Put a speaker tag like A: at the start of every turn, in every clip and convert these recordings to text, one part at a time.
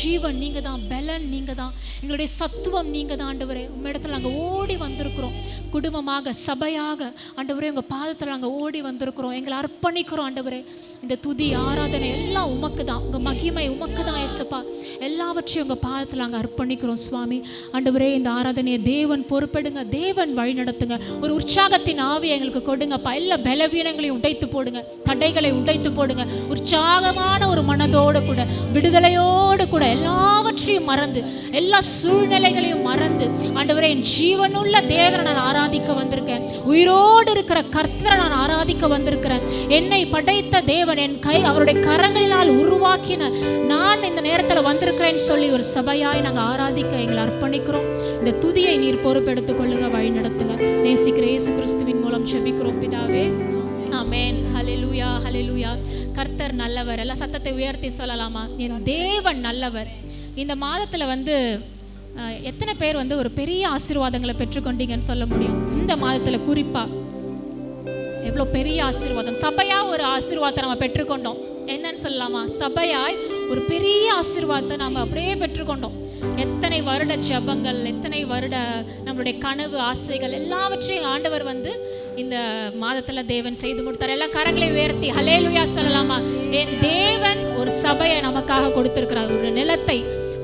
A: ஜீவன் நீங்க தான், பலன் நீங்க தான், எங்களுடைய சத்துவம் நீங்க தான் ஆண்டவரே. உம்மிடத்துல நாங்கள் ஓடி வந்திருக்கிறோம், குடும்பமாக சபையாக ஆண்டவரே உங்க பாதத்தில் நாங்கள் ஓடி வந்திருக்கிறோம். எங்களை அர்ப்பணிக்கிறோம் ஆண்டவரே. இந்த துதி ஆராதனை எல்லாம் உமக்கு தான், உங்க மகிமை உமக்கு தான் ஏசப்பா. எல்லாவற்றையும் உங்க பாதத்தில் நாங்கள் அர்ப்பணிக்கிறோம் சுவாமி. ஆண்டவரே இந்த ஆராதனையை தேவன் பொறுப்பெடுங்க, தேவன் வழி நடத்துங்க. ஒரு உற்சாகத்தின் ஆவியை எங்களுக்கு கொடுங்கப்பா. எல்லா பலவீனங்களையும் உடைத்து போடுங்க, தடைகளை உடைத்து போடுங்க. உற்சாகமான ஒரு மனதோடு கூட, விடுதலையோடு கூட, எல்லாவற்றையும் மறந்து, எல்லா சூழ்நிலைகளையும் மறந்து ஆண்டவரே என் ஜீவனுள்ள தேவனை நான் ஆராதிக்க வந்திருக்கேன், உயிரோடு இருக்கிற கர்த்தரை நான் ஆராதிக்க வந்திருக்கிறேன். என்னை படைத்த தேவன், என் அவருடைய கரங்களினால் உருவாக்கின நான் இந்த நேரத்தில் வந்திருக்கிறேன்னு சொல்லி ஒரு சபையாய் நாங்கள் ஆராதிக்க எங்களை அர்ப்பணிக்கிறோம். இந்த துதியை நீர் பொறுப்பெடுத்துக் கொள்ளுங்க, வழி நடத்துங்க. நேசிக்கிற இயேசு கிறிஸ்துவின் மூலம் ஜெபிக்கிறோம் பிதாவே, ஆமென். ஹல்லேலூயா, ஹல்லேலூயா. கர்த்தர் நல்லவர். எல்லாம் சத்தத்தை உயர்த்தி சொல்லலாமா? என் தேவன் நல்லவர். இந்த மாதத்தில் எத்தனை பேர் ஒரு பெரிய ஆசீர்வாதங்களை பெற்றுக்கொண்டீங்கன்னு சொல்ல முடியும்? இந்த மாதத்தில் குறிப்பாக எவ்வளோ பெரிய ஆசீர்வாதம். சபையாக ஒரு ஆசீர்வாதத்தை நம்ம பெற்றுக்கொண்டோம். என்னன்னு சொல்லலாமா? சபையாய் ஒரு பெரிய ஆசீர்வாதத்தை நம்ம அப்படியே பெற்றுக்கொண்டோம். எத்தனை வருட ஜபங்கள், எத்தனை வருட நம்மளுடைய கனவு ஆசைகள் எல்லாவற்றையும் ஆண்டவர் இந்த மாதத்துல தேவன் செய்து கொடுத்தார். எல்லாம் கரங்களை உயர்த்தி ஹல்லேலூயா சொல்லலாமா? என் தேவன் ஒரு சபையை நமக்காக கொடுத்திருக்கிறார். ஒரு நிலத்தை,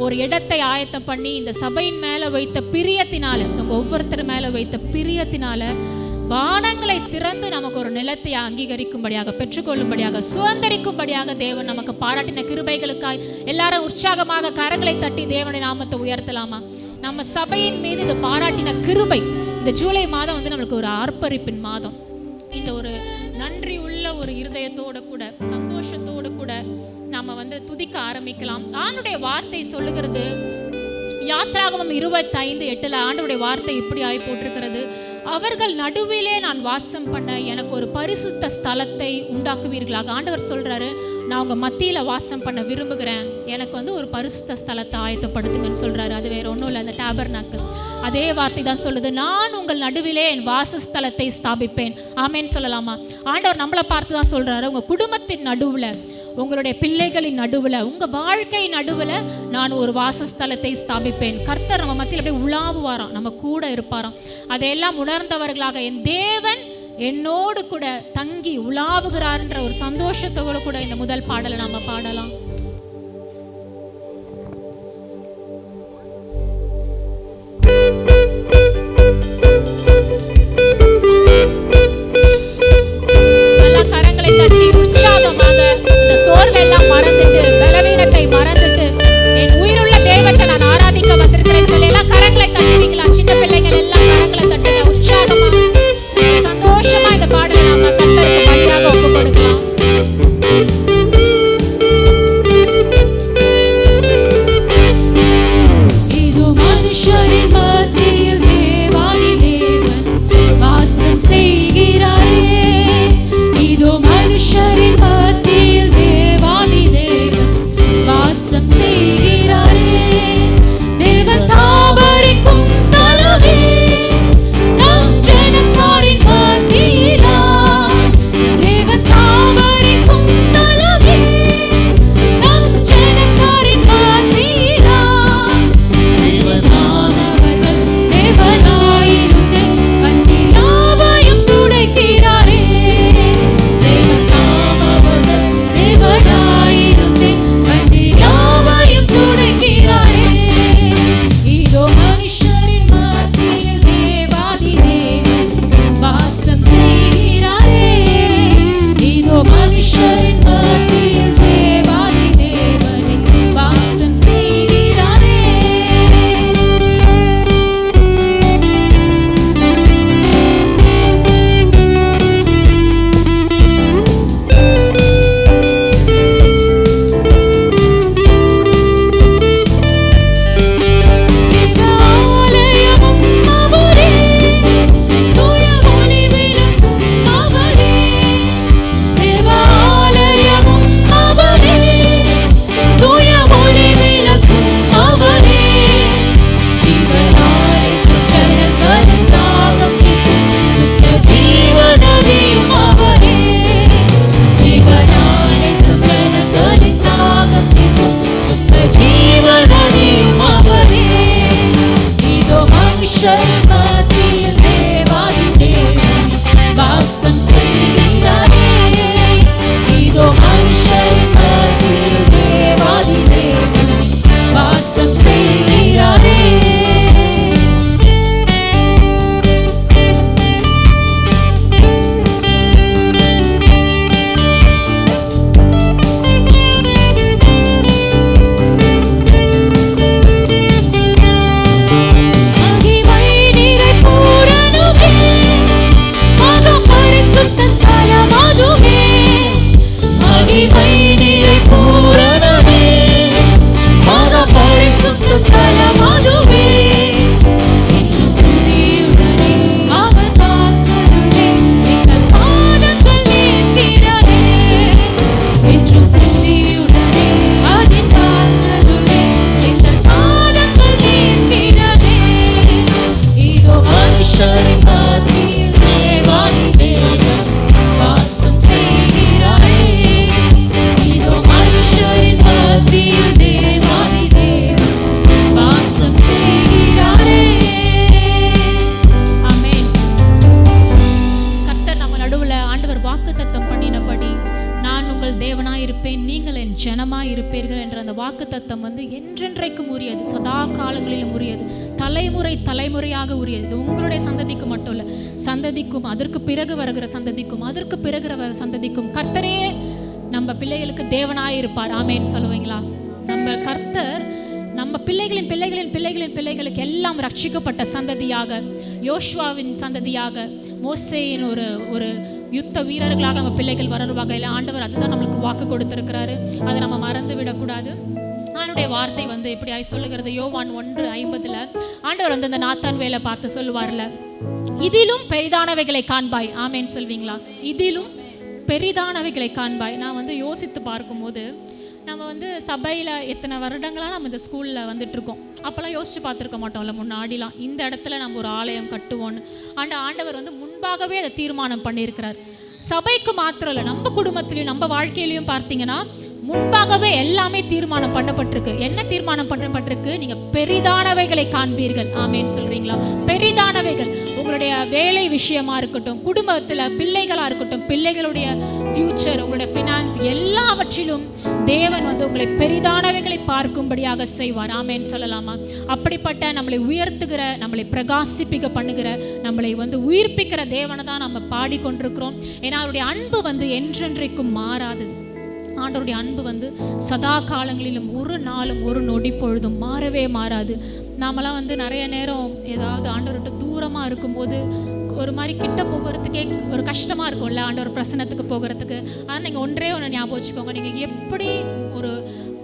A: ஒரு இடத்தை ஆயத்தம் பண்ணி இந்த சபையின் மேல வைத்த பிரியத்தினால, உங்க ஒவ்வொருத்தர் மேல வைத்த பிரியத்தினால வானங்களை திறந்து நமக்கு ஒரு நிலத்தை அங்கீகரிக்கும்படியாக, பெற்றுக்கொள்ளும்படியாக, சுதந்திரிக்கும்படியாக தேவன் நமக்கு பாராட்டின கிருபைகளுக்காய் எல்லாரும் உற்சாகமாக கரங்களை தட்டி தேவனுடைய நாமத்தை உயர்த்தலாமா? நம்ம சபையின் மீது இது பாராட்டின கிருபை. இந்த ஜூலை மாதம் நம்மளுக்கு ஒரு ஆர்ப்பரிப்பின் மாதம். இந்த ஒரு நன்றி உள்ள ஒரு இருதயத்தோடு கூட, சந்தோஷத்தோடு கூட நாம துதிக்க ஆரம்பிக்கலாம். ஆண்டுடைய வார்த்தை சொல்லுகிறது, யாத்ராகமம் 25:8 ஆண்டவருடைய வார்த்தை இப்படி ஆகி போட்டிருக்கிறது, அவர்கள் நடுவிலே நான் வாசம் பண்ண எனக்கு ஒரு பரிசுத்த ஸ்தலத்தை உண்டாக்குவீர்களாக. ஆண்டவர் சொல்றாரு, நான் உங்க மத்தியில வாசம் பண்ண விரும்புகிறேன், எனக்கு ஒரு பரிசுத்த ஸ்தலத்தை ஆயத்தப்படுத்துங்கன்னு சொல்றாரு. அது வேற ஒன்றும் இல்லை, அந்த டாபர்நாக்கிள். அதே வார்த்தை தான் சொல்லுது, நான் உங்கள் நடுவிலே என் வாசஸ்தலத்தை ஸ்தாபிப்பேன். ஆமேன்னு சொல்லலாமா? ஆண்டவர் நம்மளை பார்த்து தான் சொல்றாரு, உங்க குடும்பத்தின் நடுவில், உங்களுடைய பிள்ளைகளின் நடுவில், உங்க வாழ்க்கை நடுவில் நான் ஒரு வாசஸ்தலத்தை ஸ்தாபிப்பேன். கர்த்தர் நம்ம மத்தியில் அப்படியே உலாவுவாராம், நம்ம கூட இருப்பாராம். அதையெல்லாம் உணர்ந்தவர்களாக என் தேவன் என்னோடு கூட தங்கி உலாவுகிறார்ன்ற ஒரு சந்தோஷத்தோடு கூட இந்த முதல் பாடலை நாம பாடலாம். சோர்வெல்லாம் மறந்துட்டு, பலவீனத்தை மறந்துட்டு, என் உயிருள்ள தெய்வத்தை நான் ஆராதிக்க வந்திருக்கிறேன் சொல்லி எல்லாம் கரங்களை தட்டுவீங்களா? சின்ன பிள்ளைகள் எல்லாம் கரங்களை தட்டுங்க. உற்சாகமா, சந்தோஷமா இந்த பாடலை நாம கர்த்தருக்கு பலியாக ஒப்பு கொடுக்கலாம். மனுஷரின் மத்தியில் தேவாதி தேவன் வாசம் செய்கிறாரே. இதோ மனுஷரின் மத்தியில் தேவாதி தேவன் வாசம் செய்கிறாரே. இருப்பீர்கள் என்ற அந்த வாக்குத்தத்தம் வந்து என்றென்றைக்கும் உரியது, சதா காலங்களிலும் உரியது, தலைமுறை தலைமுறையாக உரியது. இது உங்களுடைய சந்ததிக்கு மட்டும் இல்லை, சந்ததிக்கும் அதற்கு பிறகு வருகிற சந்ததிக்கும் அதற்கு பிறகு சந்ததிக்கும் கர்த்தரே நம்ம பிள்ளைகளுக்கு தேவனாய் இருப்பார். ஆமேன்னு சொல்லுவீங்களா? நம்ம கர்த்தர் நம்ம பிள்ளைகளின் பிள்ளைகளின் பிள்ளைகளின் பிள்ளைகளுக்கு எல்லாம் ரட்சிக்கப்பட்ட சந்ததியாக, யோசுவாவின் சந்ததியாக, மோசேயின் ஒரு யுத்த வீரர்களாக நம்ம பிள்ளைகள் வர வகையில் ஆண்டவர் அதுதான் நம்மளுக்கு வாக்கு கொடுத்திருக்கிறாரு. அதை நம்ம மறந்து விடக்கூடாது. அவனுடைய வார்த்தை வந்து இப்படி சொல்லுகிறது. யோவான் 1:50 ஆண்டவர் வந்து அந்த நாத்தான் வேலை பார்த்து சொல்லுவார்ல, இதிலும் பெரிதானவைகளை காண்பாய். ஆமேன்னு சொல்வீங்களா? இதிலும் பெரிதானவைகளை காண்பாய். நான் வந்து யோசித்து பார்க்கும்போது, நம்ம வந்து சபையில் எத்தனை வருடங்களாக நம்ம இந்த ஸ்கூலில் வந்துட்டுருக்கோம். அப்போல்லாம் யோசித்து பார்த்துருக்க மாட்டோம்ல முன்னாடிலாம், இந்த இடத்துல நம்ம ஒரு ஆலயம் கட்டுவோன்னு. ஆண்டவர் வந்து முன்பாகவே அதை தீர்மானம் பண்ணியிருக்கிறார். சபைக்கு மாத்திரம் இல்லை, நம்ம குடும்பத்திலையும் நம்ம வாழ்க்கையிலையும் பார்த்தீங்கன்னா முன்பாகவே எல்லாமே தீர்மானம் பண்ணப்பட்டிருக்கு. என்ன தீர்மானம் பண்ணப்பட்டிருக்கு? நீங்கள் பெரிதானவைகளை காண்பீர்கள். ஆமேன்னு சொல்கிறீங்களா? பெரிதானவைகள் உங்களுடைய வேலை விஷயமா இருக்கட்டும், குடும்பத்தில் பிள்ளைகளாக இருக்கட்டும், பிள்ளைகளுடைய ஃபியூச்சர், உங்களுடைய ஃபினான்ஸ், எல்லாவற்றிலும் தேவன் வந்து உங்களை பெரிதானவைகளை பார்க்கும்படியாக செய்வார். ஆமேன்னு சொல்லலாமா? அப்படிப்பட்ட நம்மளை உயர்த்துகிற, நம்மளை பிரகாசிப்பிக்க பண்ணுகிற, நம்மளை வந்து உயிர்ப்பிக்கிற தேவனை தான் நம்ம பாடிக்கொண்டிருக்கிறோம். ஏன்னா அவருடைய அன்பு வந்து என்றென்றைக்கும் மாறாதது. ஆண்டவருடைய அன்பு வந்து சதா காலங்களிலும் ஒரு நாளும் ஒரு நொடி பொழுதும் மாறவே மாறாது. நாமெல்லாம் வந்து நிறைய நேரம் ஏதாவது ஆண்டவர்கிட்ட தூரமாக இருக்கும்போது ஒரு மாதிரி கிட்ட போகிறதுக்கே ஒரு கஷ்டமாக இருக்கும்ல, ஆண்டவர் பிரசன்னத்துக்கு போகிறதுக்கு. ஆனால் நீங்கள் ஒன்றே ஒன்று ஞாபகம் வச்சுக்கோங்க, நீங்கள் எப்படி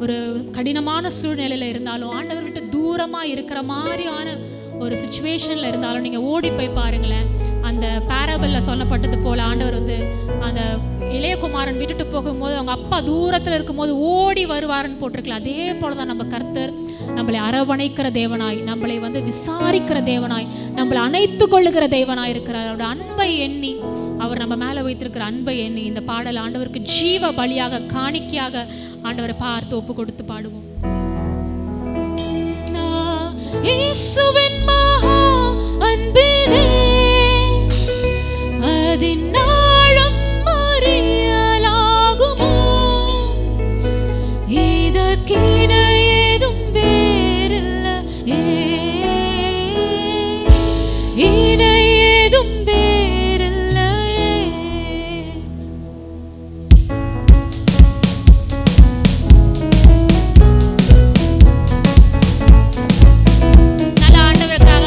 A: ஒரு கடினமான சூழ்நிலையில் இருந்தாலும், ஆண்டவர் விட்டு தூரமாக இருக்கிற மாதிரியான ஒரு சிச்சுவேஷனில் இருந்தாலும் நீங்கள் ஓடி போய் பாருங்களேன். அந்த பேரபிளில் சொல்லப்பட்டது போல் ஆண்டவர் வந்து அந்த இளையகுமாரன் விட்டுட்டு போகும்போது அவங்க அப்பா தூரத்தில் இருக்கும்போது ஓடி வருவாருன்னு போட்டிருக்கலாம். அதே போல தான் நம்ம கர்த்தர் நம்மளை அரவணைக்கிற தேவனாய், நம்மளை வந்து விசாரிக்கிற தேவனாய், நம்மளை அணைத்து கொள்ளுகிற தேவனாய் இருக்கிறார். அவரோட அன்பை எண்ணி, அவர் நம்ம மேலே வைத்திருக்கிற அன்பை எண்ணி இந்த பாடல் ஆண்டவருக்கு ஜீவ பலியாக, காணிக்கையாக ஆண்டவரை பார்த்து ஒப்பு கொடுத்து பாடுவோம். இயேசுவின் மகா அன்பிலே அதின் ஆழம் அறியலாகுமோ? இதற்கின ஏதும் வேறில்ல, இணை ஏதும் வேறில்ல. நல்ல ஆண்டவருக்காக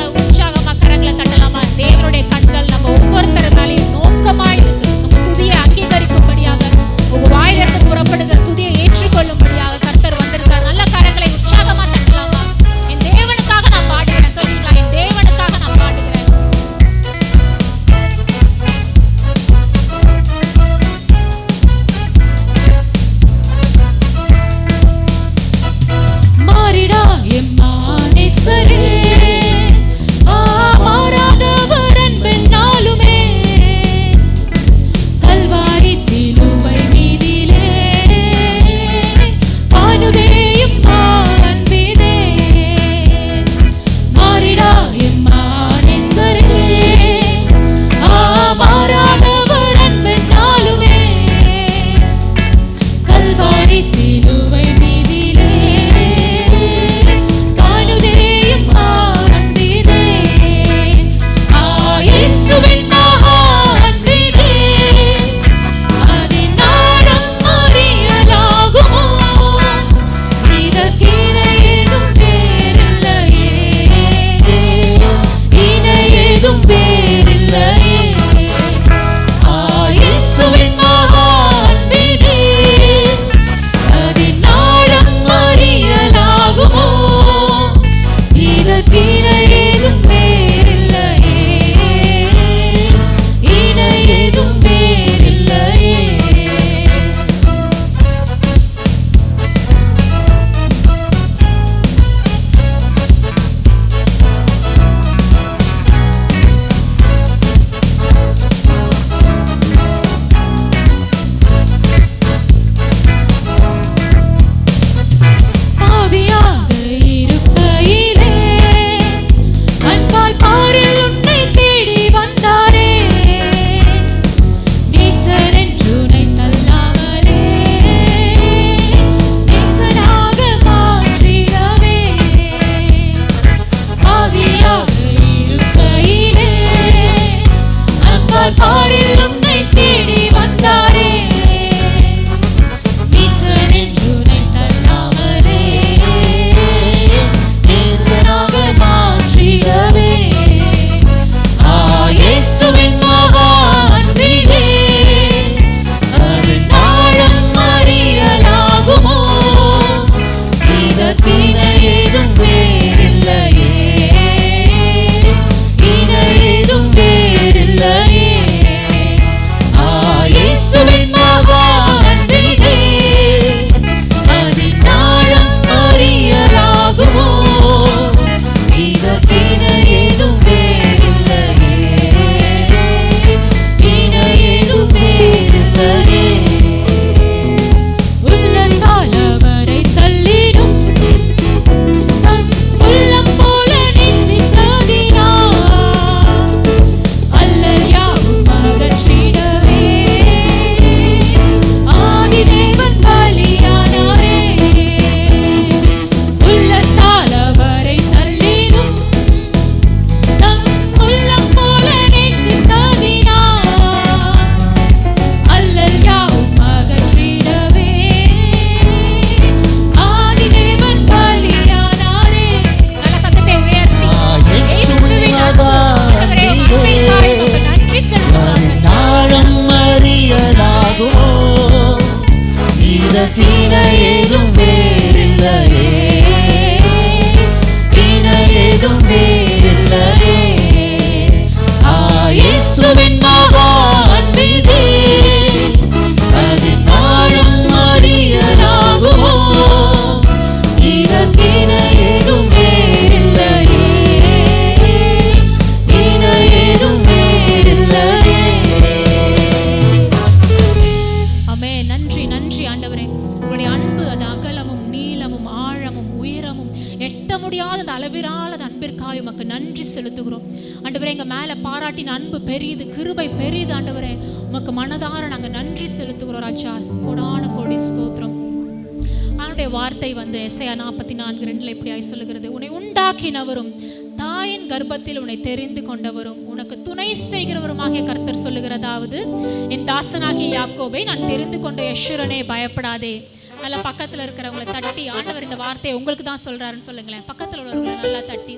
A: செலுத்துகிறோம் ஆண்டவரே. எங்கள் மேலே பாராட்டின அன்பு பெரியது, கிருபை பெரியது ஆண்டவரே. உமக்கு மனதார நாங்கள் நன்றி செலுத்துகிறோம் ராஜா. கோடான கோடி ஸ்தோத்திரம். அவனுடைய வார்த்தை வந்து எசையா 44:2 இப்படியாய் சொல்லுகிறது, உன்னை உண்டாக்கினவரும் தாயின் கர்ப்பத்தில் உன்னை தெரிந்து கொண்டவரும் உனக்கு துணை செய்கிறவருமாகிய கர்த்தர் சொல்லுகிறதாவது, என் தாசனாகிய யாக்கோபை நான் தெரிந்து கொண்ட யெஷூரனே பயப்படாதே. நல்லா பக்கத்தில் இருக்கிறவங்களை தட்டி, ஆண்டவர் இந்த வார்த்தையை உங்களுக்கு தான் சொல்கிறாருன்னு சொல்லுங்களேன். பக்கத்தில் உள்ளவர்களை நல்லா தட்டி,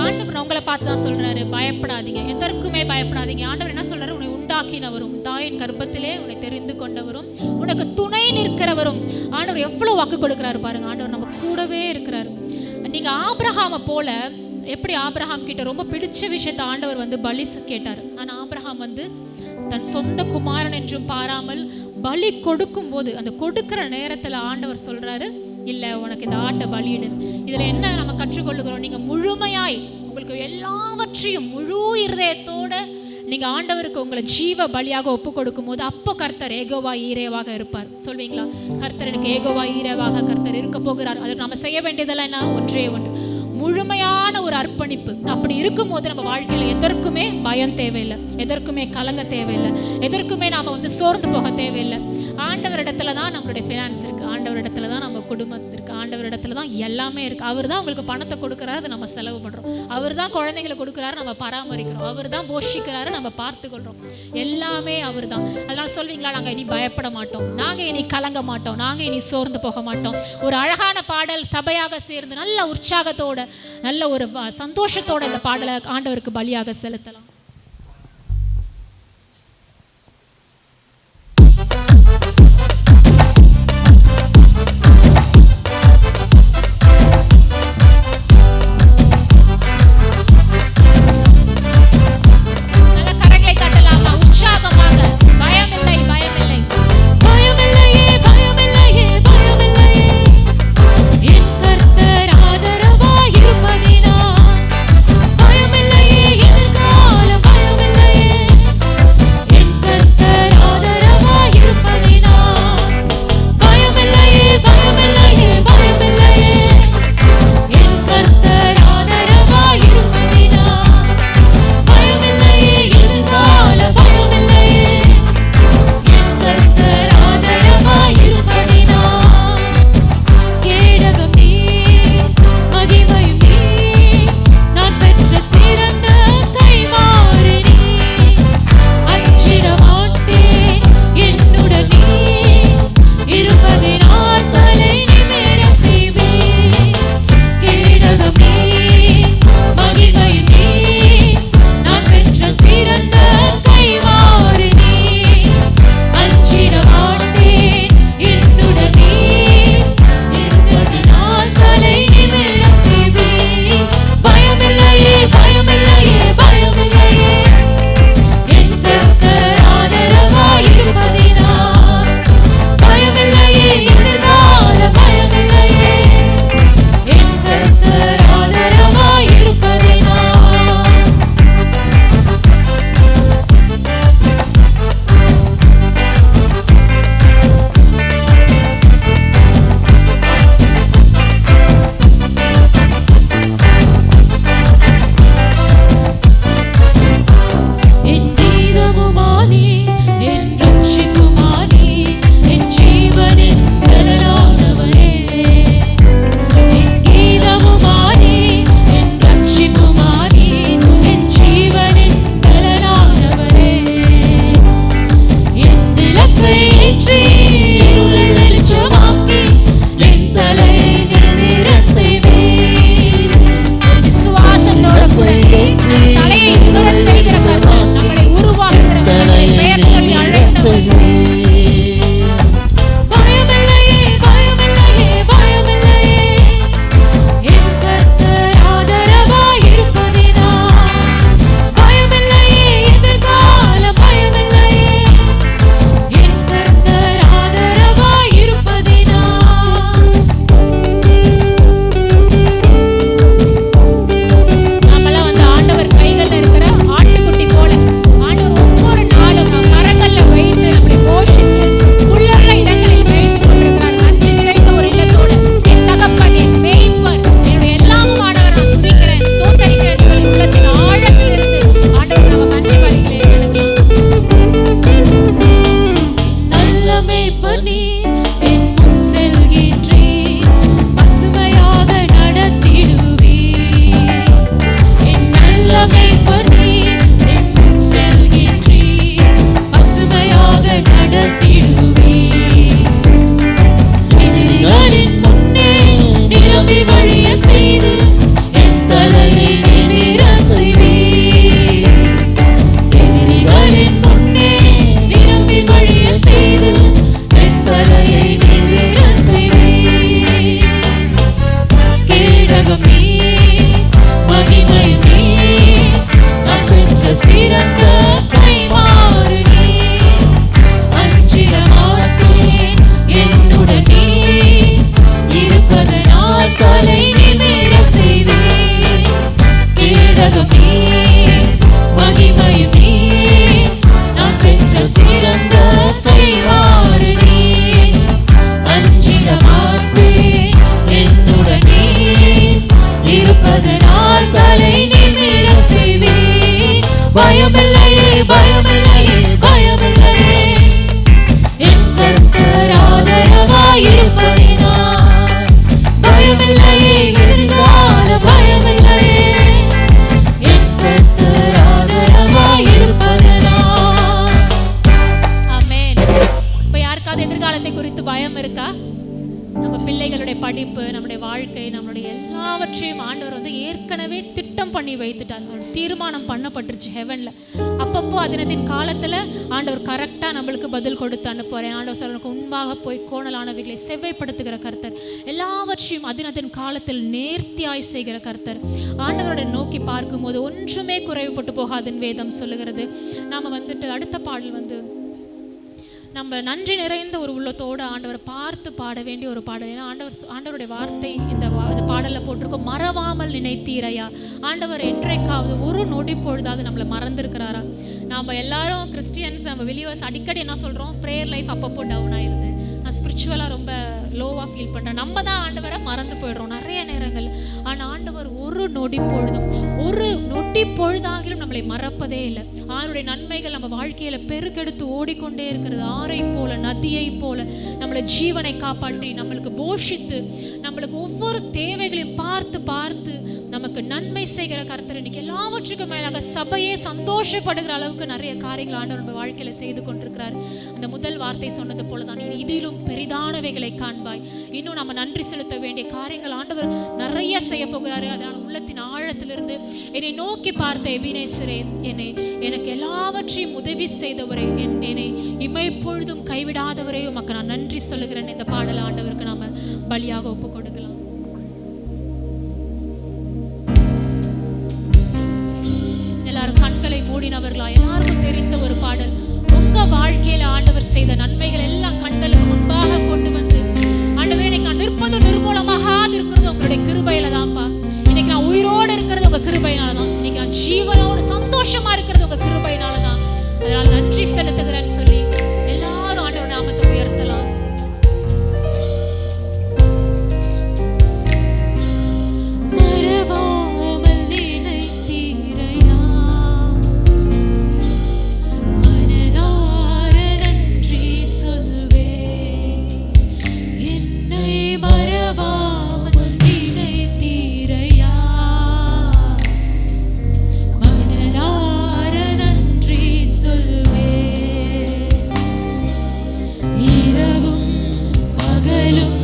A: ஆண்டவர் உங்களை பார்த்து தான் சொல்கிறாரு, பயப்படாதீங்க, எதற்குமே பயப்படாதீங்க. ஆண்டவர் என்ன சொல்கிறாரு, உன்னை உண்டாக்கினவரும் தாயின் கர்ப்பத்திலே உன்னை தெரிந்து கொண்டவரும் உனக்கு துணை நிற்கிறவரும். ஆண்டவர் எவ்வளோ வாக்கு கொடுக்குறாரு பாருங்க. ஆண்டவர் நம்ம கூடவே இருக்கிறாரு. நீங்கள் ஆபிரகாமை போல, எப்படி ஆபிரகாம் கிட்ட ரொம்ப பிடிச்ச விஷயத்தை ஆண்டவர் வந்து பலி கேட்டார். ஆனால் ஆபிரகாம் வந்து தன் சொந்த குமாரன் என்றும் பாராமல் பலி கொடுக்கும் போது, அந்த கொடுக்கிற நேரத்தில் ஆண்டவர் சொல்றாரு, இல்லை உனக்கு இந்த ஆட்டை பலியிடு. இதில் என்ன நம்ம கற்றுக்கொள்ளுகிறோம், நீங்கள் முழுமையாய் உங்களுக்கு எல்லாவற்றையும் முழு இருதயத்தோட நீங்கள் ஆண்டவருக்கு உங்களை ஜீவ பலியாக ஒப்பு கொடுக்கும் போது, அப்போ கர்த்தர் ஏகோவா ஈரேவாக இருப்பார். சொல்வீங்களா, கர்த்தர் எனக்கு ஏகோவா ஈரேவாக கர்த்தர் இருக்க போகிறார். அது நம்ம செய்ய வேண்டியதெல்லாம் என்ன, ஒன்றே ஒன்று, முழுமையான ஒரு அர்ப்பணிப்பு. அப்படி இருக்கும்போது நம்ம வாழ்க்கையில் எதற்குமே பயம் தேவையில்லை, எதற்குமே கலங்க தேவையில்லை, எதற்குமே நாம் வந்து சோர்ந்து போக தேவையில்லை. ஆண்டவரிடத்துல தான் நம்மளுடைய ஃபினான்ஸ் இருக்குது, ஆண்டவரிடத்துல தான் நம்ம குடும்பம் இருக்குது, ஆண்டவரிடத்துல தான் எல்லாமே இருக்குது. அவர் தான் உங்களுக்கு பணத்தை கொடுக்குறாரு, அதை நம்ம செலவு பண்ணுறோம். அவர் தான் குழந்தைங்களை கொடுக்குறாரு, நம்ம பராமரிக்கிறோம். அவர் தான் போஷிக்கிறாரு, நம்ம பார்த்துக்கொள்கிறோம். எல்லாமே அவர் தான். அதனால் சொல்வீங்களா, நாங்கள் இனி பயப்பட மாட்டோம், நாங்கள் இனி கலங்க மாட்டோம், நாங்கள் இனி சோர்ந்து போக மாட்டோம். ஒரு அழகான பாடல் சபையாக சேர்ந்து நல்ல உற்சாகத்தோட, நல்ல ஒரு சந்தோஷத்தோட இந்த பாடலை ஆண்டவருக்கு பலியாக செலுத்தலாம்.
B: எதிர்கால
A: பயமில்லையே பயமில்லையே பயமில்லையே என் கர்த்தர் ஆதரவாயிருப்பதினால் பயமில்லையே இருந்தாலும் பயமில்லையே என் கர்த்தர் ஆதரவாயிருப்பதினால். ஆமென். இப்ப யாருக்காவது எதிர்காலத்தை குறித்து பயம் இருக்கா? நம்ம பிள்ளைகளுடைய படிப்பு, நம்முடைய வாழ்க்கை, நம்மளுடைய எல்லாவற்றையும் ஆண்டவர் வந்து ஏற்கனவே திட்டம் பண்ணி வைத்துட்டார். ஒரு தீர்மானம் பண்ணப்பட்டுருச்சு ஹெவன்ல. அப்பப்போ அதினத்தின் காலத்துல ஆண்டவர் கரெக்டா நம்மளுக்கு பதில் கொடுத்து அனுப்புவார். ஆண்டவர் சொல்றதுக்கு முன்பாக போய் கோணலானவைகளை செவ்வைப்படுத்துகிற கர்த்தர், எல்லாவற்றையும் அதினத்தின் காலத்தில் நேர்த்தியாய் செய்கிற கர்த்தர். ஆண்டவரோட நோக்கி பார்க்கும்போது ஒன்றுமே குறைவுபட்டு போகாதுன்னு வேதம் சொல்லுகிறது. நாம வந்துட்டு அடுத்த பாடல் வந்து நம்ம நன்றி நிறைந்த ஒரு உள்ளத்தோடு ஆண்டவரை பார்த்து பாட வேண்டிய ஒரு பாடல். ஏன்னா ஆண்டவருடைய வார்த்தை இந்த பாடலில் போட்டிருக்கோம், மறவாமல் நினைத்தீரையா. ஆண்டவர் என்றைக்காவது ஒரு நொடி பொழுதாவது நம்மளை மறந்துருக்கிறாரா? நாம் எல்லாரும் கிறிஸ்டியன்ஸ், நம்ம பிலீவர்ஸ் அடிக்கடி என்ன சொல்கிறோம், ப்ரேயர் லைஃப் அப்பப்போ டவுன் ஆயிடுது, நான் ஸ்பிரிச்சுவலாக ரொம்ப லோவாக ஃபீல் பண்ணுறேன். நம்ம தான் ஆண்டவரை மறந்து போயிடுறோம் நிறைய நேரங்கள். ஆனால் ஆண்டவர் ஒரு நொடி பொழுதும், ஒரு நொடி பொழுதாகிலும் நம்மளை மறப்பதே இல்லை. அவருடைய நன்மைகள் நம்ம வாழ்க்கையில் பெருக்கெடுத்து ஓடிக்கொண்டே இருக்கிறது. ஆறை போல, நதியை போல நம்மளை ஜீவனை காப்பாற்றி, நம்மளுக்கு போஷித்து, நம்மளுக்கு ஒவ்வொரு தேவைகளையும் பார்த்து பார்த்து நமக்கு நன்மை செய்கிற கர்த்தர் இன்னைக்கு எல்லாவற்றுக்கும் மேலாக சபையே சந்தோஷப்படுகிற அளவுக்கு நிறைய காரியங்கள் ஆண்டவர் நம்ம வாழ்க்கையில் செய்து கொண்டிருக்கிறார். அந்த முதல் வார்த்தை சொன்னது போலதான், இதிலும் பெரிதானவைகளை காண்பாய். இன்னும் நம்ம நன்றி செலுத்த வேண்டிய காரியங்கள் ஆண்டவர் நிறைய செய்ய போகிறாரு. அதனால் உள்ளத்தின் ஆழத்திலிருந்து என்னை நோக்கி பார்த்த எபினேசரே, எனக்கு எல்லாவற்றையும் உதவி செய்தவரே, என்னை இமைப்பொழுதும் கைவிடாதவரே, உமக்கு நான் நன்றி சொல்லுகிறேன். இந்த பாடல் ஆண்டவருக்கு நாம பலியாக ஒப்பு கொடுக்கலாம். எல்லாரும் கண்களை மூடினவர்களா, எல்லாருக்கும் தெரிந்த ஒரு பாடல். உங்க வாழ்க்கையில ஆண்டவர் செய்த நன்மைகள் எல்லாம் கண்களுக்கு முன்பாக கொண்டு வந்து, ஆண்டவரே இன்னைக்கு நான் நிற்பதும் நிர்மூலமாகாது இருக்கிறது உங்களுடைய கிருபையில தான்ப்பா. இன்னைக்கு நான் உயிரோடு இருக்கிறது உங்க கிருபையினால தான். இன்னைக்கு நான் ஜீவனோடு சந்தோஷமா இருக்கிறது உங்க கிருபையினால தான். அதனால் நன்றி செலுத்துகிறேன்னு சொல்லி எல்லாரும் ஆண்டவர் நாமத்தை உயர்த்தலாம். மறவாமல் நினைத்தீரையா, மனதார நன்றி சொல்வேன். என்னை மறவாமல் நினைத்தீரையா, மனதார நன்றி சொல்வேன். இரவும் பகலும்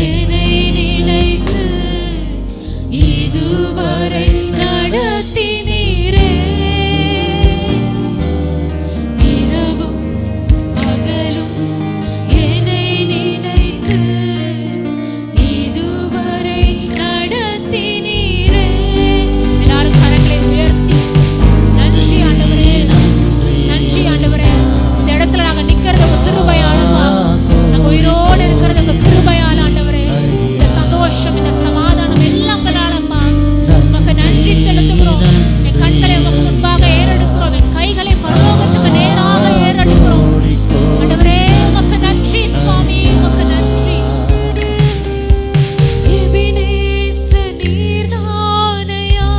A: என்னை நினைத்து இதுவரை நடத்தினீரே. இரவும் பகலும் என்னை நினைத்து இதுவரை நடத்தினீரே. எல்லாரும் கரங்களை உயர்த்தி நன்றி ஆண்டவரே, நன்றி ஆண்டவரே. இந்த இடத்துல நாங்க நிக்கிறது உங்க கிருபையாலமா, நாங்க உயிரோடு இருக்கிறது உங்க கிருபையால ஆண்டவரே. இந்த சந்தோஷம், இந்த சமாதானம் எல்லாம் உங்களாலம்மா. உமக்கு நன்றி செலுத்துகிறோம். என் கண்களை உமக்கு முன்பாக ஏறெடுக்கிறோம், என் கைகளை பரலோகத்துக்கு நேராக ஏறெடுக்கிறோம் ஆண்டவரே. உமக்கு நன்றி சுவாமி, உமக்கு நன்றி. எபினேசர் நீர்தானையா,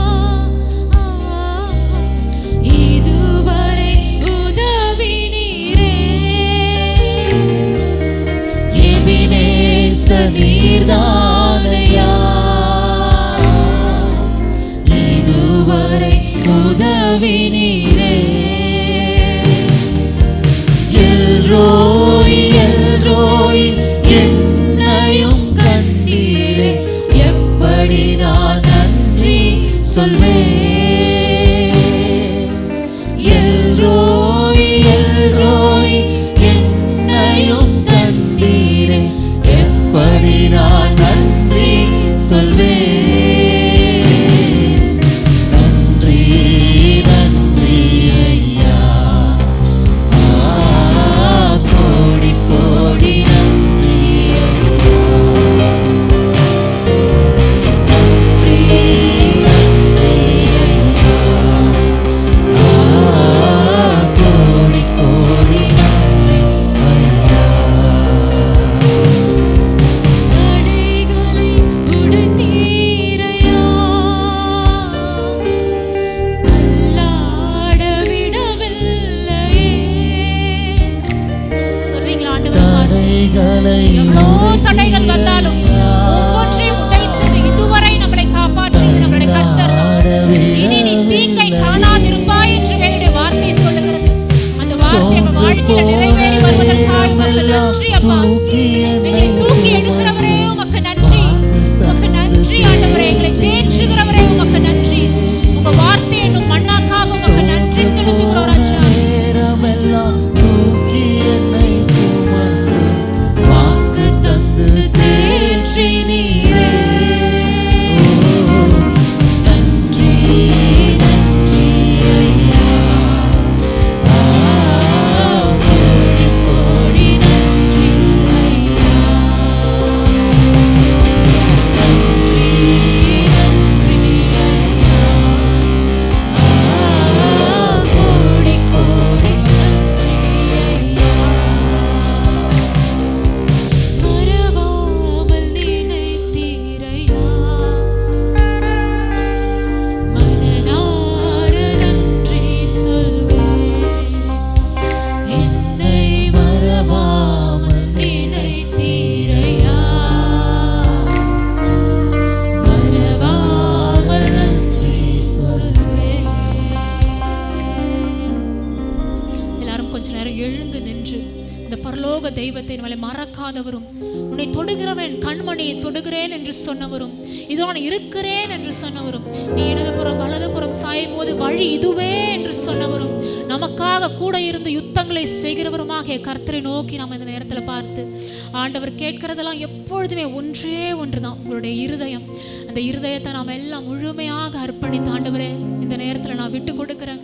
A: இதுவரை உதவினீரே. எபினேசர் நீர்தானையா, இதுவரை உதவினீரே. எல்ரோய் எல்ரோய் என்னையும் கண்டீரே, எப்படி நான் நன்றி சொல்வேன். எல்ரோய் எல்ரோய் என்னையும் கண்டீரே, எப்படி நான் நன்றி சொல்வேன். நன்றி நன்றி எவ்வளோ தடைகள் வந்தாலும் ஒவ்வொன்றையும் உடைத்து இதுவரை நம்மளை காப்பாற்றியது நம்மளுடைய கர்த்தர். இனி நீ தீங்கை காணாதிருப்பாய் என்று வேதனுடைய வார்த்தை சொல்லுகிறது. அந்த வார்த்தை நம்ம வாழ்க்கையில நிறைவேறி வருவதற்காக உமக்கு நன்றி அப்பா. எங்களை தூக்கி எடுக்கிறவரே உமக்கு நன்றி. உமக்கு நன்றி ஆண்டவரே. எங்களை தேற்றுகிறவரே உமக்கு நன்றி. உங்க வார்த்தை என்னும் மண்ணாக்காக உமக்கு நன்றி செலுத்துகிறோம் ராஜா. வாக்கு தந்து தேற்றி நீரே நன்றி நன்றி ஐயா. கோடி கோடி நன்றி ஐயா. நன்றி நன்றி ஐயா. கோடி கோடி நன்றி ஐயா. மறவாமல் நினைத்தீரையா. மனதார நன்றி சொல்வேன். என்னை மறவாமல் நினைத்தீரையா. மறவாமல் நன்றி சொல்வேன். எல்லாரும் கொஞ்ச நேரம் எழுந்து நின்று இந்த பரலோக தெய்வத்தை நம்மளை மறக்காதவரும், உன்னை தொடுகிறவன் கண்மணியை தொடுகிறேன் என்று சொன்னவரும், இதோ நான் இருக்கிறேன் என்று சொன்னவரும், நீ இடதுபுறம் வலதுபுறம் சாயும் போது வழி இதுவே என்று சொன்னவரும், நமக்காக கூட இருந்து யுத்தங்களை செய்கிறவருமாக கர்த்தரை நோக்கி நாம் இந்த நேரத்தில் பார்த்து ஆண்டவர் கேட்கிறதெல்லாம் எப்பொழுதுமே ஒன்றே ஒன்று தான், உங்களுடைய இருதயம். அந்த இருதயத்தை நாம் எல்லாம் முழுமையாக அர்ப்பணித்து ஆண்டவரே இந்த நேரத்தில் நான் விட்டு கொடுக்கிறேன்.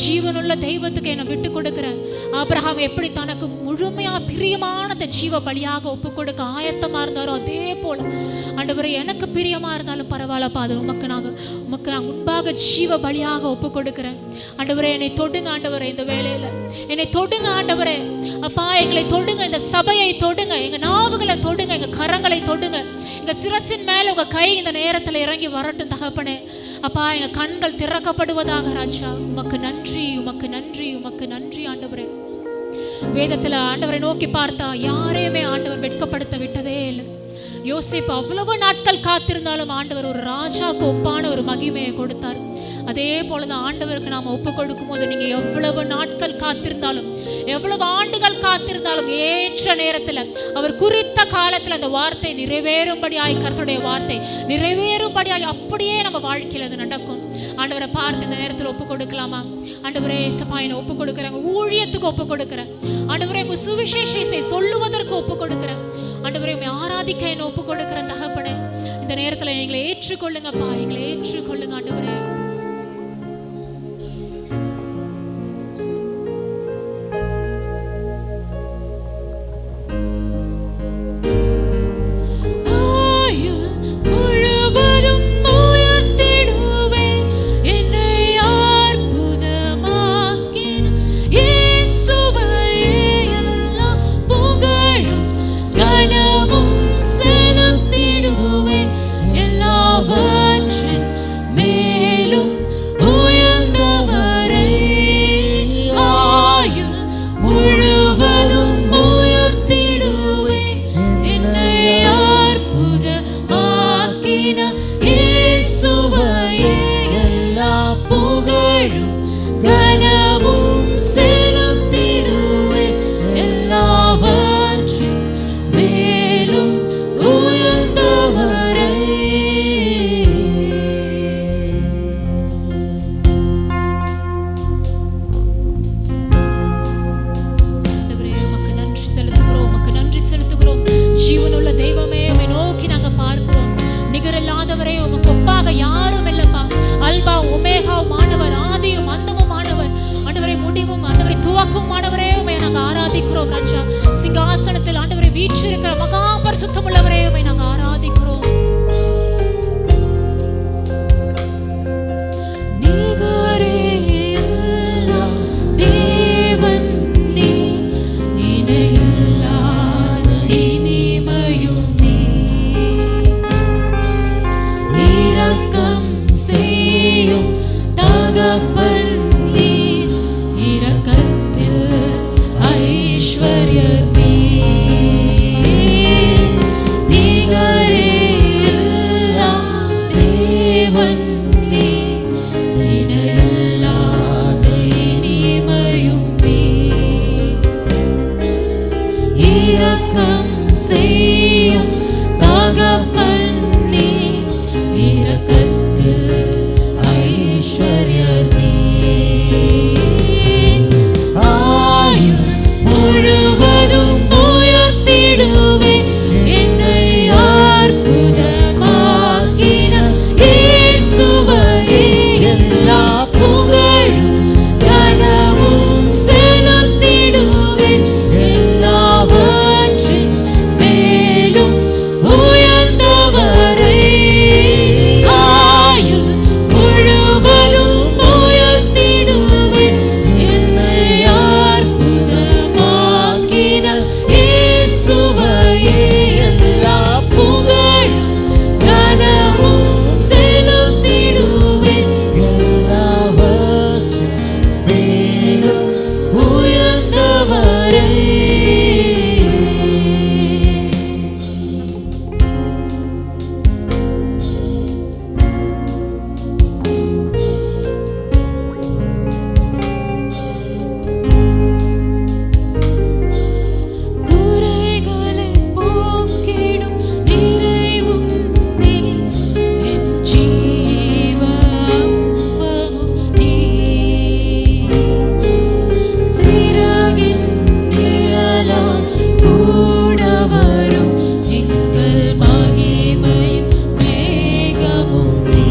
A: ஜீவனுள்ள தெய்வத்துக்கு என்னை விட்டு கொடுக்கிறேன். ஆபிரகாம் எப்படி தனக்கு முழுமையாக பிரியமான ஜீவ பலியாக ஒப்பு கொடுக்க ஆயத்தமாக இருந்தாரோ அதே போல் ஆண்டவரே எனக்கு பிரியமாக இருந்தாலும் பரவாயில்லப்பா, அது உமக்கு நான் முன்பாக ஜீவ பலியாக ஒப்பு கொடுக்கிறேன். ஆண்டவரே என்னை தொடுங்க ஆண்டவரே. இந்த வேலையில் என்னை தொடுங்க ஆண்டவரே. அப்பா எங்களை தொடுங்க. இந்த சபையை தொடுங்க. எங்கள் நாவுகளை தொடுங்க. எங்கள் கரங்களை தொடுங்க. எங்கள் சிரசின் மேலே உங்கள் கை இந்த நேரத்தில் இறங்கி வரட்டும் தகப்பனே. அப்பா எங்கள் கண்கள் திறக்கப்படுவதாக ராஜா. உமக்கு நன்றி, உமக்கு நன்றி, உமக்கு நன்றி ஆண்டவரே. வேதத்தில் ஆண்டவரை நோக்கி பார்த்தா யாரையுமே ஆண்டவர் வெட்கப்படுத்த விட்டதே இல்லை. யோசேப்பு அவ்வளவு நாட்கள் காத்திருந்தாலும் ஆண்டவர் ஒரு ராஜாவுக்கு ஒப்பான ஒரு மகிமையை கொடுத்தார். அதே போலதான் ஆண்டவருக்கு நாம் ஒப்பு கொடுக்கும் போது நீங்க எவ்வளவு நாட்கள் காத்திருந்தாலும், எவ்வளவு ஆண்டுகள் காத்திருந்தாலும், ஏற்ற நேரத்தில் அவர் குறித்த காலத்தில் அந்த வார்த்தை நிறைவேறும்படியாய், கர்த்தருடைய வார்த்தை நிறைவேறும்படியாய் அப்படியே நம்ம வாழ்க்கையில் அது நடக்கும். ஆண்டவரை பார்த்து இந்த நேரத்தில் ஒப்பு கொடுக்கலாமா? ஆண்டவரே சபாயினை ஒப்பு கொடுக்குறேன். ஊழியத்துக்கு ஒப்பு கொடுக்குறேன் ஆண்டவரே. உங்க சுவிசேஷத்தை சொல்லுவதற்கு ஒப்பு கொடுக்குறேன் ஆண்டவரே. ஆராதிக்க என்ன ஒப்பு கொடுக்குறேன் தகப்பனே. இந்த நேரத்தில் எங்களை ஏற்றுக்கொள்ளுங்கப்பா, எங்களை ஏற்றுக்கொள்ளுங்க ஆண்டவரே. சிங்காசனத்தில் ஆண்டவரை வீற்றிருக்கிற மகா பரிசுத்தமுள்ளவரே உம்மை நாங்கள் ஆராதிக்கிறோம்.
B: ஐஸ்வர்யமே
A: செய்யும் தகப்பன் நீ, இரக்கத்தில் ஐஸ்வர்யமே. ஆயுள் முழுவதும் உயர்த்திடுவேன் என்னை அற்புதமாக்கின இயேசுவையே. எல்லா புகழும் கனவும் செலுத்திடுவேன் எல்லாவற்றின் மேலும் உயர்ந்தவரை. ஆயுள் முழுவதும் உயர்த்திடுவேன் என்னை அற்புதமாக்கின இயேசுவையே. எல்லா புகழும் கனவும் செலுத்திடுவேன் எல்லாவற்றின் மேலும் உயர்ந்தவரை. குறைகளை போக்கிடும் நிறைவும் நீ, என் ஜீவ அப்பமும் நீ. சிறகின் நிழலால் கூட வரும் எங்கள் மகிமையின் மேகமும் நீ.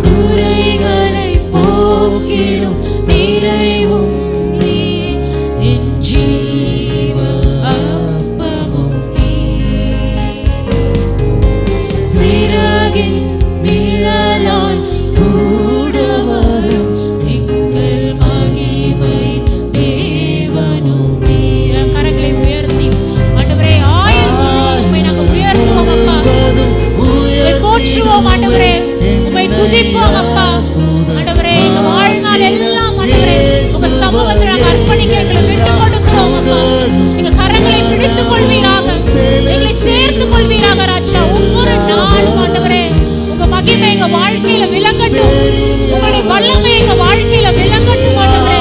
A: குறைகளை போக்கிடும் நிறைவும் நீ, என் ஜீவ அப்பமும் நீ. சிறகின் நிழலால் கூட வரும் எங்கள் மகிமையின் தேவனும் நீ. கரங்களை உயர்த்தி ஆண்டவரே, ஆயுள் முழுவதும் உம்மை நாங்கள் உயர்த்துவோம் அப்பா. உம்மை போற்றுவோம் ஆண்டவரே, உம்மை துதிப்போம் அப்பா. ஆண்டவரே, எங்க வாழ்நாள் எல்லாம் ஆண்டவரே உங்க சமூகத்தில் நாங்கள் அர்ப்பணிக்க எங்களை விட்டுக் கொடுக்கிறோம் அப்பா. எங்க கரங்களை பிடித்துக் கொள்வீராக, எங்களை சேர்த்துக் கொள்வீராக ராஜா. ஒவ்வொரு நாளும் ஆண்டவரே உங்க மகிமை எங்க வாழ்க்கையில விளங்கட்டும், உங்களுடைய வல்லமை எங்க வாழ்க்கையில விளங்கட்டும் ஆண்டவரே.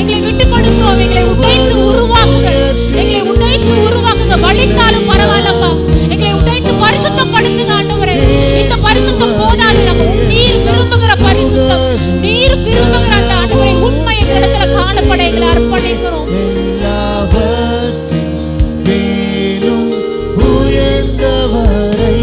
A: எங்களை விட்டுக் கொடுக்கிறோம், எங்களை உடைத்து உருவாக்குங்கள், எங்களை உடைத்து உருவாக்குங்க. வலித்தாலும் பரவாயில்லப்பா, எங்களை உடைத்து பரிசுத்தப்படுத்துங்க ஆண்டவரே. இந்த பரிசுத்தம் போதாது, நம்ம நீர் விரும்புகிற பரிசுத்தம், நீர் விரும்புகிற அந்த ஆண்டவரே உண்மை எங்களிடத்துல காணப்பட எங்களை அர்ப்பணிக்கிறோம்.
B: எல்லாவற்றின் மேலும் உயர்ந்தவரை.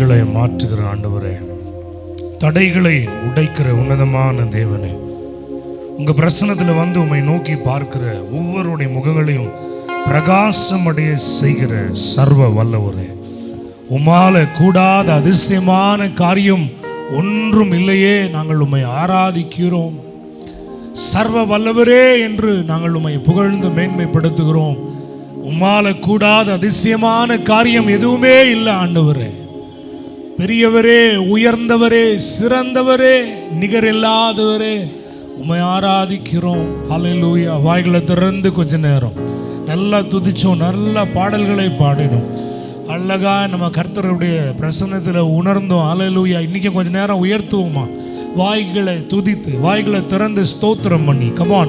C: தலைகளை மாற்றுகிற ஆண்டவரே, தடைகளை உடைக்கிற உன்னதமான தேவனே, உங்க பிரசன்னத்தில் வந்து உம்மை நோக்கி பார்க்கிற ஒவ்வொருடைய முகங்களையும் பிரகாசமடைய செய்கிற சர்வ வல்லவரே, உம்மால கூடாத அதிசயமான காரியம் ஒன்றும் இல்லையே. நாங்கள் உம்மை ஆராதிக்கிறோம். சர்வ வல்லவரே என்று நாங்கள் உம்மை புகழ்ந்து மேன்மைப்படுத்துகிறோம். உம்மால கூடாத அதிசயமான காரியம் எதுவுமே இல்லை ஆண்டவரே. பெரியவரே, உயர்ந்தவரே, சிறந்தவரே, நிகர் இல்லாதவரே, உம்மை ஆராதிக்கிறோம். ஹல்லேலூயா. வாய்களை திறந்து கொஞ்ச நேரம் நல்லா துதிச்சோம், நல்ல பாடல்களை பாடினோம், அழகா நம்ம கர்த்தருடைய பிரசன்னத்தில் உணர்ந்தோம். ஹல்லேலூயா. இன்னைக்கு கொஞ்ச நேரம் உயர்த்துவோமா? வாய்களை துதித்து, வாய்களை திறந்து ஸ்தோத்திரம் பண்ணி. Come on,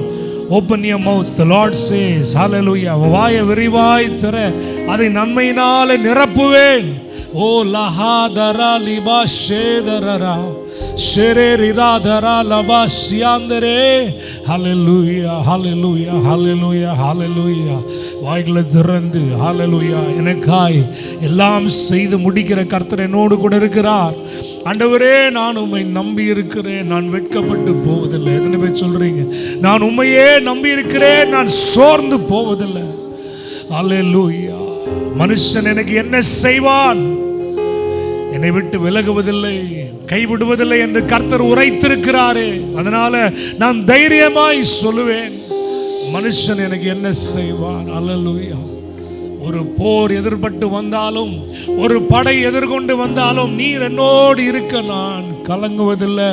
C: open your mouths. The Lord says, hallelujah. வாயை விரிவாய் திற, அதை நன்மையினாலே நிரப்புவேன். ஓ லஹாதரா லிபா ஷேதரரா ஷெரேரிராதரா லபா சியாந்தரே. ஹல்லேலூயா, ஹல்லேலூயா, ஹல்லேலூயா, ஹல்லேலூயா. வாய்களை திறந்து ஹல்லேலூயா. எனக்காய் எல்லாம் செய்து முடிக்கிற கர்த்தர் என்னோடு கூட இருக்கிறார். ஆண்டவரே, நான் உம்மை நம்பி இருக்கிறேன், நான் வெட்கப்பட்டு போவதில்லை. எத்தனை பேர் சொல்றீங்க? நான் உம்மையே நம்பி இருக்கிறேன், நான் சோர்ந்து போவதில்லை. ஹல்லேலூயா. மனுஷன் எனக்கு என்ன செய்வான்? என்னை விட்டு விலகுவதில்லை, கைவிடுவதில்லை என்று கர்த்தர் உரைத்திருக்கிறாரே. அதனால நான் தைரியமாய் சொல்லுவேன், மனுஷன் எனக்கு என்ன செய்வான்? ஹல்லேலூயா. ஒரு போர் எதிர்பட்டு வந்தாலும், ஒரு படை எதிர்கொண்டு வந்தாலும், நீர் என்னோடு இருக்க நான் கலங்குவதில்லை,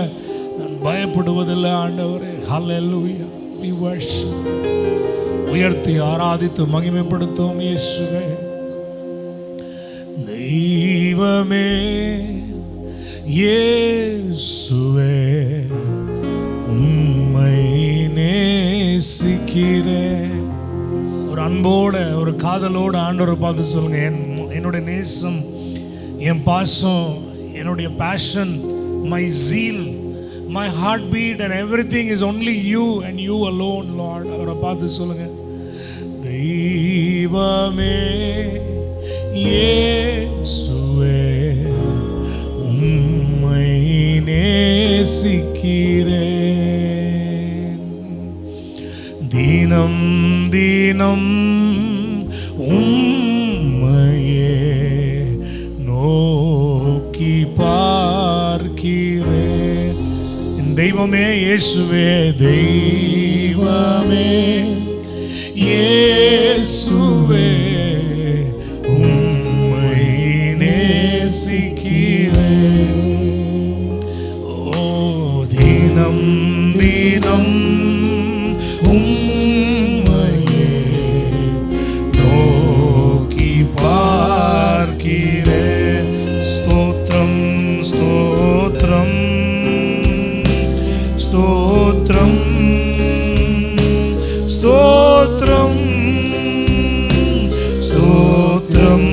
C: நான் பயப்படுவதில்லை ஆண்டவரே. ஹல்லேலூயா. We worship. உயர்த்தி ஆராதித்து மகிமைப்படுத்தும் இயேசுவே. தெய்வமே இயேசுவே, உம்மை நேசிக்கிறேன். ஒரு அன்போட, ஒரு காதலோட ஆண்டவரை பார்த்து சொல்லுங்க, என்னுடைய நேசம், என் பாசம், என்னுடைய fashion, my zeal, my heartbeat and everything is only you and you alone, Lord. அவரை பார்த்து சொல்லுங்க, தெய்வமே இயேசுவே, உம்மை நேசிக்கிறேன். தினம் தினம் உம்மையே நோக்கி பார்க்கிறேன். என் தெய்வமே இயேசுவே, தெய்வமே இயேசுவே, உம்மை நேசிக்கிறேன். ஓ தினம் தினம் உம்மையே நோக்கி பார்க்கிறேன். ஸ்தோத்திரம், ஸ்தோத்திரம், ஸ்தோத்திரம், ஸ்தோத்திரம், ஸ்தோத்திரம்,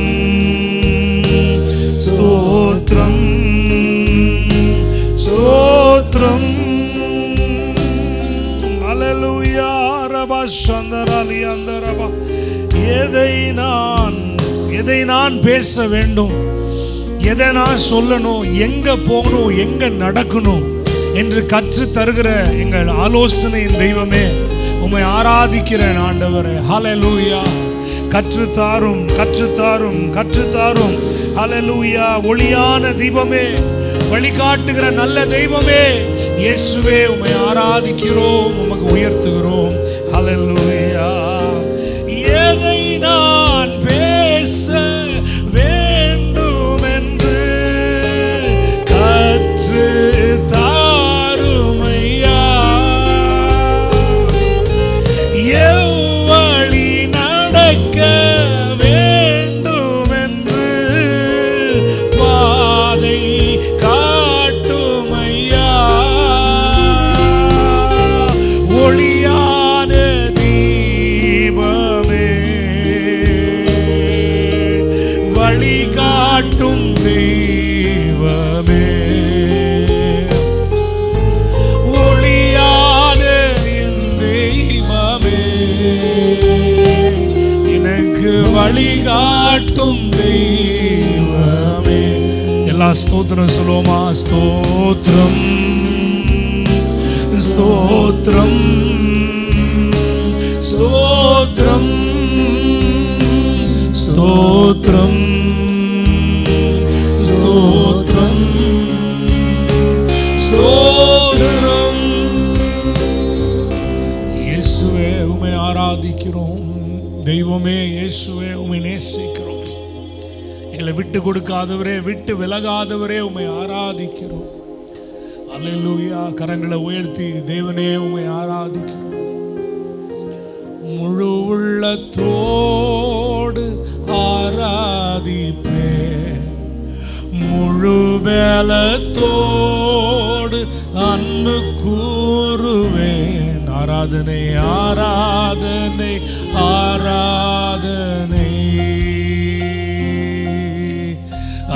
C: ஸ்தோத்திரம், ஸ்தோத்திரம். ஹல்லேலூயா. ரபா சந்தராலி அந்தரபா. எதை நான் பேச வேண்டும், எதை நான் சொல்லணும், எங்க போகணும், எங்க நடக்கணும் என்று கற்று தருகிற எங்கள் ஆலோசனையின் தெய்வமே, உம்மை ஆராதிக்கிறேன் ஆண்டவரே. ஹல்லேலூயா. கற்றுத்தாரும், கற்றுத்தாரும், கற்றுத்தாரும். ஹல்லேலூயா. ஒளியான தீபமே, வழிகாட்டுகிற நல்ல தெய்வமே இயேசுவே, உம்மை ஆராதிக்கிறோம், உமக்கு உயர்த்துகிறோம். ஹல்லேலூயா. எதை நான் பேச வேண்டும் என்று கற்று தாருமையா. எவ்வழி நடக்க வேண்டும் என்று பாதை காட்டுமையா. ஒளியான தீபமே, வழி காட்டும் தெய்வமே, ஒளியான என் தெய்வமே, எனக்கு வழிகாட்டும் தெய்வமே. எல்லாம் ஸ்தோத்திரம் சொல்லுவோமா? ஸ்தோத்திரம் ஸ்தோத்திரம் ஸ்தோத்திரம் ஸ்தோத்திரம் ஸ்தோத்திரம் ஸ்தோத்திரம். இயேசுவே உம்மை ஆராதிக்கிறோம். தெய்வமே இயேசுவே உம்மை நேசிக்கிறோம். எங்களை விட்டு கொடுக்காதவரே, விட்டு விலகாதவரே உம்மை ஆராதிக்கிறோம். அல்லேலூயா. கரங்களை உயர்த்தி தேவனே உம்மை ஆராதிக்கிறோம். முழு உள்ளத்தோடு ஆராதிப்பேன், முழு பலத்தோடு அன்பு கூறுவேன். ஆராதனை ஆராதனை ஆராதனை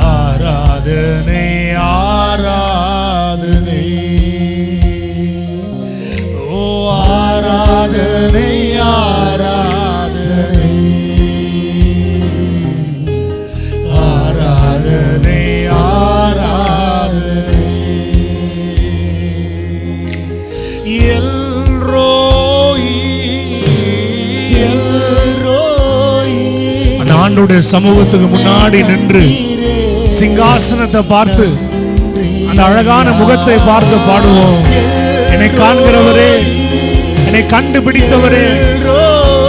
C: ஆராதனை ஆராதனை ஓ ஆராதனை ஆராதனை ஆராதனை ஆராதனை எல்ரோயி எல்ரோயி. அந்த ஆண்டோடைய சமூகத்துக்கு முன்னாடி நின்று சிங்காசனத்தை பார்த்து அந்த அழகான முகத்தை பார்த்து பாடுவோம். என்னை காண்கிறவரே, என்னை கண்டுபிடித்தவரே,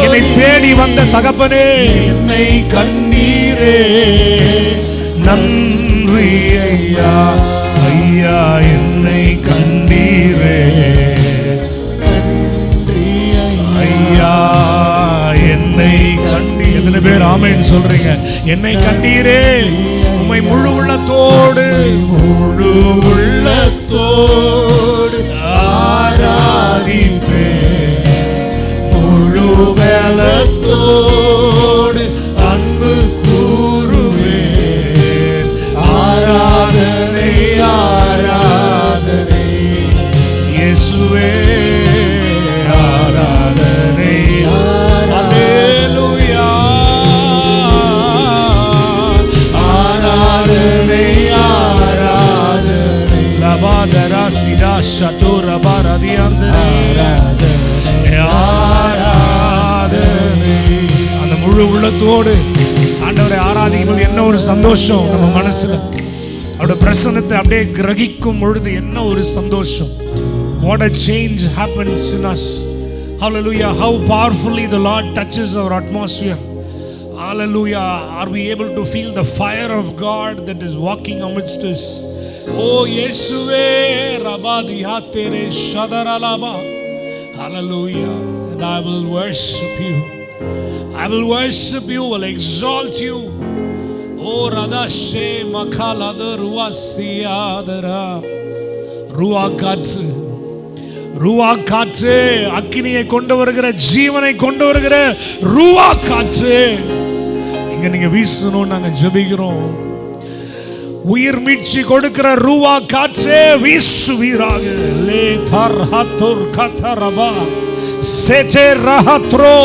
C: என்னை தேடி வந்த தகப்பனே, என்னை கண்டீரே, நன்றி ஐயா ஐயா, என்னை கண்டீரே ஐயா, என்னை கண்டி. எத்தனை பேர் ஆமென் சொல்றீங்க? என்னை கண்டீரே, உம்மை முழு உள்ளத்தோடு முழு உள்ளத்தோடு ஆராதிப்பேன், முழு பலத்தோடு அன்பு கூறுவேன். ஆராதனை ஆராதனை இயேசுவே, ஆராதனை அல்லேலூயா, ஆராதனை ஆராதனை லபாதரா சிடா ஷடோரா பாரதியாந்தரே ஆராதனை. அந்த முழு உள்ளத்தோடு ஆண்டவரை ஆராதிக்கும் என்ன ஒரு சந்தோஷம் நம்ம மனசுல. அவருடைய பிரசன்னத்தை அப்படியே கிரகிக்கும் பொழுது என்ன ஒரு சந்தோஷம். What a change happens in us. Hallelujah. How powerfully the Lord touches our atmosphere. Hallelujah. Are we able to feel the fire of God that is walking amidst us? Oh Yeshuve rabadi hatere shadaralaba. Hallelujah. And I will worship you. I will worship you, will exalt you. Oh radashe makaladruwa siyadara. Ruwa katru, ரூவா காற்று, அக்கினியை கொண்டு வருகிற, ஜீவனை கொண்டு வருகிற ரூவா காற்று இங்க நீங்க வீசணும். நாங்க ஜெபிக்கிறோம். உயிர் மீட்சி கொடுக்கிற ரூவா காற்றே வீசுவீராக. லே தர் ஹத்துர் கதரபா சேட்டே ரஹத்ரோ.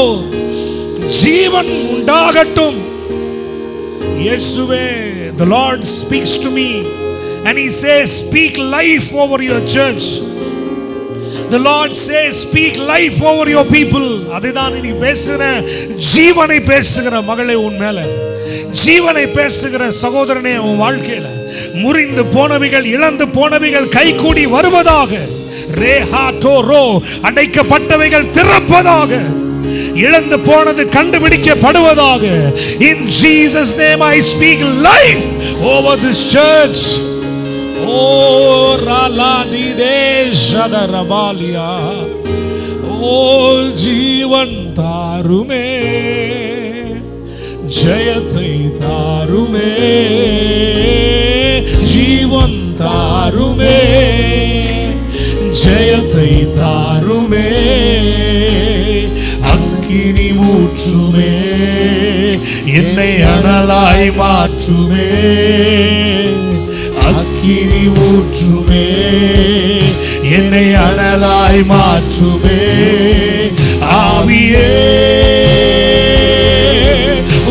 C: ஜீவன் உண்டாகட்டும். இயேசுவே, the Lord speaks to me and he says, speak life over your church. The Lord says, speak life over your people. அதுதான் நீ பேசுகிற ஜீவனை பேசுகிற மகளே உன் மேல, ஜீவனை பேசுகிற சகோதரனே உன் வாழ்க்கையில. முறிந்து போனவைகள், இழந்து போனவைகள் கைகூடி வருவதாக. ரேஹா டோரோ, அடைக்கப்பட்டவைகள் திறப்பதாக. இழந்து போனது கண்டுபிடிக்கப்படுவதாக. In Jesus name I speak life over this church. Oh raladi deshadarabalia. Oh jeevan tarume, jayathai tarume, jeevan tarume, jayathai tarume. அக்கினி ஊற்றுமே, என்னை அனலாய் மாற்றுமே. அக்கினி ஊற்றுமே, என்னை அனலாய் மாற்றுமே. ஆவியே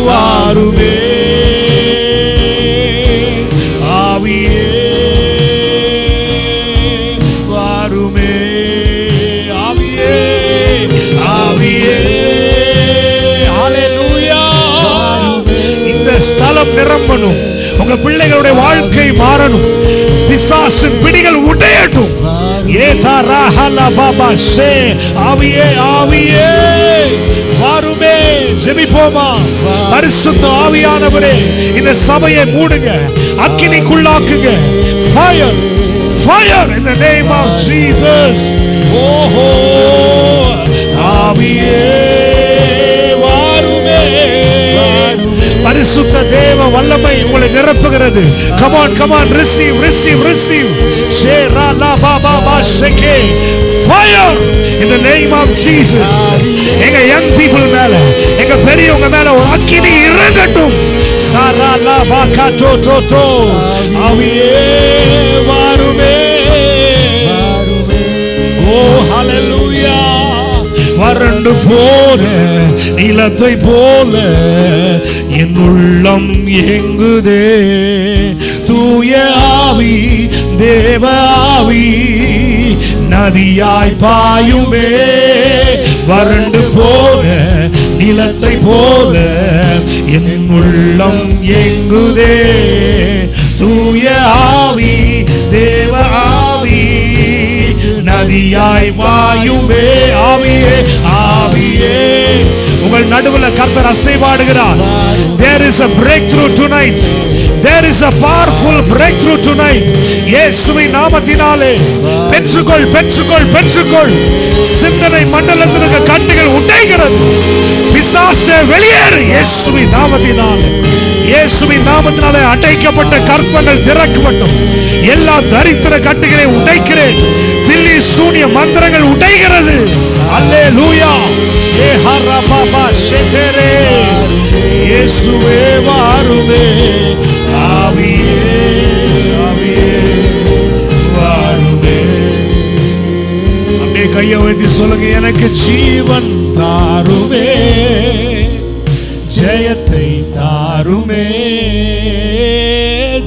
C: வாருமே, ஆவியே இந்த ஸ்தலம் நிரம்பணும். உங்க பிள்ளைகளுடைய வாழ்க்கை மாறணும். பிசாசின் பிடிகள் உடையட்டும். ஆவியே ஆவியே வாருமே. ஜெபிப்போமா? பரிசுத்த ஆவியானவரே, இந்த சபையை மூடுங்க, அக்கினிக்குள்ளாக்குங்க. Fire, fire in the name of Jesus. ஓஹோ, ஆவியே வாருமே. பரிசுத்த தேவ வல்லமை உங்களை நிரப்புகிறது. Come on, come on, receive, receive, receive. Shera la ba ba ba sheke. Fire in the name of Jesus. எங்க young people மேல, எங்க பெரியவங்க மேல ஒரு அக்கினி இறங்கட்டும். Sara la ba ka to to to. ஆவியே வாருமே. Oh hallelujah. வறண்டு போன நிலத்தை போல என் உள்ளம் ஏங்குதே. தூய ஆவி, தேவ ஆவி நதியாய் பாயுமே. வறண்டு போன நிலத்தை போல என் உள்ளம் ஏங்குதே. தூய ஆவி, தேவ ஆவி நதியாய் பாயுமே. ஆவியே ஆவியே, உங்கள் நடுவில் கர்த்தர் அசைவாடுகிறார். There is a breakthrough tonight. There is a powerful breakthrough tonight. இயேசுவின் நாமத்தினாலே பெற்றுக்கொள், பெற்றுக்கொள், பெற்றுக்கொள். சிந்தனை மண்டலத்திற்கு கட்டுகள் உடைகிறது. பிசாசே வெளியேறு இயேசுவின் நாமத்தினாலே. இயேசுவின் நாமத்தினாலே அடைக்கப்பட்ட கற்பங்கள் திறக்கப்படும். எல்லா தரித்திர கட்டுகளை உடைக்கிறேன். பில்லி சூனிய மந்திரங்கள் உடைகிறது. அல்லேலூயா. ஏஹரபாபா ஷெதரே. இயேசுவே வாருமே. ஆவியே ஆவியே வாருமே. அப்படியே கையை உயர்த்தி சொல்லுங்க, எனக்கு ஜீவன் தாருமே, ஜெயத்தை தாருமே,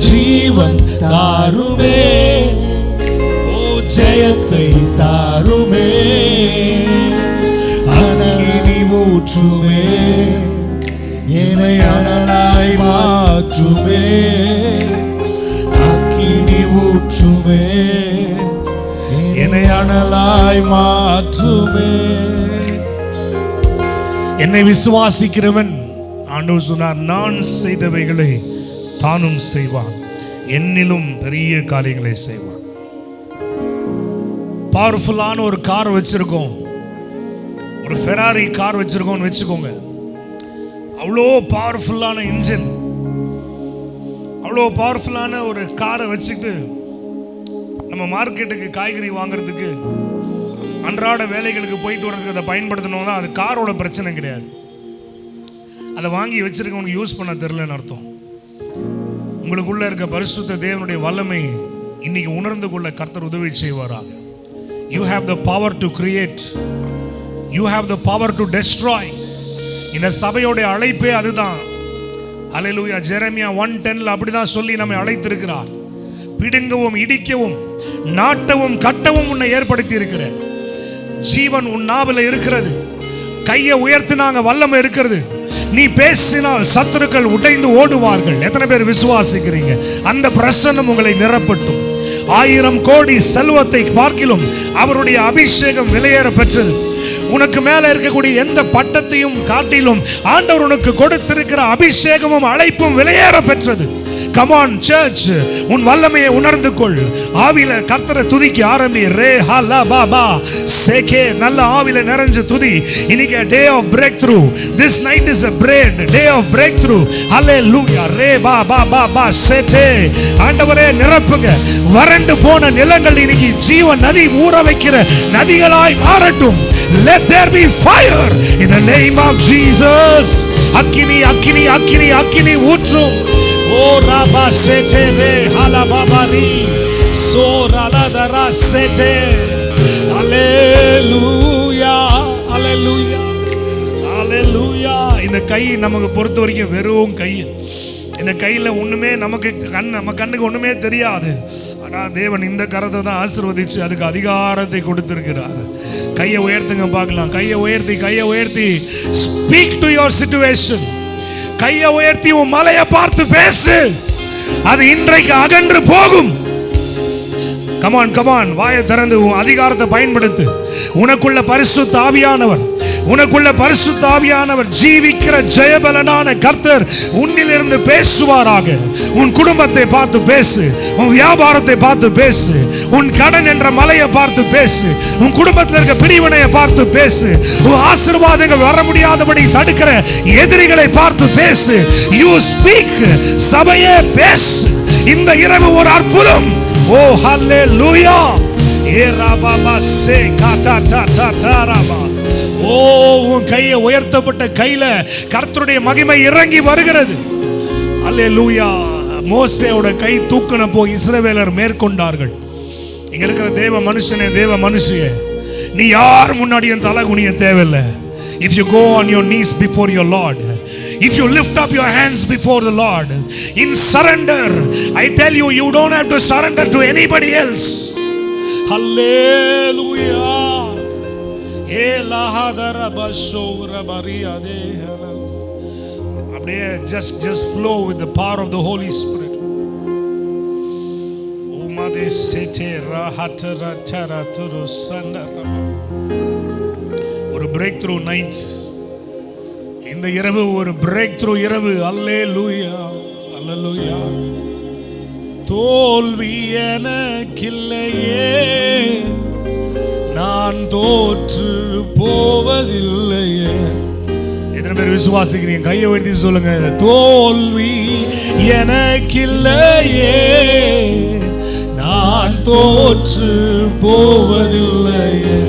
C: ஜீவன் தாருமே, ஓ ஜெயத்தை தாருமே. அக்கினி ஊற்றுமே, என்னை அனலாய் மாற்றுமே. அக்கினி ஊற்றுமே, என்னை அனலாய் மாற்றுமே. என்னை விசுவாசிக்கிறவன், ஆண்டவர் சொன்னார், நான் செய்தவைகளை தானும் செய்வான், என்னிலும் பெரிய காரியங்களை செய்வான். பவர்ஃபுல்லான ஒரு கார் வச்சிருக்கோம், ஒரு ஃபெராரி கார் வச்சிருக்கோம்னு வச்சுக்கோங்க. அவ்வளோ பவர்ஃபுல்லான இன்ஜின், அவ்வளோ பவர்ஃபுல்லான ஒரு காரை வச்சுக்கிட்டு நம்ம மார்க்கெட்டுக்கு காய்கறி வாங்குறதுக்கு, அன்றாட வேலைகளுக்கு போயிட்டு வர்றதுக்கு அதை பயன்படுத்தணும் தான். அது காரோட பிரச்சனை கிடையாது. அதை வாங்கி வச்சிருக்கவனுக்கு யூஸ் பண்ண தெரியலன்னு அர்த்தம். உங்களுக்குள்ள இருக்க பரிசுத்த தேவனுடைய வல்லமை இன்னைக்கு உணர்ந்து கொள்ள கர்த்தர் உதவி செய்வாராக. You have the power to create. You have the power to destroy. இந்த சபையோட அழைப்பே அதுதான். அல்லேலூயா. ஜெரமியா 1:10 அப்படிதான் சொல்லி நம்மை அழைத்திருக்கிறார். பிடுங்கவும் இடிக்கவும் நாட்டவும் கட்டவும் உன்னை ஏற்படுத்தி இருக்கிற ஜீவன் உன் நாவில் இருக்கிறது. கையை உயர்த்தினாங்க, வல்லமை இருக்கிறது. நீ பேசினால் சத்துருக்கள் உடைந்து ஓடுவார்கள். எத்தனை பேர் விசுவாசிக்கிறீங்க? அந்த பிரசன்னம் உங்களை நிரப்பட்டும். 1000 கோடி செல்வத்தை பார்க்கிலும் அவருடைய அபிஷேகம் விலையேற பெற்றது. உனக்கு மேல இருக்கக்கூடிய எந்த பட்டத்தையும் காட்டிலும் ஆண்டவர் உனக்கு கொடுத்திருக்கிற அபிஷேகமும் அழைப்பும் விலையேற பெற்றது. Come on church, உன் வல்லமையை உணர்ந்து கொள். ஆவியில கர்த்தரை துதிக்க ஆரம்பி. ரே ஹலா பாபா சேகே, நல்ல ஆவியில நிறைஞ்சு துதி. இன்னைக்கு day of breakthrough. This night is a day of breakthrough. Hallelujah. ரே பாபா பாபா சேதே. ஆண்டவரே நிரப்புங்க. வறண்டு போன நிலங்கள் இன்னைக்கு ஜீவ நதி ஊற வைக்கிற நதிகளாய் மாறட்டும். Let there be fire in the name of Jesus. அக்கினி அக்கினி அக்கினி அக்கினி ஊற்றும். ஓ ராபா சேதே ரே ஹலா பாபாரி சோரலா தரா சேதே. அல்லேலூயா அல்லேலூயா அல்லேலூயா. இந்த கை நமக்கு பொறுத்த வரைக்கும் வெறும் கை. இந்த கையில் ஒன்றுமே நமக்கு நம்ம கண்ணுக்கு ஒன்றுமே தெரியாது. ஆனால் தேவன் இந்த கரத்தை தான் ஆசீர்வதிச்சு அதுக்கு அதிகாரத்தை கொடுத்திருக்கிறார். கையை உயர்த்துங்க பார்க்கலாம். கையை உயர்த்தி கையை உயர்த்தி ஸ்பீக் டு யுவர் சிச்சுவேஷன். கையை உயர்த்தி உன் மலையை பார்த்து பேசு, அது இன்றைக்கு அகன்று போகும். கமான் கமான், வாயை திறந்து உன் அதிகாரத்தை பயன்படுத்து. உனக்குள்ள பரிசுத்த ஆவியானவர், உனக்குள்ள பரிசுத்த ஆவியானவர் ஜீவிக்கிற ஜெயபலனான கர்த்தர் உன்னிலிருந்து பேசுவாராக. உன் குடும்பத்தை பார்த்து பேசு, உன் வியாபாரத்தை பார்த்து பேசு, உன் கடன் என்ற மலையை பார்த்து பேசு, உன் குடும்பத்தில் இருக்க பிரிவினையை பார்த்து பேசு, உன் ஆசீர்வாதங்கள் வர முடியாதபடி தடுக்கிற எதிரிகளை பார்த்து பேசு. You speak. சபையே பேசு. இந்த இரவு ஒரு அற்புதம். ஓ ஹல்லேலூயா. ஏ ராபாபா சே காடா டா டா டா ராபா. ஓ, உன் கையை உயர்த்தப்பட்ட கையில கர்த்தருடைய மகிமை இறங்கி வருகிறது. ஹல்லேலூயா. மோசேயோட கை தூக்குனப்போ இஸ்ரவேலர் மேற்கொண்டார்கள். இங்க இருக்கிற தேவ மனுஷனே, தேவ மனுஷியே, நீ யார் முன்னாடியும் தலை குனிய தேவையில்லை. If you go on your knees before your Lord, if you lift up your hands before the Lord in surrender, I tell you, you don't have to surrender to anybody else. Hallelujah. Elahadara basura bariyade. அப்படியே just flow with the power of the Holy Spirit. Umade sete rahatara tara turu sandara. ஒரு break through night. இந்த இரவு ஒரு break through இரவு. அல்லேலூயா, அல்லேலூயா. தோல்வி எனக்கில்லையே, நான் தோற்று போவதில்லையே. எத்தனை பேர் விசுவாசிக்கிறீங்க? கையை உயர்த்தி சொல்லுங்க. தோல்வி எனக்கில்லையே, நான் தோற்று போவதில்லையே.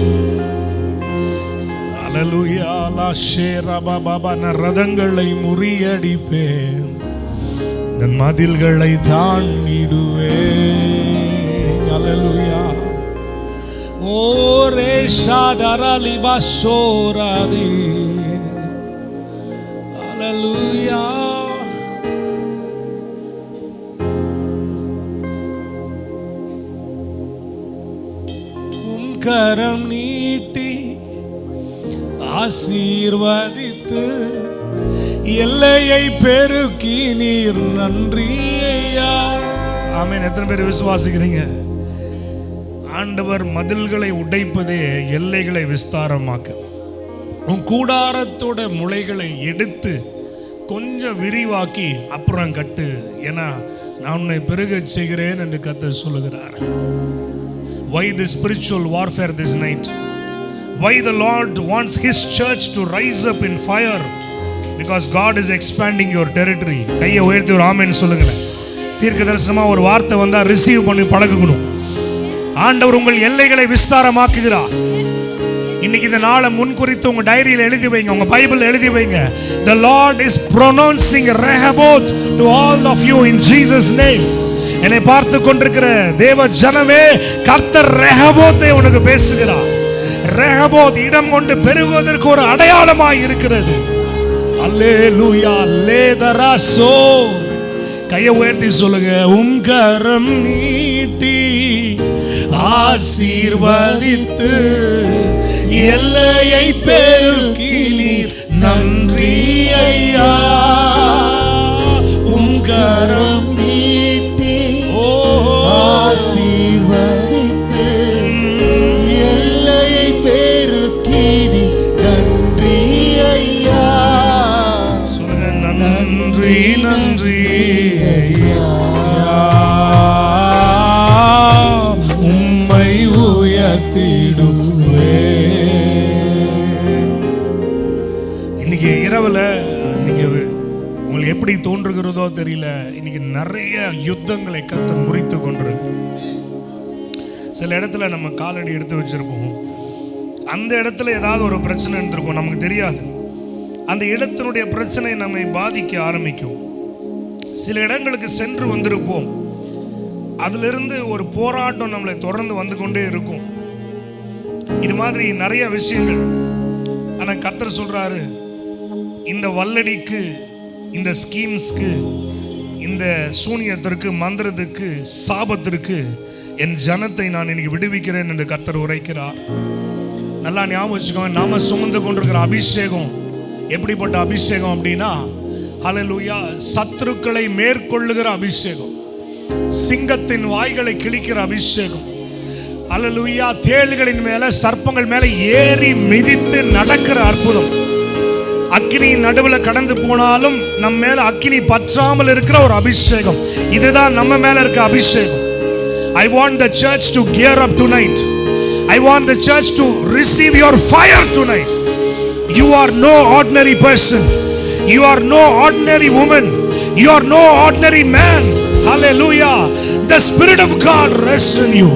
C: அல்லேலூயா. லாஷேரா பாபா. நான் ரதங்களை முறியடிப்பேன், நான் மதில்களை தாண்டிடுவேன். அல்லேலூயா. ஓரே ஷாதரலி பாஷோராதே. அல்லேலூயா. உம் கரம் நீட்டி ஆசீர்வதித்து எல்லையை பெருக்கி நீர் நன்றி ஐயா. ஆமென். எத்தனை பேர் விசுவாசிக்கிறீங்க? ஆண்டவர் மதில்களை உடைப்பதே எல்லைகளை விஸ்தாரமாக்க. உன் கூடாரத்தோட முளைகளை எடுத்து கொஞ்சம் விரிவாக்கி அப்புறம் கட்டு, ஏன்னா நான் உன்னை பெருகச் செய்கிறேன் என்று கர்த்தர் சொல்லுகிறார். Why the spiritual warfare this night? Why the Lord wants His church to rise up in fire? Because God is expanding your territory. கையை உயர்த்தி ஒரு ஆமென் சொல்லுங்களேன். தீர்க்க தரிசனமா ஒரு வார்த்தை வந்தா ரிசீவ் பண்ணி பழகுக்கணும். ஆண்டவர் உங்கள் எல்லைகளை விஸ்தாரமாக்குகிறார். இன்னைக்கு இந்த நாளை முன்குறித்து உங்க டைரியில் எழுதி வைங்க, உங்க பைபிள் எழுதி வைங்க. The Lord is pronouncing Rehoboth to all of you in Jesus name. என்னை பார்த்து கொண்டிருக்கிற தேவ ஜனமே, கர்த்தர் ரெஹோபோத்தை உனக்கு பேசுகிறார். ரெஹோபோத் இடம் கொண்டு பெருகுவதற்கு ஒரு அடையாளமாய் இருக்கிறது. அல்லேலூயா. லேதராசோ. கையை உயர்த்தி சொல்லுங்க. உம் கரம் நீட்டி ஆசீர்வதித்து எல்லையை பெருக்கி நீர் நன்றி ஐயா. உம் கரம் நீட்டி
B: ஆசீர்வதித்து எல்லையை பெருக்கி நீர் நன்றி ஐயா.
C: சொல்லுங்க. நன்றி நன்றி ஐயா. உம்மை உயர்த்திடுவே. இன்னைக்கு இரவுல நீங்க உங்களுக்கு எப்படி தோன்றுகிறதோ தெரியல, இன்னைக்கு நிறைய யுத்தங்களை கர்த்தர் முறித்து கொண்டிருக்கு. சில இடத்துல நம்ம காலடி எடுத்து வச்சிருப்போம், அந்த இடத்துல ஏதாவது ஒரு பிரச்சனை இருந்திருக்கும், நமக்கு தெரியாது. அந்த இடத்தினுடைய பிரச்சனை நம்மை பாதிக்க ஆரம்பிக்கும். சில இடங்களுக்கு சென்று வந்திருப்போம், அதிலிருந்து ஒரு போராட்டம் நம்மளை தொடர்ந்து வந்து கொண்டே இருக்கும். இது மாதிரி நிறைய விஷயங்கள். ஆனால் கர்த்தர் சொல்றாரு, இந்த வல்லடிக்கு, இந்த ஸ்கீம்ஸ்க்கு, இந்த சூனியத்திற்கு, மந்திரத்துக்கு, சாபத்திற்கு என் ஜனத்தை நான் இன்னைக்கு விடுவிக்கிறேன் என்று கர்த்தர் உரைக்கிறார். நல்லா ஞாபகம் வச்சுக்கோங்க. நாம சுமந்து கொண்டிருக்கிற அபிஷேகம் எப்படிப்பட்ட அபிஷேகம் அப்படின்னா, ஹல்லேலூயா. சத்துருக்களை மேற்கொள்ளுகிற அபிஷேகம், சிங்கத்தின் வாய்களை கிழிக்கிற அபிஷேகம், ஹல்லேலூயா. தேள்களின் மேல சர்ப்பங்கள் மேல ஏறி மிதித்து நடக்கிற அற்புதம். அக்கினி நடுவில் கடந்து போனாலும் நம்ம மேல அக்கினி பற்றாமல் இருக்கிற ஒரு அபிஷேகம். இதுதான் நம்ம மேல இருக்க அபிஷேகம். I want the church to gear up tonight. I want the church to receive your fire tonight. You are no ordinary person. You are no ordinary woman. You are no ordinary man. Hallelujah. The Spirit of God rests in you.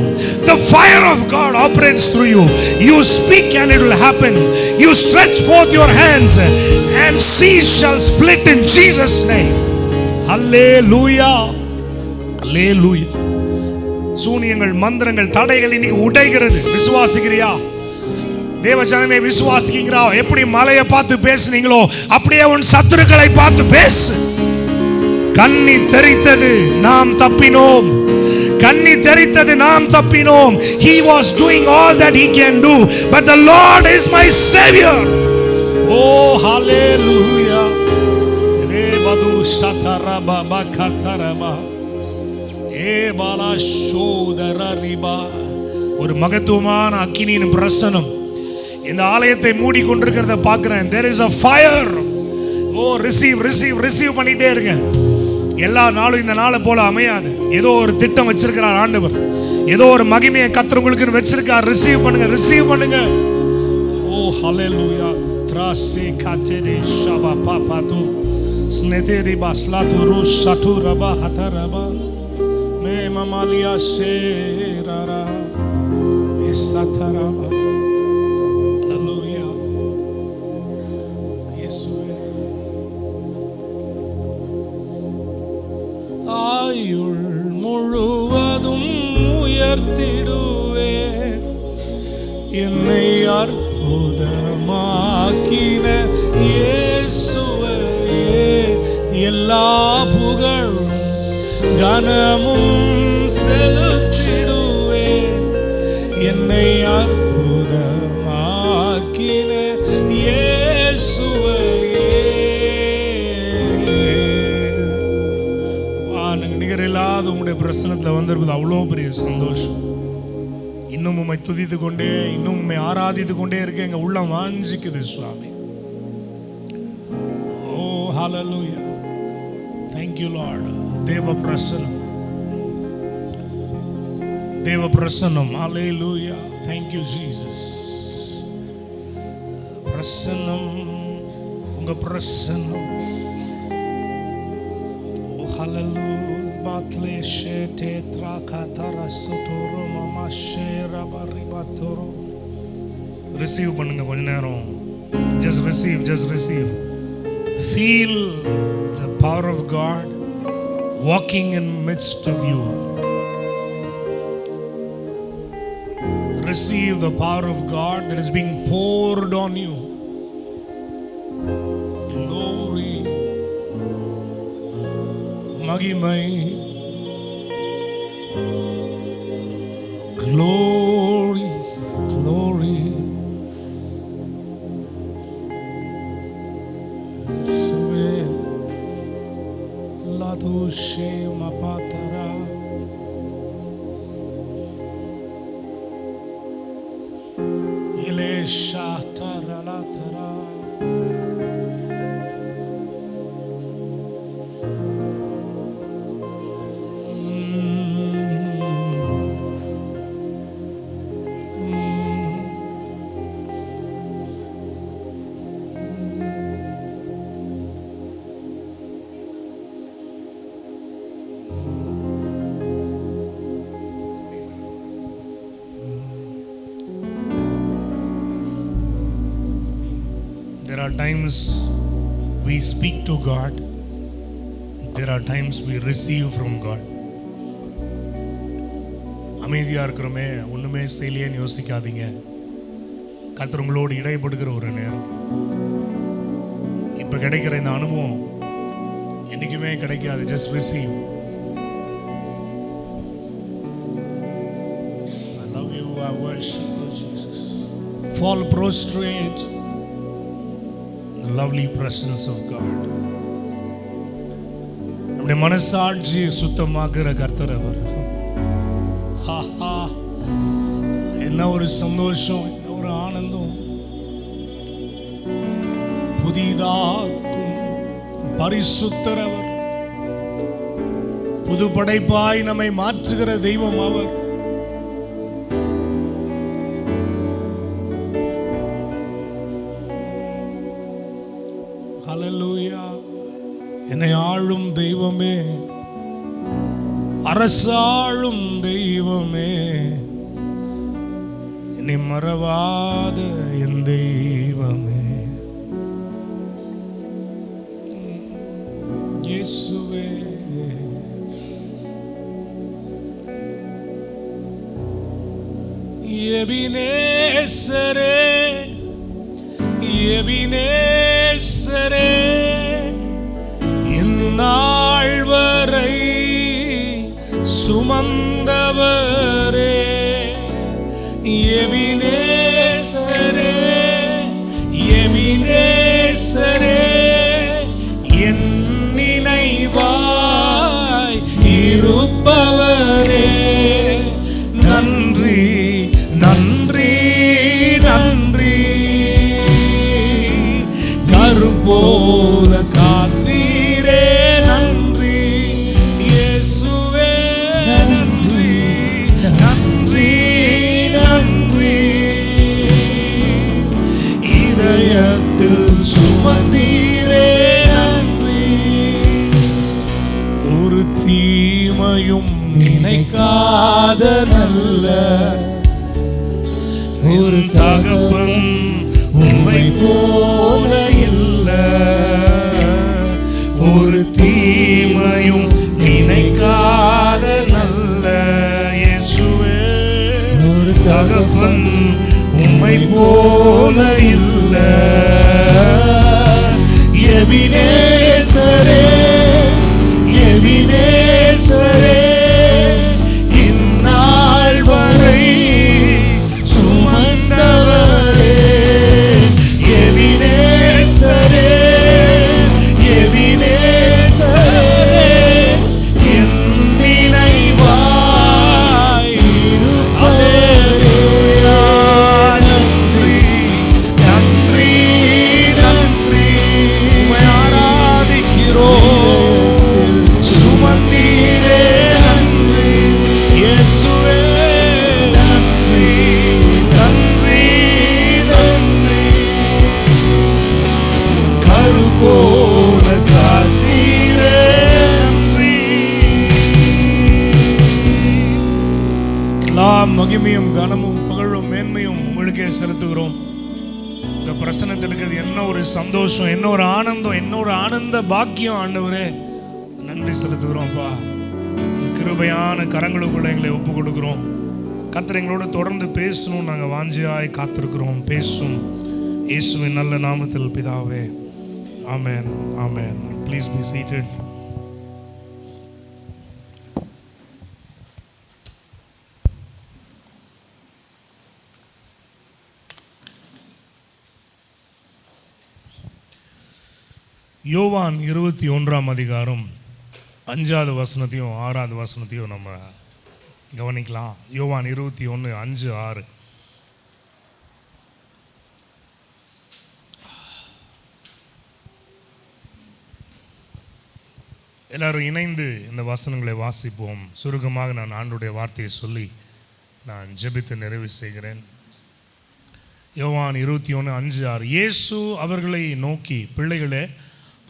C: The fire of God operates through you. You speak and it will happen. You stretch forth your hands and seas shall split in Jesus' name. Hallelujah. Hallelujah. சூனியங்கள், மந்திரங்கள், தடைகள் இன்னைக்கு உடைகிறது. விசுவாசிக்கிறியா? தேவஜனமே விசுவாசிக்கிறா? எப்படி மலையை பார்த்து பேசுனீங்களோ அப்படியே உன் சத்துருக்களை பார்த்து பேசு. கண்ணி தெரித்தது, நாம் தப்பினோம். கண்ணி தெரித்தது, நாம் தப்பினோம். He was doing all that he can do, but the Lord is my savior. Oh hallelujah. Re badu shataraba bakataraba e bala shodara riba. ஒரு மகத்துவமான அக்கினியின் பிரசனம் இந்த ஆலயத்தை மூடி கொண்டிருக்கிறத பார்க்கிறேன். There is a fire. Oh receive receive receive பண்ணிட்டே இருங்க. எல்லா நாளும் இந்த நாளை போல அமையாது. ஏதோ ஒரு திட்டம் வச்சிருக்கிறார் ஆண்டவர். ஏதோ ஒரு மகிமையை கர்த்தர் உங்களுக்கு வச்சிருக்கார். ரிசீவ் பண்ணுங்க, ரிசீவ் பண்ணுங்க. ஓ ஹalleluya. த்ராசே காட்டேரே ஷபா பாபாது ஸ்னெதேரி பாஸ்லாது ருஷாது ரபா ஹதரபா மே மமாலியா ஷேராரா இஸ்தரபா. ஹalleluya. இயேசுவே ஆயுள் முழுவதும் உயர்த்திடுவே என்னை அற்புதமாக்கின இயேசுவே. எல்லா புகழும் கனமும் செலுத்திடுவே என்னை அற்புதமாக்கின இயேசுவே. நிகரில்லாத உங்களுடைய பிரசனத்தில் வந்திருப்பது அவ்வளோ பெரிய சந்தோஷம். இன்னும் உம்மை துதித்து கொண்டே, இன்னும் உம்மை ஆராதித்து கொண்டே இருக்க எங்க உள்ளம் வாஞ்சிக்குது சுவாமி. ஓ ஹalleluya. Thank you Lord. தேவ பிரசனம், தேவ பிரசனம். ஹalleluya. Thank you Jesus. பிரசனம், உங்க பிரசனம். Hallelujah. Batle shete trakatara sotoro mama shera baribatoro. Receive பண்ணுங்க கொஞ்ச நேரம். Just receive, just receive. Feel the power of God walking in midst of you. Receive the power of God that is being poured on you. Glory. மகிமை, glory, glory. Suve lado shema patara ile shatara latara. There are times we speak to God. There are times we receive from God. அமைதியா இருக்கிறோமே, ஒண்ணுமே செய்யலையேன்னு யோசிக்காதீங்க. கர்த்தர் உங்களோடு இடைப்படுகிற ஒரு நேரம். இப்ப கிடைக்கிற இந்த அனுபவம் என்னைக்குமே கிடைக்காது. Just receive. I love you. I worship you, Jesus. Fall prostrate. The lovely presence of God. உடைய மனசாட்சியை சுத்தமாக்குற கர்த்தர் அவர். என்ன ஒரு சந்தோஷம், என்ன ஒரு ஆனந்தம். புதிதாக்கும் பரிசுத்தர் அவர். புது படைப்பாய் நம்மை மாற்றுகிற தெய்வம் அவர். ஹல்லேலூயா. என்னை ஆளும் தெய்வமே, அரசாளும் தெய்வமே, என்னை மறவாத என் தெய்வமே, இயேசுவே. எபினேசரே, எபினேசரே, இந்நாள் வரை சுமந்தவரே, எபினேசரே, எபினேசரே, என் நினைவாய் இருப்பவரே, நன்றி நன்றி நன்றி. கருப்போல காத்தீரே, நன்றி இயேசுவே, நன்றி நன்றி நன்றி. இதயத்தில் சுமந்தீரே, நன்றி. ஒரு தீமையும் நினைக்காத நல்ல ஒரு தகப்பன் உம்மை போல இல்ல. ஒரு தீமையும் நினைக்காத நல்ல இயேசுவே, ஒரு தகப்பன் உம்மை போல இல்ல. எபினேசரே, எபினேசரே, இந்நாள் வரை சுமந்தவரே, எபினேசரே, எபினேசரே, என் நினைவாய் ஹல்லேலூயா. நன்றி நன்றி நன்றி. உம்மை ஆராதிக்கிறோம். சுமந்தீரே, நன்றி இயேசுவே, நன்றி நன்றி நன்றி. கருப்போல காத்தீரே, நன்றி. எல்லா மகிமையும் கனமும் புகழும் மேன்மையும் உங்களுக்கே செலுத்துகிறோம். இந்த பிரசன்னத்தில் இருக்கிறது என்ன ஒரு சந்தோஷம், என்ன ஒரு ஆனந்தம், என்ன ஒரு ஆனந்த பாக்கியம். ஆண்டவரே நன்றி செலுத்துகிறோம்ப்பா. கிருபையான கரங்களுக்குள்ள எங்களை ஒப்பு கொடுக்கிறோம். கர்த்தர் எங்களோட தொடர்ந்து பேசணும் நாங்கள் வாஞ்சியாய் காத்திருக்கிறோம். பேசும் இயேசுவின் நல்ல நாமத்தில் பிதாவே, amen amen. Please be seated. யோவான் 21ஆம் அதிகாரம் 5வது வசனத்தையும் 6வது வசனத்தையும் நம்ம கவனிக்கலாம். யோவான் 21, 5, 6. எல்லாரும் இணைந்து இந்த வசனங்களை வாசிப்போம். சுருக்கமாக நான் ஆண்டுடைய வார்த்தையை சொல்லி நான் ஜெபித்து நிறைவு செய்கிறேன். யோவான் 21, 5, 6. இயேசு அவர்களை நோக்கி, பிள்ளைகளே,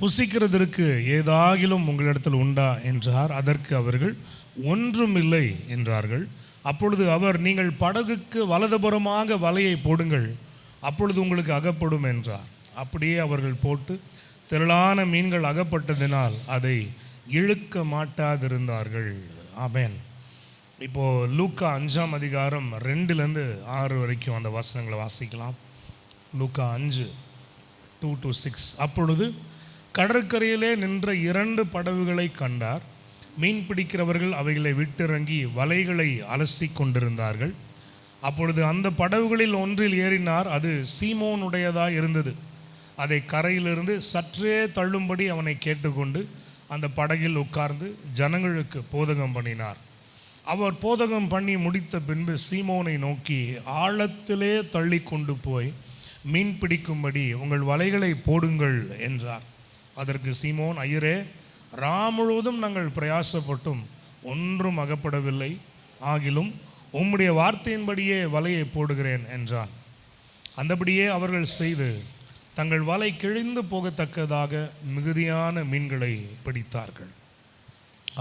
C: புசிக்கிறதற்கு ஏதாகிலும் உங்களிடத்தில் உண்டா என்றார். அதற்கு அவர்கள் ஒன்றும் இல்லை என்றார்கள். அப்பொழுது அவர், நீங்கள் படகுக்கு வலதுபுறமாக வலையை போடுங்கள், அப்பொழுது உங்களுக்கு அகப்படும் என்றார். அப்படியே அவர்கள் போட்டு திரளான மீன்கள் அகப்பட்டதினால் அதை இழுக்க மாட்டாதிருந்தார்கள். ஆமென். இப்போது லூக்கா 5ஆம் அதிகாரம் 2லேருந்து 6 வரைக்கும் அந்த வசனங்களை வாசிக்கலாம். லூக்கா 5, 2 to 6. அப்பொழுது கடற்கரையிலே நின்ற 2 படகுகளை கண்டார். மீன் பிடிக்கிறவர்கள் அவைகளை விட்டிறங்கி வலைகளை அலசி கொண்டிருந்தார்கள். அப்பொழுது அந்த படகுகளில் ஒன்றில் ஏறினார். அது சீமோனுடையதாக இருந்தது. அதை கரையிலிருந்து சற்றே தள்ளும்படி அவனை கேட்டுக்கொண்டு அந்த படகில் உட்கார்ந்து ஜனங்களுக்கு போதகம் பண்ணினார். அவர் போதகம் பண்ணி முடித்த பின்பு சீமோனை நோக்கி, ஆழத்திலே தள்ளி கொண்டு போய் மீன் பிடிக்கும்படி உங்கள் வலைகளை போடுங்கள் என்றார். அதற்கு சீமோன், ஐயரே, முழுவதும் நாங்கள் பிரயாசப்பட்டும் ஒன்றும் அகப்படவில்லை, ஆகிலும் உம்முடைய வார்த்தையின்படியே வலையை போடுகிறேன் என்றான். அந்தபடியே அவர்கள் செய்து தங்கள் வலை கிழிந்து போகத்தக்கதாக மிகுதியான மீன்களை பிடித்தார்கள்.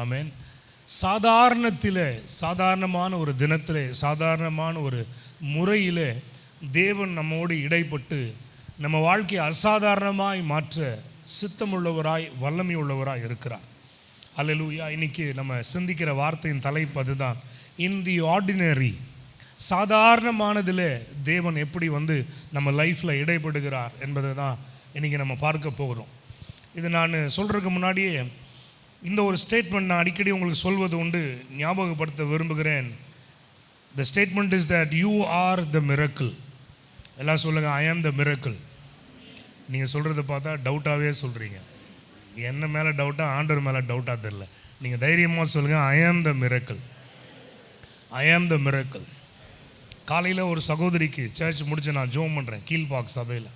C: ஆமென். சாதாரணமான ஒரு தினத்திலே, சாதாரணமான ஒரு முறையிலே தேவன் நம்மோடு இடைப்பட்டு நம்ம வாழ்க்கையை அசாதாரணமாய் மாற்ற சித்தமுள்ளவராய் வல்லமை உள்ளவராய் இருக்கிறார். அல்லேலூயா. இன்னைக்கு நம்ம சிந்திக்கிற வார்த்தையின் தலைப்பு அதுதான், இன் தி ஆர்டினரி. சாதாரணமானதில் தேவன் எப்படி நம்ம லைஃப்பில் இடைப்படுகிறார் என்பதை தான் இன்றைக்கி நம்ம பார்க்க போகிறோம். இது நான் சொல்கிறதுக்கு முன்னாடியே இந்த ஒரு ஸ்டேட்மெண்ட் நான் அடிக்கடி உங்களுக்கு சொல்வது உண்டு, ஞாபகப்படுத்த விரும்புகிறேன். The statement is that you are the miracle. எல்லாம் சொல்லுங்கள், ஐ ஆம் த மிரக்கிள். நீங்கள் சொல்கிறத பார்த்தா டவுட்டாகவே சொல்கிறீங்க. என்ன மேலே டவுட்டாக, ஆண்டவர் மேலே டவுட்டாக தெரில. நீங்கள் தைரியமாக சொல்லுங்கள், ஐ ஆம் த மிரக்கிள், ஐ ஆம் த மிரக்கிள். காலையில் ஒரு சகோதரிக்கு சர்ச் முடிச்சு நான் ஜோம் பண்ணுறேன் கீழ்பாக் சபையில்.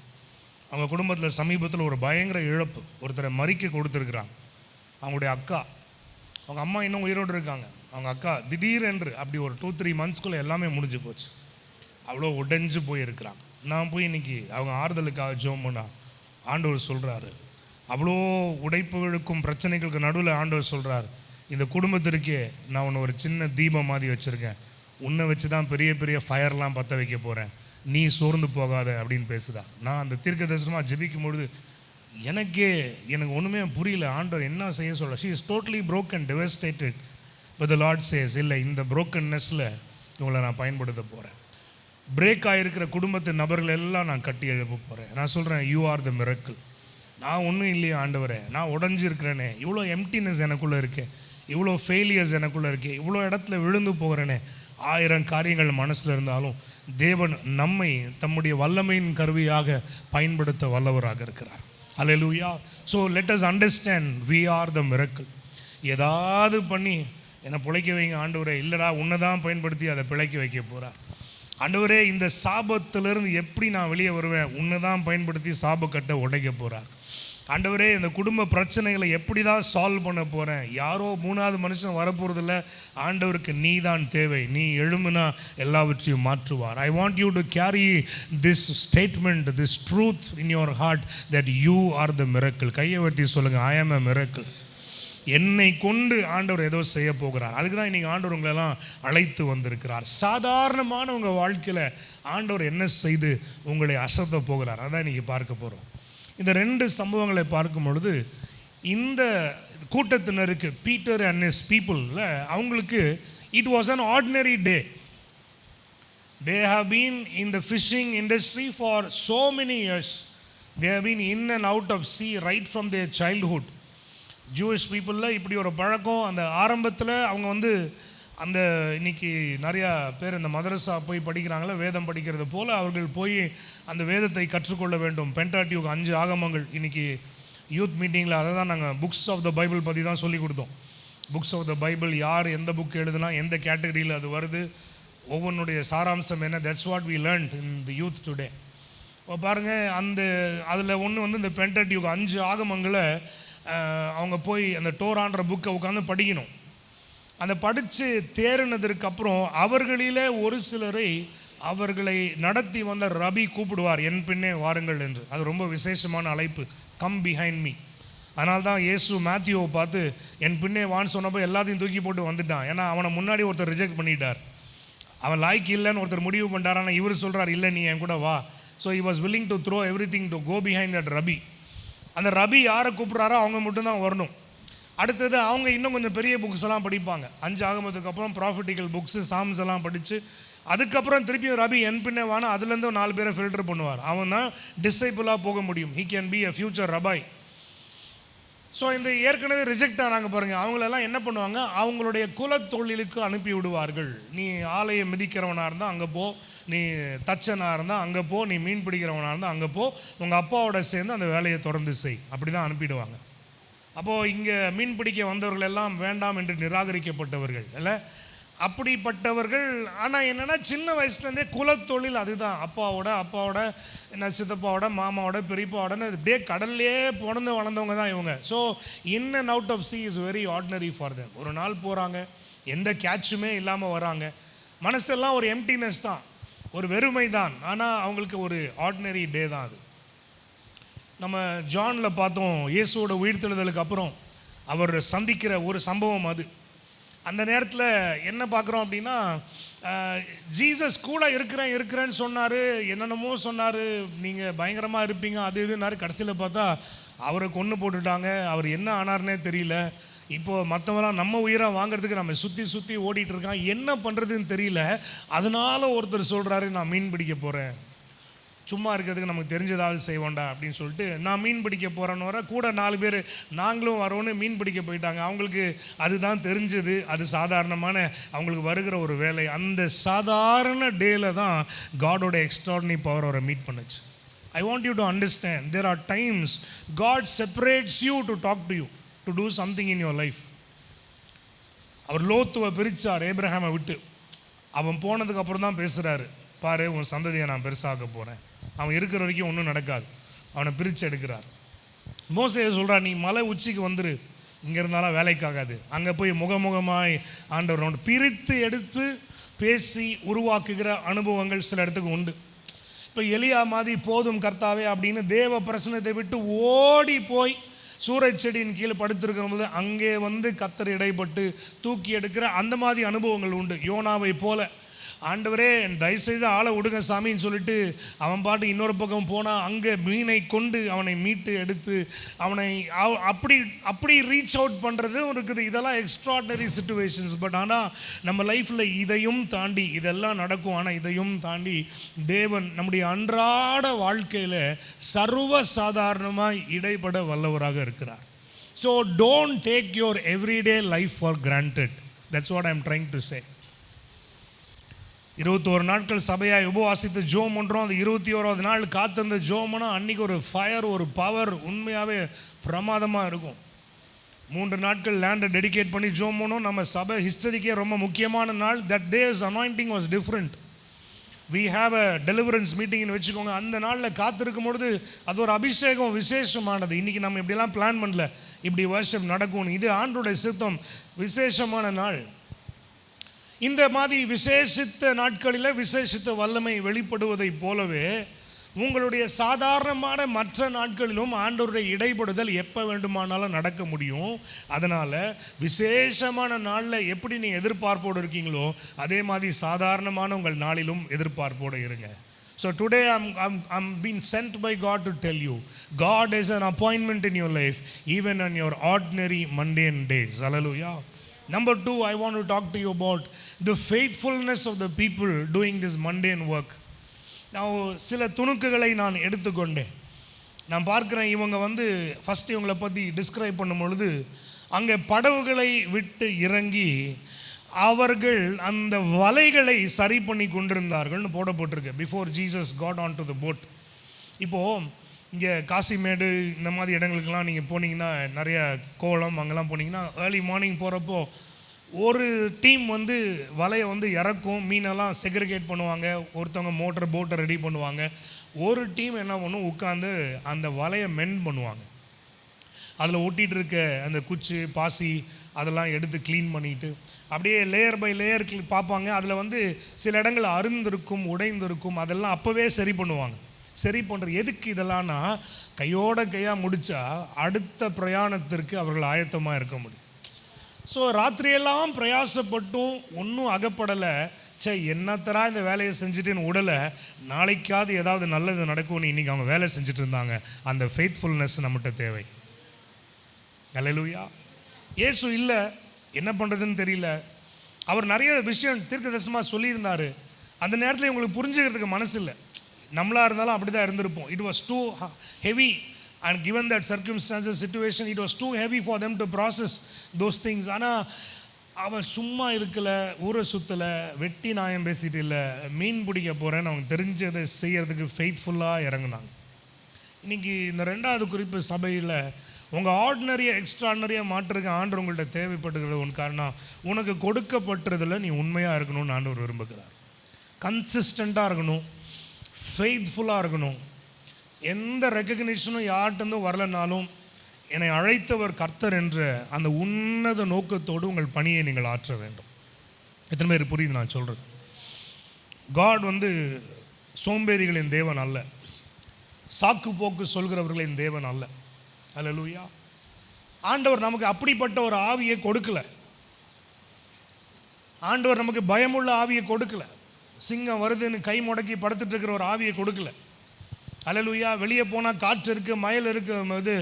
C: அவங்க குடும்பத்தில் சமீபத்தில் ஒரு பயங்கர இழப்பு, ஒருத்தரை மறிக்க கொடுத்துருக்குறாங்க. அவங்களுடைய அக்கா, அவங்க அம்மா இன்னும் உயிரோடு இருக்காங்க. அவங்க அக்கா திடீரென்று அப்படி ஒரு 2-3 மந்த்ஸ்குள்ளே எல்லாமே முடிஞ்சு போச்சு. அவ்வளோ உடைஞ்சு போயிருக்கிறாங்க. நான் போய் இன்றைக்கி அவங்க ஆறுதலுக்காக ஜோம் பண்ணா ஆண்டவர் சொல்கிறாரு, அவ்வளோ உடைப்புகளுக்கும் பிரச்சனைகளுக்கு நடுவில் ஆண்டவர் சொல்கிறார், இந்த குடும்பத்திற்கே நான் உன்னை ஒரு சின்ன தீபம் மாதிரி வச்சுருக்கேன், உன்னை வச்சு தான் பெரிய பெரிய ஃபயர்லாம் பற்ற வைக்க போகிறேன், நீ சோர்ந்து போகாத அப்படின்னு பேசுதா. நான் அந்த தீர்க்க தரிசனமாக ஜெபிக்கும் பொழுது எனக்கு ஒன்றுமே புரியல, ஆண்டவர் என்ன செய்ய சொல்ல. She is totally broken, devastated. but the Lord says, இல்லை, இந்த brokennessல இவங்களை நான் பயன்படுத்த போகிறேன். பிரேக் ஆகிருக்கிற குடும்பத்து நபர்கள் எல்லாம் நான் கட்டி எழுப்ப போகிறேன். நான் சொல்கிறேன், யூ ஆர் த மிரக்கிள். நான் ஒன்றும் இல்லையே ஆண்டவரே, நான் உடஞ்சிருக்கிறேனே, இவ்வளோ எம்டினஸ் எனக்குள்ளே இருக்கேன், இவ்வளோ ஃபெயிலியர்ஸ் எனக்குள்ளே இருக்கேன், இவ்வளோ இடத்துல விழுந்து போகிறேனே, 1000 காரியங்கள் மனசில் இருந்தாலும் தேவன் நம்மை தம்முடைய வல்லமையின் கருவியாக பயன்படுத்த வல்லவராக இருக்கிறார். Alleluia. So let us understand, we are the miracle. ஏதாவது பண்ணி என்னை பிழைக்க வைங்க ஆண்டவரே. இல்லைடா, உன்னை தான் பயன்படுத்தி அதை பிழைக்க வைக்க போகிறார். ஆண்டவரே, இந்த சாபத்திலிருந்து எப்படி நான் வெளியே வருவேன், உன்னை தான் பயன்படுத்தி சாபக்கட்டை உடைக்க போகிறார். ஆண்டவரே, இந்த குடும்ப பிரச்சனைகளை எப்படி தான் சால்வ் பண்ண போகிறேன், யாரோ 3வது மனுஷன் வரப்போகிறதில்ல, ஆண்டவருக்கு நீ தான் தேவை, நீ எழும்புனா எல்லாவற்றையும் மாற்றுவார். I want you to carry this statement, this truth in your heart that you are the miracle. கையை வெட்டி சொல்லுங்கள், ஐ ஆம் அ மிரக்கிள். என்னை கொண்டு ஆண்டவர் ஏதோ செய்ய போகிறார். அதுக்கு தான் இன்றைக்கி ஆண்டவர் உங்களெல்லாம் அழைத்து வந்திருக்கிறார். சாதாரணமான உங்கள் வாழ்க்கையில் ஆண்டவர் என்ன செய்து உங்களை அசத்த போகிறார், அதான் இன்றைக்கி பார்க்க போகிறோம். இந்த 2 சம்பவங்களை பார்க்கும் பொழுது இந்த கூட்டத்தினருக்கு, பீட்டர் அண்ட் ஹிஸ் பீப்புளில், அவங்களுக்கு it was an ordinary day. They have been in the fishing industry for so many years. They have been in and out of sea right from their childhood. Jewish பீப்புளில் இப்படி ஒரு பழக்கம். அந்த ஆரம்பத்தில் அவங்க அந்த இன்றைக்கி நிறையா பேர் இந்த மதரசா போய் படிக்கிறாங்களே, வேதம் படிக்கிறது போல் அவர்கள் போய் அந்த வேதத்தை கற்றுக்கொள்ள வேண்டும். பென்டாட்டியூக் 5 ஆகமங்கள். இன்றைக்கி யூத் மீட்டிங்கில் அதை தான் நாங்கள் புக்ஸ் ஆஃப் த பைபிள் பற்றி தான் சொல்லி கொடுத்தோம். புக்ஸ் ஆஃப் த பைபிள், யார் எந்த புக் எழுதுனா, எந்த கேட்டகரியில் அது வருது, ஒவ்வொன்றுடைய சாராம்சம் என்ன, that's what we learned in the youth today. இப்போ பாருங்கள், அதில் ஒன்று இந்த பென்டாட்டியூக் 5 ஆகமங்களை அவங்க போய் அந்த டோரான்ற புக்கை உட்காந்து படிக்கணும். அந்த படித்து தேறினதற்கப்புறம் அவர்களிலே ஒரு சிலரை அவர்களை நடத்தி வந்த ரபி கூப்பிடுவார், என் பின்னே வாருங்கள் என்று. அது ரொம்ப விசேஷமான அழைப்பு, கம் பிஹைண்ட் மீ. அதனால தான் இயேசு மேத்யூவை பார்த்து என் பின்னே வான்னு சொன்னப்போ எல்லாத்தையும் தூக்கி போட்டு வந்துட்டான். ஏன்னா அவனை முன்னாடி ஒருத்தர் ரிஜெக்ட் பண்ணிட்டார், அவன் லாய்க்கு இல்லைன்னு ஒருத்தர் முடிவு பண்ணிட்டார். ஆனால் இவர் சொல்கிறார், இல்லை நீ என் கூட வா. So he was willing to throw everything to go behind that ரபி. அந்த ரபி யாரை கூப்பிட்றாரோ அவங்க மட்டும்தான் வரணும். அடுத்தது அவங்க இன்னும் கொஞ்சம் பெரிய புக்ஸ் எல்லாம் படிப்பாங்க. 5 ஆகமத்துக்கு அப்புறம் ப்ராஃபிட்டிக்கல் புக்ஸு, சாம்ஸ் எல்லாம் படித்து அதுக்கப்புறம் திருப்பியும் ரபி என் பின்னே வானா அதுலேருந்து 4 பேரை ஃபில்டர் பண்ணுவார். அவன் தான் டிசைபிளாக போக முடியும். He can be a future rabbi. So இந்த ஏற்கனவே ரிஜெக்ட் ஆனாங்க பாருங்கள், அவங்களெல்லாம் என்ன பண்ணுவாங்க, அவங்களுடைய குலத்தொழிலுக்கு அனுப்பி விடுவார்கள். நீ ஆலயம் மிதிக்கிறவனாக இருந்தால் அங்கே போ, நீ தச்சனாக இருந்தால் அங்கே போ, நீ மீன் பிடிக்கிறவனாக இருந்தால் அங்கே போ, உங்கள் அப்பாவோட சேர்ந்து அந்த வேலையை தொடர்ந்து செய், அப்படி தான் அனுப்பிடுவாங்க. அப்போது இங்கே மீன் பிடிக்க வந்தவர்கள் எல்லாம் வேண்டாம் என்று நிராகரிக்கப்பட்டவர்கள் இல்லை, அப்படிப்பட்டவர்கள். ஆனால் என்னென்னா சின்ன வயசுலேருந்தே குலத்தொழில் அதுதான். அப்பாவோட என்ன சித்தப்பாவோட மாமாவோட பெரியப்பாவோடன்னு இப்படியே கடல்லே பிறந்து வளர்ந்தவங்க தான் இவங்க. So in and out of sea is very ordinary for them. ஒரு நாள் போகிறாங்க, எந்த கேட்சுமே இல்லாமல் வராங்க, மனசெல்லாம் ஒரு எம்டினஸ் தான், ஒரு வெறுமை தான். ஆனால் அவங்களுக்கு ஒரு ஆர்டினரி டே தான் அது. நம்ம ஜானில் பார்த்தோம், இயேசுவோட உயிர்த்தெழுதலுக்கு அப்புறம் அவர் சந்திக்கிற ஒரு சம்பவம் அது. அந்த நேரத்தில் என்ன பார்க்குறோம் அப்படின்னா, ஜீசஸ் கூட இருக்கிறேன்னு சொன்னார், என்னென்னமோ சொன்னார், நீங்கள் பயங்கரமாக இருப்பீங்க அது இதுன்னாரு. கடைசியில் பார்த்தா அவரை கொன்று போட்டுட்டாங்க. அவர் என்ன ஆனார்னே தெரியல. இப்போது மற்றவங்களாம் நம்ம உயிராக வாங்குறதுக்கு நம்ம சுற்றி ஓடிட்டு இருக்கான், என்ன பண்ணுறதுன்னு தெரியல. அதனால் ஒருத்தர் சொல்கிறாரு, நான் மீன் பிடிக்க போகிறேன், சும்மா இருக்கிறதுக்கு நமக்கு தெரிஞ்சதாவது செய்வோண்டா அப்படின்னு சொல்லிட்டு நான் மீன் பிடிக்க போகிறேன்னு வர கூட 4 பேர் நாங்களும் வரோன்னு மீன் பிடிக்க போயிட்டாங்க. அவங்களுக்கு அதுதான் தெரிஞ்சது, அது சாதாரணமான அவங்களுக்கு வருகிற ஒரு வேலை. அந்த சாதாரண டேல தான் காடோட எக்ஸ்ட்ராடினரி பவர் அவரை மீட் பண்ணுச்சு. I want you to understand, there are times God separates you to talk to you, to do something in your life. அவர் லோத்துவை பிரித்தார் ஏப்ரஹாமை விட்டு. அவன் போனதுக்கு அப்புறம் தான் பேசுகிறாரு, பாரு உன் சந்ததியை நான் பெருசாக்க போகிறேன், அவன் இருக்கிற வரைக்கும் ஒன்றும் நடக்காது, அவனை பிரித்து எடுக்கிறார். மோசே சொல்கிறார், நீ மலை உச்சிக்கு வந்துரு, இங்கே இருந்தாலும் வேலைக்காகாது, அங்கே போய் முகமுகமாய் ஆண்டவர் பிரித்து எடுத்து பேசி உருவாக்குகிற அனுபவங்கள் சில இடத்துக்கு உண்டு. இப்போ எலியா மாதிரி போதும் கர்த்தாவே அப்படின்னு தேவ பிரசனத்தை விட்டு ஓடி போய் சூரஜ் செடியின் கீழே படுத்திருக்கிற போது அங்கே வந்து கர்த்தர் இடைப்பட்டு தூக்கி எடுக்கிற அந்த மாதிரி அனுபவங்கள் உண்டு. யோனாவை போல, ஆண்டவரே தயவுசெய்து ஆளை விடுங்க சாமின்னு சொல்லிட்டு அவன் பாட்டு இன்னொரு பக்கம் போனால் அங்கே மீனை கொண்டு அவனை மீட்டு எடுத்து அவனை அப்படி ரீச் அவுட் பண்ணுறது இருக்குது. இதெல்லாம் எக்ஸ்ட்ராடினரி சிச்சுவேஷன்ஸ். பட் ஆனால் நம்ம லைஃப்பில் இதையும் தாண்டி இதெல்லாம் நடக்கும். ஆனால் இதையும் தாண்டி தேவன் நம்முடைய அன்றாட வாழ்க்கையில் சர்வ சாதாரணமாக இடைப்பட வல்லவராக இருக்கிறார். So don't take your everyday life for granted. That's what I am trying to say. 21 நாட்கள் சபையாய் உபவாசித்து ஜோம் பண்ணுறோம். அந்த 21வது நாள் காத்திருந்த ஜோம்னா அன்றைக்கி ஒரு ஃபயர், ஒரு பவர் உண்மையாகவே பிரமாதமாக இருக்கும். 3 நாட்கள் லேண்டை டெடிகேட் பண்ணி ஜோம் பண்ணோம். நம்ம சபை ஹிஸ்டரிக்கே ரொம்ப முக்கியமான நாள். That day's anointing was different. We have a deliverance மீட்டிங்னு வச்சுக்கோங்க. அந்த நாளில் காத்திருக்கும் பொழுது அது ஒரு அபிஷேகம் விசேஷமானது. இன்றைக்கி நம்ம இப்படிலாம் பிளான் பண்ணல, இப்படி வர்ஷிப் நடக்கும்னு. இது ஆண்டோடைய சித்தம், விசேஷமான நாள். இந்த மாதிரி விசேஷித்த நாட்களில் விசேஷித்த வல்லமை வெளிப்படுவதைப் போலவே உங்களுடைய சாதாரணமான மற்ற நாட்களிலும் ஆண்டவருடைய இடைப்படுதல் எப்போ வேண்டுமானாலும் நடக்க முடியும். அதனால் விசேஷமான நாளில் எப்படி நீங்கள் எதிர்பார்ப்போடு இருக்கீங்களோ அதே மாதிரி சாதாரணமான உங்கள் நாளிலும் எதிர்பார்ப்போடு இருங்க. So today I'm being sent by God to tell you, God has an appointment in your life even on your ordinary mundane days. Hallelujah. Number 2, I want to talk to you about the faithfulness of the people doing this mundane work. நான் சில துணுக்குகளை நான் எடுத்துக்கொண்டேன். நான் பார்க்குறேன், இவங்க வந்து first இவங்களை பற்றி டிஸ்கிரைப் பண்ணும் பொழுது அங்கே படகுகளை விட்டு இறங்கி அவர்கள் அந்த வலைகளை சரி பண்ணி கொண்டிருந்தார்கள்னு போடப்பட்டிருக்கு. Before Jesus got on to the boat. இப்போது இங்கே காசிமேடு இந்த மாதிரி இடங்களுக்கெல்லாம் நீங்கள் போனீங்கன்னா, நிறைய கோலம் அங்கெல்லாம் போனீங்கன்னா ஏர்லி மார்னிங் போகிறப்போ ஒரு டீம் வந்து வலையை வந்து இறக்கும், மீனெல்லாம் செக்ரிகேட் பண்ணுவாங்க, ஒருத்தவங்க போட்டை ரெடி பண்ணுவாங்க. ஒரு டீம் என்ன பண்ணும், உட்காந்து அந்த வலையை மென் பண்ணுவாங்க. அதில் ஒட்டிகிட்டு இருக்க அந்த குச்சி பாசி அதெல்லாம் எடுத்து க்ளீன் பண்ணிவிட்டு அப்படியே லேயர் பை லேயர் பார்ப்பாங்க. அதில் வந்து சில இடங்கள் அருந்திருக்கும், உடைந்திருக்கும், அதெல்லாம் அப்போவே சரி பண்ணுவாங்க. சரி பண்ணுறது எதுக்கு இதெல்லாம்னா, கையாக முடித்தா அடுத்த பிரயாணத்திற்கு அவர்கள் ஆயத்தமாக இருக்க முடியும். ஸோ ராத்திரியெல்லாம் பிரயாசப்பட்டும் ஒன்றும் அகப்படலை, என்னத்தரா இந்த வேலையை செஞ்சுட்டுன்னு உடலை, நாளைக்காவது ஏதாவது நல்லது நடக்கும்னு இன்றைக்கி அவங்க வேலை செஞ்சுட்டு இருந்தாங்க. அந்த ஃபெய்த்ஃபுல்னஸ் நம்மகிட்ட தேவை. அல்லேலூயா. இயேசு இல்லை, என்ன பண்ணுறதுன்னு தெரியல. அவர் நிறைய விஷயம் தீர்க்கதரிசனமாக சொல்லியிருந்தார். அந்த நேரத்தில் இவங்களுக்கு புரிஞ்சுக்கிறதுக்கு மனசு இல்லை. நம்மளாக இருந்தாலும் அப்படி தான் இருந்திருப்போம். It was too heavy and given that circumstances situation, it was too heavy for them to process those things. ஆனால் அவன் சும்மா இருக்கலை, ஊரை சுற்றலை, வெட்டி நாயம் பேசிட்டு இல்லை, மீன் பிடிக்க போகிறேன்னு அவங்க தெரிஞ்சதை செய்கிறதுக்கு ஃபெய்த்ஃபுல்லாக இறங்குனாங்க. இன்றைக்கி இந்த 2வது குறிப்பு சபையில் உங்கள் ஆர்டினரியை எக்ஸ்ட்ராடினரியாக மாற்றுறதுக்கு ஆண்டவர் உங்கள்கிட்ட தேவைப்பட்டுக்கிறது ஒன்று காரணம், உனக்கு கொடுக்கப்பட்டதில் நீ உண்மையாக இருக்கணும்னு ஆண்டவர் விரும்புகிறார். கன்சிஸ்டண்ட்டாக இருக்கணும், ஃபெய்த்ஃபுல்லாக இருக்கணும். எந்த ரெக்கக்னிஷனும் யார்கிட்டருந்தும் வரலனாலும் என்னை அழைத்தவர் கர்த்தர் என்ற அந்த உன்னத நோக்கத்தோடு உங்கள் பணியை நீங்கள் ஆற்ற வேண்டும். எத்தனை பேர் புரியுது நான் சொல்கிறது? காட் சோம்பேறிகளின் தேவன் அல்ல, சாக்கு போக்கு சொல்கிறவர்களின் தேவன் அல்ல. அல்லேலூயா. ஆண்டவர் நமக்கு அப்படிப்பட்ட ஒரு ஆவியை கொடுக்கல. ஆண்டவர் நமக்கு பயமுள்ள ஆவியை கொடுக்கல. சிங்கம் வருதுன்னு கை முடக்கி படுத்துட்டு இருக்கிற ஒரு ஆவியை கொடுக்கல. அல்லேலூயா. வெளியே போனால் காற்று இருக்குது, மயல் இருக்குது,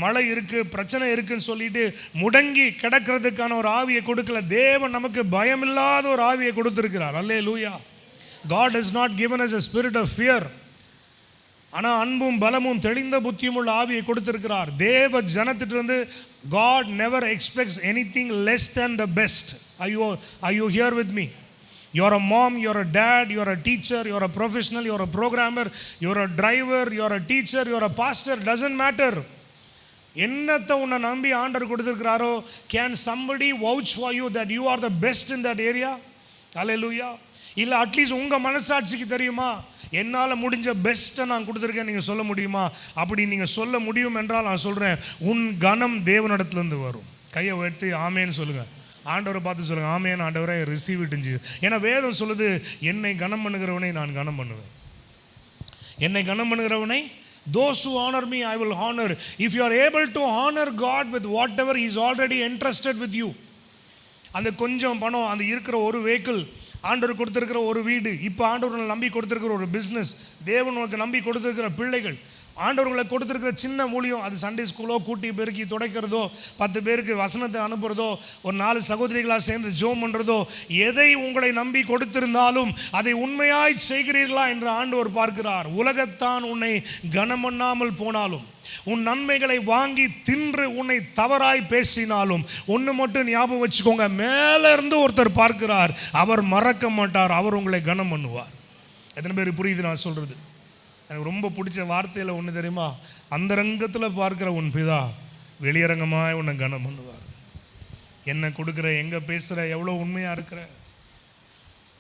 C: மழை இருக்குது, பிரச்சனை இருக்குன்னு சொல்லிட்டு முடங்கி கிடக்கிறதுக்கான ஒரு ஆவியை கொடுக்கல. தேவன் நமக்கு பயமில்லாத ஒரு ஆவியை கொடுத்துருக்கிறார். அல்லேலூயா. God has not given us a spirit of fear. ஆனால் அன்பும் பலமும் தெளிந்த புத்தியும் உள்ள ஆவியை கொடுத்திருக்கிறார். தேவ ஜனத்திலிருந்து God never expects anything less than the best. Are you here with me? You're a mom, you're a dad, you're a teacher, you're a professional, you're a programmer, you're a driver, you're a teacher, you're a pastor, doesn't matter. என்னத்தை உன்னை நம்பி ஆண்டவர் கொடுத்திருக்கிறாரோ, can somebody vouch for you that you are the best in that area? Hallelujah. இல்லை at least உங்கள் மனசாட்சிக்கு தெரியுமா, என்னால் முடிஞ்ச பெஸ்ட்டை நான் கொடுத்துருக்கேன் நீங்கள் சொல்ல முடியுமா? அப்படி நீங்கள் சொல்ல முடியும் என்றால் நான் சொல்கிறேன், உன் கனம் தேவனிடத்துலேருந்து வரும். கையை உயர்த்தி ஆமேன்னு சொல்லுங்கள். ஆண்டவரை பார்த்து சொல்லுங்கள், ஆமேன் ஆண்டவரை ரிசீவ் இட் இன் ஜீசஸ். ஏன்னா வேதம் சொல்லுது, என்னை கனம் பண்ணுகிறவனை நான் கனம் பண்ணுவேன். என்னை கனம் பண்ணுகிறவனை, those who honor me I will honor. If you are able to honor God with whatever he is already entrusted with you, அந்த கொஞ்சம் பணம், அந்த இருக்கிற ஒரு வெஹிக்கிள், ஆண்டவர் கொடுத்துருக்கிற ஒரு வீடு, இப்போ ஆண்டவர் நம்பி கொடுத்துருக்கிற ஒரு பிஸ்னஸ், தேவன் உனக்கு நம்பி கொடுத்துருக்கிற பிள்ளைகள், ஆண்டவர்களை கொடுத்துருக்கிற சின்ன மூலியம், அது சண்டே ஸ்கூலோ, கூட்டி பெருக்கி துடைக்கிறதோ, 10 பேருக்கு வசனத்தை அனுப்புகிறதோ, ஒரு 4 சகோதரிகளாக சேர்ந்து ஜோம் பண்ணுறதோ, எதை உங்களை நம்பி கொடுத்திருந்தாலும் அதை உண்மையாய் செய்கிறீர்களா என்று ஆண்டவர் பார்க்கிறார். உலகத்தான் உன்னை கனம் பண்ணாமல் போனாலும், உன் நன்மைகளை வாங்கி தின்று உன்னை தவறாய் பேசினாலும், ஒன்று மட்டும் ஞாபகம் வச்சுக்கோங்க, மேலே இருந்து ஒருத்தர் பார்க்கிறார், அவர் மறக்க மாட்டார், அவர் உங்களை கனம் பண்ணுவார். எத்தனை பேர் புரியுது நான் சொல்கிறது? எனக்கு ரொம்ப பிடிச்ச வார்த்தையில் ஒன்று தெரியுமா? அந்தரங்கத்தில் பார்க்குற உன் பிதா வெளியரங்கமாய் உன்னை கனம் பண்ணுவார். என்ன கொடுக்குற, எங்கே பேசுகிற, எவ்வளோ உண்மையாக இருக்கிற.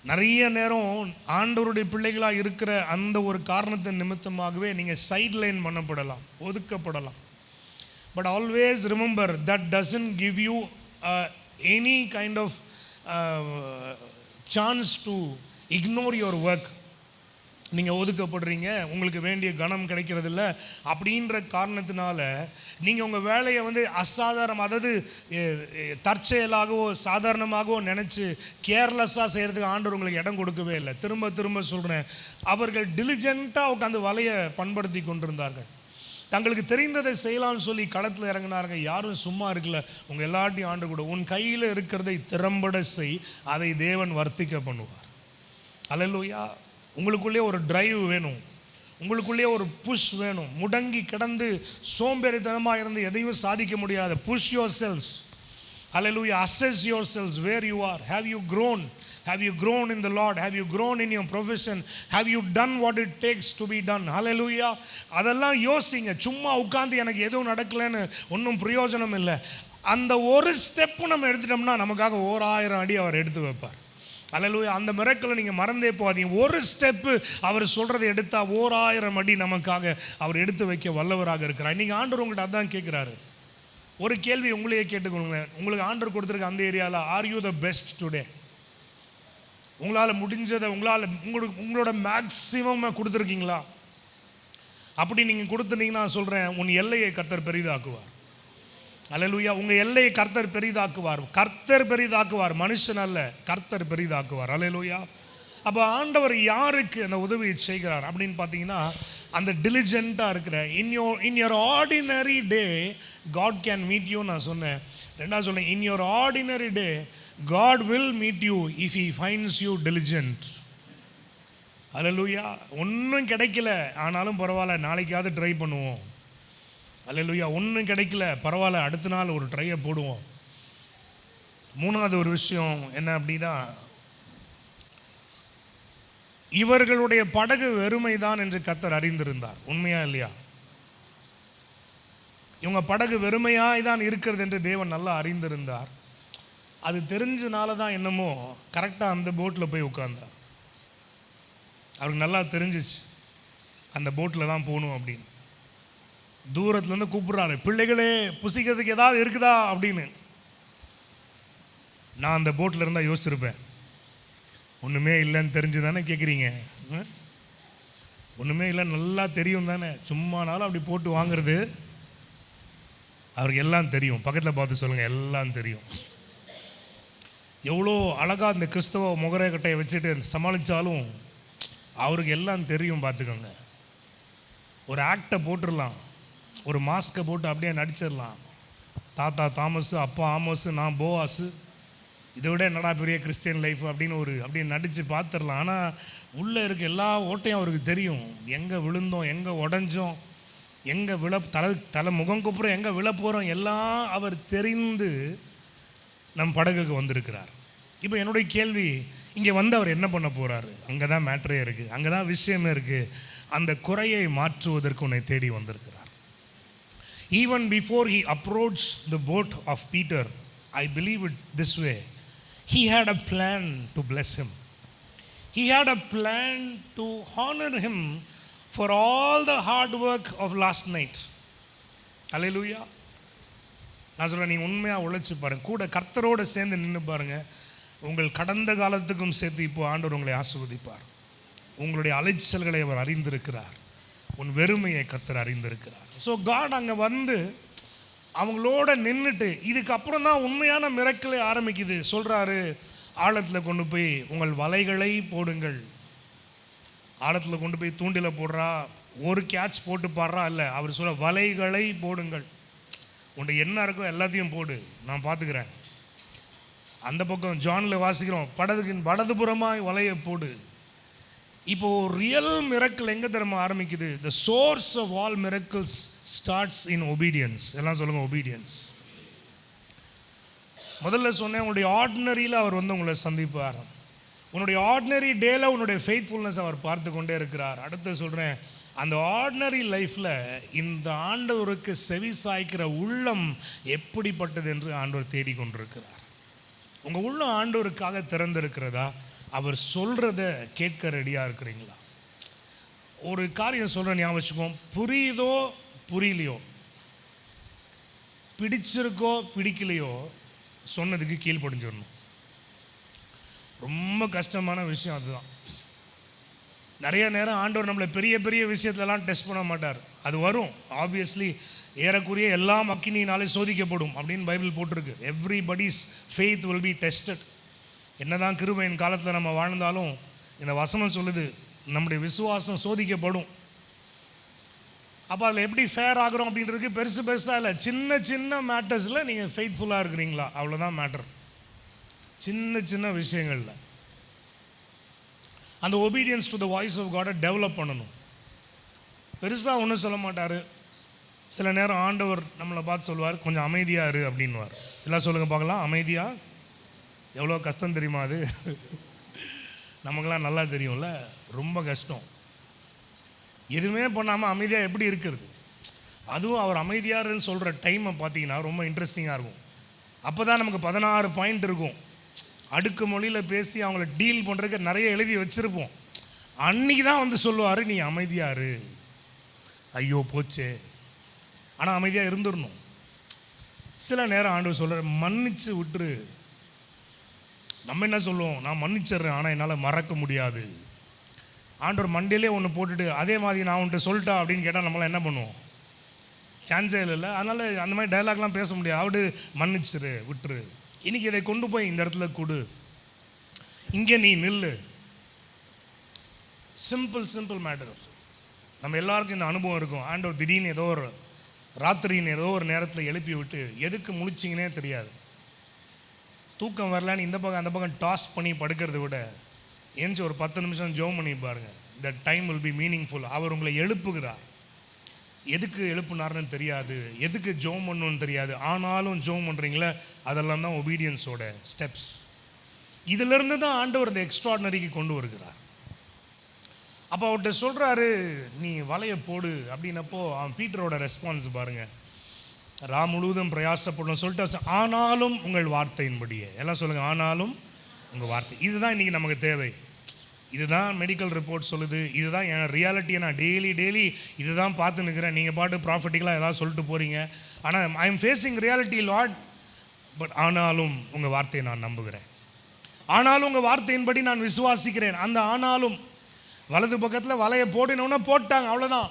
C: நிறைய நேரம் ஆண்டவருடைய பிள்ளைகளாக இருக்கிற அந்த ஒரு காரணத்தின் நிமித்தமாகவே நீங்கள் சைட்லைன் பண்ணப்படலாம், ஒதுக்கப்படலாம். But always remember, that doesn't give you any kind of chance to ignore your work. நீங்கள் ஒதுக்கப்படுறீங்க, உங்களுக்கு வேண்டிய கனம் கிடைக்கிறதில்ல அப்படின்ற காரணத்தினால நீங்கள் உங்கள் வேலையை அசாதாரணம், அதாவது தற்செயலாகவோ சாதாரணமாகவோ நினச்சி கேர்லெஸ்ஸாக செய்கிறதுக்கு ஆண்டவர் உங்களுக்கு இடம் கொடுக்கவே இல்லை. திரும்ப திரும்ப சொல்கிறேன், அவர்கள் டிலிஜென்ட்டாக உட்காந்து வலையை பண்படுத்தி கொண்டிருந்தார்கள். தங்களுக்கு தெரிந்ததை செய்யலாம்னு சொல்லி களத்தில் இறங்கினார்கள். யாரும் சும்மா இருக்கல. உங்கள் எல்லாத்தையும் ஆண்டு கூட உன் கையில் இருக்கிறதை திறம்பட செய், அதை தேவன் வர்த்திக்க பண்ணுவார். அல்லேலூயா. உங்களுக்குள்ளே ஒரு டிரைவ் வேணும், உங்களுக்குள்ளே ஒரு புஷ் வேணும். முடங்கி கிடந்து சோம்பேறித்தனமாக இருந்து எதையும் சாதிக்க முடியாது. Push yourselves. Hallelujah. Assess yourselves, where you are. Have you grown? Have you grown in the Lord? Have you grown in your profession? Have you done what it takes to be done? Hallelujah. அதெல்லாம் யோசிங்க. சும்மா உட்காந்து எனக்கு எதுவும் நடக்கலைன்னு ஒன்றும் பிரயோஜனம் இல்லை. அந்த ஒரு ஸ்டெப்பு நம்ம எடுத்துட்டோம்னா நமக்காக 1000 அடி அவர் எடுத்து வைப்பார். அல்லேலூயா. அந்த மிரக்கலை நீங்கள் மறந்தே போகாதீங்க. ஒரு ஸ்டெப்பு அவர் சொல்கிறத எடுத்தால் 1000 அடி நமக்காக அவர் எடுத்து வைக்க வல்லவராக இருக்கிறார். இன்றைக்கி ஆண்டவர் உங்கள்கிட்ட அதான் கேட்குறாரு. ஒரு கேள்வி உங்களையே கேட்டுக்கொள்ளுங்க. உங்களுக்கு ஆண்டவர் கொடுத்துருக்க அந்த ஏரியாவில் are you the best today? உங்களால் முடிஞ்சதை உங்களோட மேக்ஸிமம் கொடுத்துருக்கீங்களா? அப்படி நீங்கள் கொடுத்துட்டீங்கன்னா நான் சொல்கிறேன், உன் எல்லையை கர்த்தர் பெரிதாக்குவார். அல்லேலூயா. உங்கள் எல்லையை கர்த்தர் பெரிதாக்குவார். கர்த்தர் பெரிதாக்குவார், மனுஷன் அல்ல. கர்த்தர் பெரிதாக்குவார். அல்லேலூயா. அப்போ ஆண்டவர் யாருக்கு அந்த உதவியை செய்கிறார் அப்படின்னு பார்த்தீங்கன்னா, அந்த டிலிஜென்ட்டாக இருக்கிற in your ordinary day God can meet you. நான் சொன்னேன். ரெண்டாவது சொன்னேன், in your ordinary day God will meet you if he finds you diligent. Hallelujah. ஒன்றும் கிடைக்கல ஆனாலும் பரவாயில்ல, நாளைக்காவது ட்ரை பண்ணுவோம். அல்லேலூயா. ஒன்றும் கிடைக்கல பரவாயில்ல, அடுத்த நாள் ஒரு ட்ரையை போடுவோம். மூணாவது ஒரு விஷயம் என்ன அப்படின்னா, இவர்களுடைய படகு வெறுமைதான் என்று கர்த்தர் அறிந்திருந்தார். உண்மையா இல்லையா? இவங்க படகு வெறுமையாய் தான் இருக்கிறது என்று தேவன் நல்லா அறிந்திருந்தார். அது தெரிஞ்சனால தான் என்னமோ கரெக்டாக அந்த போட்டில் போய் உட்கார்ந்தார். அவருக்கு நல்லா தெரிஞ்சிச்சு அந்த போட்டில் தான் போகணும் அப்படின்னு. தூரத்துலேருந்து கூப்பிட்றாரு, பிள்ளைகளே புசிக்கிறதுக்கு ஏதாவது இருக்குதா அப்படின்னு. நான் அந்த போட்டில் இருந்தால் யோசிச்சிருப்பேன், ஒன்றுமே இல்லைன்னு தெரிஞ்சு தானே கேட்குறீங்க, ஒன்றுமே இல்லை நல்லா தெரியும் தானே, சும்மானாலும் அப்படி போட்டு வாங்குறது. அவருக்கு எல்லாம் தெரியும். பக்கத்தில் பார்த்து சொல்லுங்கள், எல்லாம் தெரியும். எவ்வளோ அழகாக இந்த கிறிஸ்தவ முகரக்கட்டையை வச்சுட்டு சமாளித்தாலும் அவருக்கு எல்லாம் தெரியும். பார்த்துக்கோங்க, ஒரு ஆக்டை போட்டுடலாம், ஒரு மாஸ்கை போட்டு அப்படியே நடிச்சிடலாம். தாத்தா தாமஸு, அப்பா ஆமோஸு, நான் போவாஸு, இதை விட என்னடா பெரிய கிறிஸ்டியன் லைஃப் அப்படின்னு அப்படியே நடித்து பார்த்துடலாம். ஆனால் உள்ளே இருக்க எல்லா ஓட்டையும் அவருக்கு தெரியும். எங்கே விழுந்தோம், எங்கே உடஞ்சோம், எங்கே தலை முகம் குப்புறம் எங்கே விழ போகிறோம், எல்லாம் அவர் தெரிந்து நம் படகுக்கு வந்திருக்கிறார். இப்போ என்னுடைய கேள்வி, இங்கே வந்து அவர் என்ன பண்ண போகிறாரு? அங்கே தான் மேட்ரே இருக்குது, அங்கே தான் விஷயமே இருக்குது. அந்த குறையை மாற்றுவதற்கு உன்னை தேடி வந்திருக்கிறார். Even before he approached the boat of Peter, I believe it this way, he had a plan to bless him. He had a plan to honor him for all the hard work of last night. Hallelujah. நான் சொல்கிறேன், நீங்கள் உண்மையாக உழைச்சி பாருங்கள், கூட கர்த்தரோடு சேர்ந்து நின்று பாருங்கள். உங்கள் கடந்த காலத்துக்கும் சேர்த்து இப்போ ஆண்டவர் உங்களை ஆசீர்வதிப்பார். உங்களுடைய அலைச்சல்களை அவர் அறிந்திருக்கிறார். உன் வெறுமையை கர்த்தர் அறிந்திருக்கிறார். ஸோ காட் அங்கே வந்து அவங்களோட நின்றுட்டு இதுக்கப்புறம் தான் உண்மையான மிரக்கலை ஆரம்பிக்குது. சொல்கிறாரு, ஆழத்தில் கொண்டு போய் உங்கள் வலைகளை போடுங்கள். ஆழத்தில் கொண்டு போய் தூண்டில் போடுறா, ஒரு கேட்ச் போட்டு பாடுறா இல்லை, அவர் சொல்ல வலைகளை போடுங்கள். உன்னை என்ன இருக்கோ எல்லாத்தையும் போடு, நான் பார்த்துக்கிறேன். அந்த பக்கம் ஜானில் வாசிக்கிறோம், படகுக்கின் வலதுபுறமாய் வலையை போடு. இப்போது ரியல் மிரக்கல் எங்கே தெரியுமா ஆரம்பிக்குது? The source of all miracles starts in obedience. எல்லாம் சொல்லுங்கள், ஒபீடியன்ஸ். முதல்ல சொன்னேன், உன்னுடைய ஆர்டினரியில் அவர் வந்து உங்களை சந்திப்பார். உன்னுடைய ஆர்டினரி டேல உன்னுடைய ஃபெய்த்ஃபுல்னஸ் அவர் பார்த்து கொண்டே இருக்கிறார். அடுத்து சொல்கிறேன், அந்த ஆர்டினரி லைஃப்பில் இந்த ஆண்டவருக்கு செவி சாய்க்கிற உள்ளம் எப்படிப்பட்டது என்று ஆண்டவர் தேடிக்கொண்டிருக்கிறார். உங்கள் உள்ளம் ஆண்டவருக்காக திறந்திருக்கிறதா? அவர் சொல்கிறத கேட்க ரெடியாக இருக்கிறீங்களா? ஒரு காரியம் சொல்கிறேன், ஞாபகம் வச்சுக்கோ. புரியுதோ புரியலையோ, பிடிச்சிருக்கோ பிடிக்கலையோ, சொன்னதுக்கு கீழ்ப்படிஞ்சிடணும். ரொம்ப கஷ்டமான விஷயம் அதுதான். நிறைய நேரம் ஆண்டவர் நம்மளை பெரிய பெரிய விஷயத்துலலாம் டெஸ்ட் பண்ண மாட்டார். அது வரும், ஆப்வியஸ்லி. ஏறக்குறைய எல்லாம் அக்கினியினாலே சோதிக்கப்படும் அப்படின்னு பைபிள் போட்டிருக்கு. Everybody's faith will be tested. என்னதான் கிருபையின் காலத்தில் நம்ம வாழ்ந்தாலும் இந்த வசனம் சொல்லுது, நம்முடைய விசுவாசம் சோதிக்கப்படும். அப்போ அதில் எப்படி ஃபேர் ஆகிறோம் அப்படின்றதுக்கு பெருசாக இல்லை, சின்ன சின்ன மேட்டர்ஸில் நீங்கள் ஃபெய்த்ஃபுல்லாக இருக்கிறீங்களா, அவ்வளோதான் மேட்டர். சின்ன சின்ன விஷயங்களில் அந்த obedience to the voice of காடை டெவலப் பண்ணணும். பெருசாக ஒன்றும் சொல்ல மாட்டார். சில நேரம் ஆண்டவர் நம்மளை பார்த்து சொல்லுவார், கொஞ்சம் அமைதியாக இரு அப்படின்வார். எல்லாம் சொல்லுங்கள் பார்க்கலாம், அமைதியாக. எவ்வளோ கஷ்டம் தெரியுமா அது? நமக்கெல்லாம் நல்லா தெரியும்ல, ரொம்ப கஷ்டம். எதுவுமே பண்ணாமல் அமைதியாக எப்படி இருக்கிறது? அதுவும் அவர் அமைதியாருன்னு சொல்கிற டைமை பார்த்தீங்கன்னா ரொம்ப இன்ட்ரெஸ்டிங்காக இருக்கும். அப்போ தான் நமக்கு 16 பாயிண்ட் இருக்கும். அடுக்கு மொழியில் பேசி அவங்கள டீல் பண்ணுறதுக்கு நிறைய எழுதி வச்சுருப்போம். அன்றைக்கி தான் வந்து சொல்லுவார், நீ அமைதியாரு. ஐயோ போச்சே. ஆனால் அமைதியாக இருந்துடணும். சில நேரம் ஆண்டவர் சொல்கிறார், மன்னிச்சு விட்டுரு. நம்ம என்ன சொல்லுவோம், நான் மன்னிச்சிட்றேன், ஆனால் என்னால் மறக்க முடியாது. ஆண்டவர் மண்டையிலே ஒன்று போட்டுட்டு அதே மாதிரி நான் உன்ட்டு சொல்லிட்டா அப்படின்னு கேட்டால் நம்மளாம் என்ன பண்ணுவோம்? சான்ஸே இல்லை. அதனால் அந்த மாதிரி டைலாக்லாம் பேச முடியாது. அவடு மன்னிச்சிரு, விட்டுரு. இன்றைக்கி இதை கொண்டு போய் இந்த இடத்துல கொடு, இங்கே நீ நில்லு. Simple matter. நம்ம எல்லாருக்கும் இந்த அனுபவம் இருக்கும். ஆண்டவர் திடீர்னு ஏதோ ஒரு ராத்திரின்னு ஏதோ ஒரு நேரத்தில் எழுப்பி விட்டு எதுக்கு முழிச்சிங்கன்னே தெரியாது. தூக்கம் வரலான்னு இந்த பக்கம் அந்த பக்கம் டாஸ் பண்ணி படுக்கிறத விட ஏஞ்சி ஒரு 10 நிமிஷம் ஜோம் பண்ணி பாருங்கள். இந்த டைம் வில் பி மீனிங்ஃபுல். அவர் உங்களை எழுப்புகிறார். எதுக்கு எழுப்புனார்னு தெரியாது, எதுக்கு ஜோம் பண்ணணும்னு தெரியாது, ஆனாலும் ஜோம் பண்ணுறீங்களே, அதெல்லாம் தான் ஒபீடியன்ஸோட ஸ்டெப்ஸ். இதிலிருந்து தான் ஆண்டவர் இந்த எக்ஸ்ட்ராடினரிக்கு கொண்டு வருகிறார். அப்போ அவர்கிட்ட சொல்கிறாரு, நீ வலையை போடு அப்படின்னப்போ அவன் பீட்டரோட ரெஸ்பான்ஸ் பாருங்கள். முழுவதும் பிரயாசப்படணும் சொல்லிட்டு, ஆனாலும் உங்கள் வார்த்தையின்படியே. எல்லாம் சொல்லுங்கள், ஆனாலும் உங்கள் வார்த்தை. இதுதான் இன்றைக்கி நமக்கு தேவை. இதுதான் மெடிக்கல் ரிப்போர்ட் சொல்லுது, இதுதான் என் ரியாலிட்டியை நான் டெய்லி இதுதான் பார்த்து நிற்கிறேன். நீங்கள் பாட்டு ப்ராஃபிட்டிக்கலாக ஏதாவது சொல்லிட்டு போகிறீங்க. ஆனால் I am facing reality Lord. But ஆனாலும் உங்கள் வார்த்தையை நான் நம்புகிறேன், ஆனாலும் உங்கள் வார்த்தையின்படி நான் விசுவாசிக்கிறேன். அந்த ஆனாலும் வலது பக்கத்தில் வலையை போடினோன்னா போட்டாங்க, அவ்வளோதான்.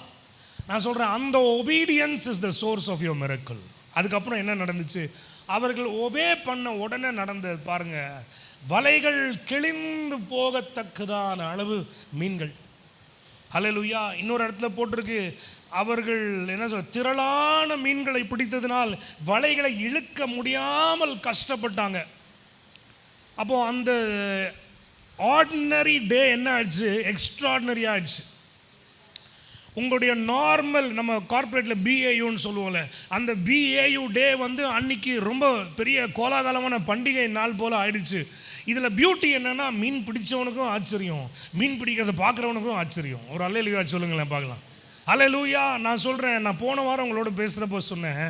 C: நான் சொல்கிறேன், அந்த obedience is the source of your miracle. அதுக்கப்புறம் என்ன நடந்துச்சு? அவர்கள் ஒபே பண்ண உடனே நடந்தது பாருங்கள், வலைகள் கிழிந்து போகத்தக்கதான அளவு மீன்கள். ஹல்லேலூயா. இன்னொரு இடத்துல போட்டிருக்கு, அவர்கள் என்ன சொல்ற, திரளான மீன்களை பிடித்ததினால் வலைகளை இழுக்க முடியாமல் கஷ்டப்பட்டாங்க. அப்போது அந்த ஆர்டினரி டே என்ன ஆயிடுச்சு? எக்ஸ்ட்ராடினரி ஆயிடுச்சு. உங்களுடைய நார்மல், நம்ம கார்ப்பரேட்டில் பிஏயுன்னு சொல்லுவோம்ல, அந்த பிஏயு டே வந்து அன்னைக்கு ரொம்ப பெரிய கோலாகலமான பண்டிகை நாள் போல் ஆயிடுச்சு. இதில் பியூட்டி என்னென்னா, மீன் பிடிச்சவனுக்கும் ஆச்சரியம், மீன் பிடிக்கிறத பார்க்குறவனுக்கும் ஆச்சரியம். ஒரு அல்லேலூயா சொல்லுங்களேன் பார்க்கலாம். அல்லேலூயா. நான் சொல்கிறேன், நான் போன வாரம் உங்களோட பேசுகிறப்போ சொன்னேன்,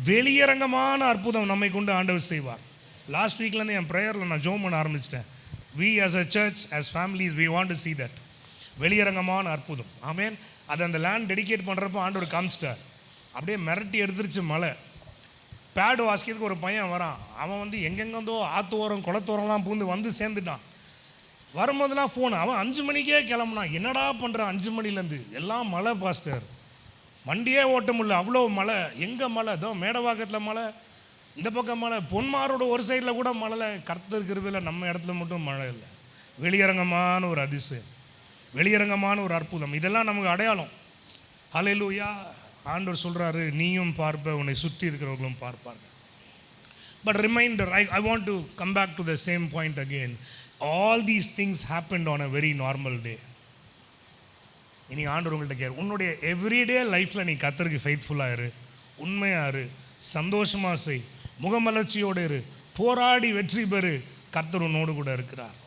C: வெளியரங்கமான அற்புதம் நம்மை கொண்டு ஆண்டவர் செய்வார். லாஸ்ட் வீக்லேருந்து என் ப்ரேயரில் நான் ஜோம் பண்ண ஆரம்பிச்சிட்டேன். We as a church, as families, we want to see that. வெளியரங்கமான அற்புதம். ஆமேன். அதை அந்த லேண்ட் டெடிகேட் பண்ணுறப்போ ஆண்டவர் காமிச்சிட்டார். அப்படியே மிரட்டி எடுத்துருச்சு மழை. பேடு வாசிக்கிறதுக்கு ஒரு பையன் வரான். அவன் வந்து எங்கெங்கேருந்தோ ஆத்தோரம் குளத்தோரம்லாம் பூந்து வந்து சேர்ந்துட்டான். வரும்போதெல்லாம் ஃபோன், அவன் 5 மணிக்கே கிளம்புனான். என்னடா பண்ணுறான் 5 மணிலேருந்து? எல்லாம் மழை பாஸ்டர், வண்டியே ஓட்ட முடியல, அவ்வளோ மழை. எங்கே மழை? இதோ மேடவாக்கத்தில் மழை, இந்த பக்கம் மழை, பொன்மாரோட ஒரு சைடில் கூட மழை. கர்த்தர் கிருபையில் நம்ம இடத்துல மட்டும் மழை இல்லை. வெளியரங்கமான ஒரு அதிசயம், வெளியரங்கமான ஒரு அற்புதம். இதெல்லாம் நமக்கு அடையாளம். ஹல்லேலூயா. ஆண்டவர் சொல்கிறாரு, நீயும் பார்ப்ப, உன்னை சுற்றி இருக்கிறவர்களும் பார்ப்பார்கள். But reminder, I want to come back to the same point again. All these things happened on a very normal day. இனி ஆண்டவர் உங்கள்கிட்ட கேட்க, உன்னுடைய எவ்ரிடே லைஃப்பில் நீ கர்த்தருக்கு ஃபெய்த்ஃபுல்லாக இரு, உண்மையாக இரு, சந்தோஷமாக செய், முகமலர்ச்சியோடு இரு, போராடி வெற்றி பெறு. கர்த்தர் உன்னோடு கூட இருக்கிறார்.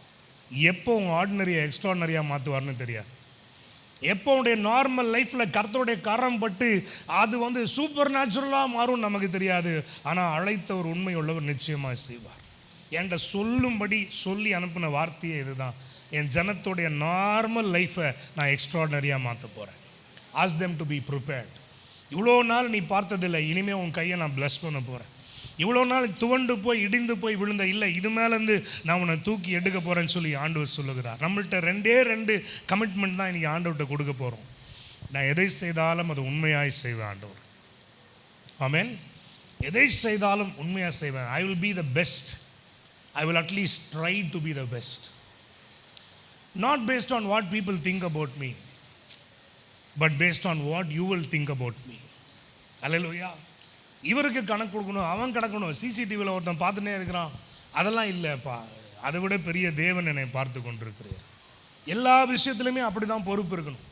C: எப்போ உங்கள் ஆர்டினரியை எக்ஸ்ட்ராடினரியாக மாற்றுவார்னு தெரியாது. எப்போ உடைய நார்மல் லைஃப்பில் கர்த்தருடைய கரம் பட்டு அது வந்து சூப்பர் நேச்சுரலாக மாறும் நமக்கு தெரியாது. ஆனால் அழைத்தவர் உண்மை உள்ளவர் நிச்சயமாக செய்வார். என்கிட்ட சொல்லும்படி சொல்லி அனுப்பின வார்த்தையே இதுதான், என் ஜனத்துடைய நார்மல் லைஃப்பை நான் எக்ஸ்ட்ராடினரியாக மாற்ற போகிறேன். Ask them to be prepared. இவ்வளோ நாள் நீ பார்த்ததில்லை, இனிமேல் உன் கையை நான் பிளஸ் பண்ண போகிறேன். இவ்வளோ நாள் துவண்டு போய் இடிந்து போய் விழுந்த இல்லை, இது மேலேருந்து நான் உன்னை தூக்கி எடுக்க போகிறேன்னு சொல்லி ஆண்டவர் சொல்லுகிறார். நம்மள்கிட்ட 2 கமிட்மெண்ட் தான் இன்றைக்கி ஆண்டவர்கிட்ட கொடுக்க போகிறோம். நான் எதை செய்தாலும் அது உண்மையாய் செய்வேன் ஆண்டவர். ஆமென். எதை செய்தாலும் உண்மையாக செய்வேன். I will be the best. I will at least try to be the best. Not based on what people think about me, but based on what you will think about me. Alleluia. இவருக்கு கணக்கு கொடுக்கணும், அவன் கிடக்கணும், சிசிடிவியில் ஒருத்தன் பார்த்துட்டே இருக்கிறான், அதெல்லாம் இல்லைப்பா. அதை விட பெரிய தேவன் என்னை பார்த்து கொண்டிருக்கிறார். எல்லா விஷயத்துலையுமே அப்படி தான் பொறுப்பு இருக்கணும்.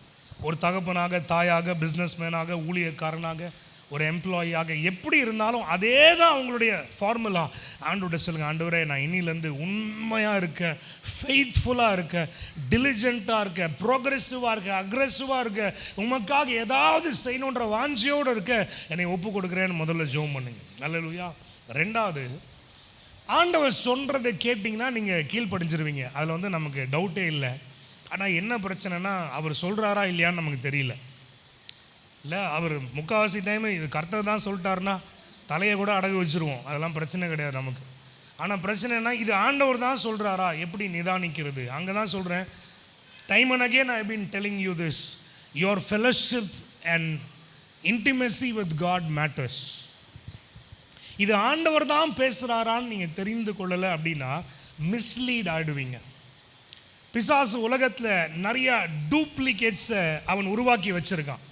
C: ஒரு தகப்பனாக, தாயாக, பிஸ்னஸ்மேனாக, ஊழியக்காரனாக, ஒரு எம்ப்ளாயியாக, எப்படி இருந்தாலும் அதே தான் அவங்களுடைய ஃபார்முலா. ஆண்டவர்கிட்ட சொல்லுங்கள், ஆண்டவரே நான் இன்னிலேருந்து உண்மையாக இருக்க, ஃபெய்த்ஃபுல்லாக இருக்க, டிலிஜென்ட்டாக இருக்க, ப்ரோக்ரெசிவாக இருக்க, அக்ரெசிவாக இருக்க, உமக்காக ஏதாவது செய்யணுன்ற வாஞ்சியோடு இருக்க என்னை ஒப்பு கொடுக்குறேன்னு முதல்ல ஜெபம் பண்ணுங்க. அல்லேலூயா. 2வது, ஆண்டவர் சொல்கிறத கேட்டிங்கன்னா நீங்கள் கீழ்ப்படிஞ்சிருவீங்க. அதில் வந்து நமக்கு டவுட்டே இல்லை. ஆனால் என்ன பிரச்சனைனா, அவர் சொல்கிறாரா இல்லையான்னு நமக்கு தெரியல. இல்லை, அவர் முக்கால்வாசி டைமு இது கர்த்தர் தான் சொல்லிட்டாருன்னா தலையை கூட அடகு வச்சுருவோம், அதெல்லாம் பிரச்சனை கிடையாது நமக்கு. ஆனால் பிரச்சனைனா, இது ஆண்டவர் தான் சொல்கிறாரா, எப்படி நிதானிக்கிறது? அங்கே தான் சொல்கிறேன், time and again I been telling you this, your fellowship and intimacy with God matters. இது ஆண்டவர் தான் பேசுகிறாரான்னு நீங்கள் தெரிந்து கொள்ளலை அப்படின்னா மிஸ்லீட் ஆகிடுவீங்க. பிசாசு உலகத்தில் நிறையா டூப்ளிகேட்ஸை அவன் உருவாக்கி வச்சுருக்கான்.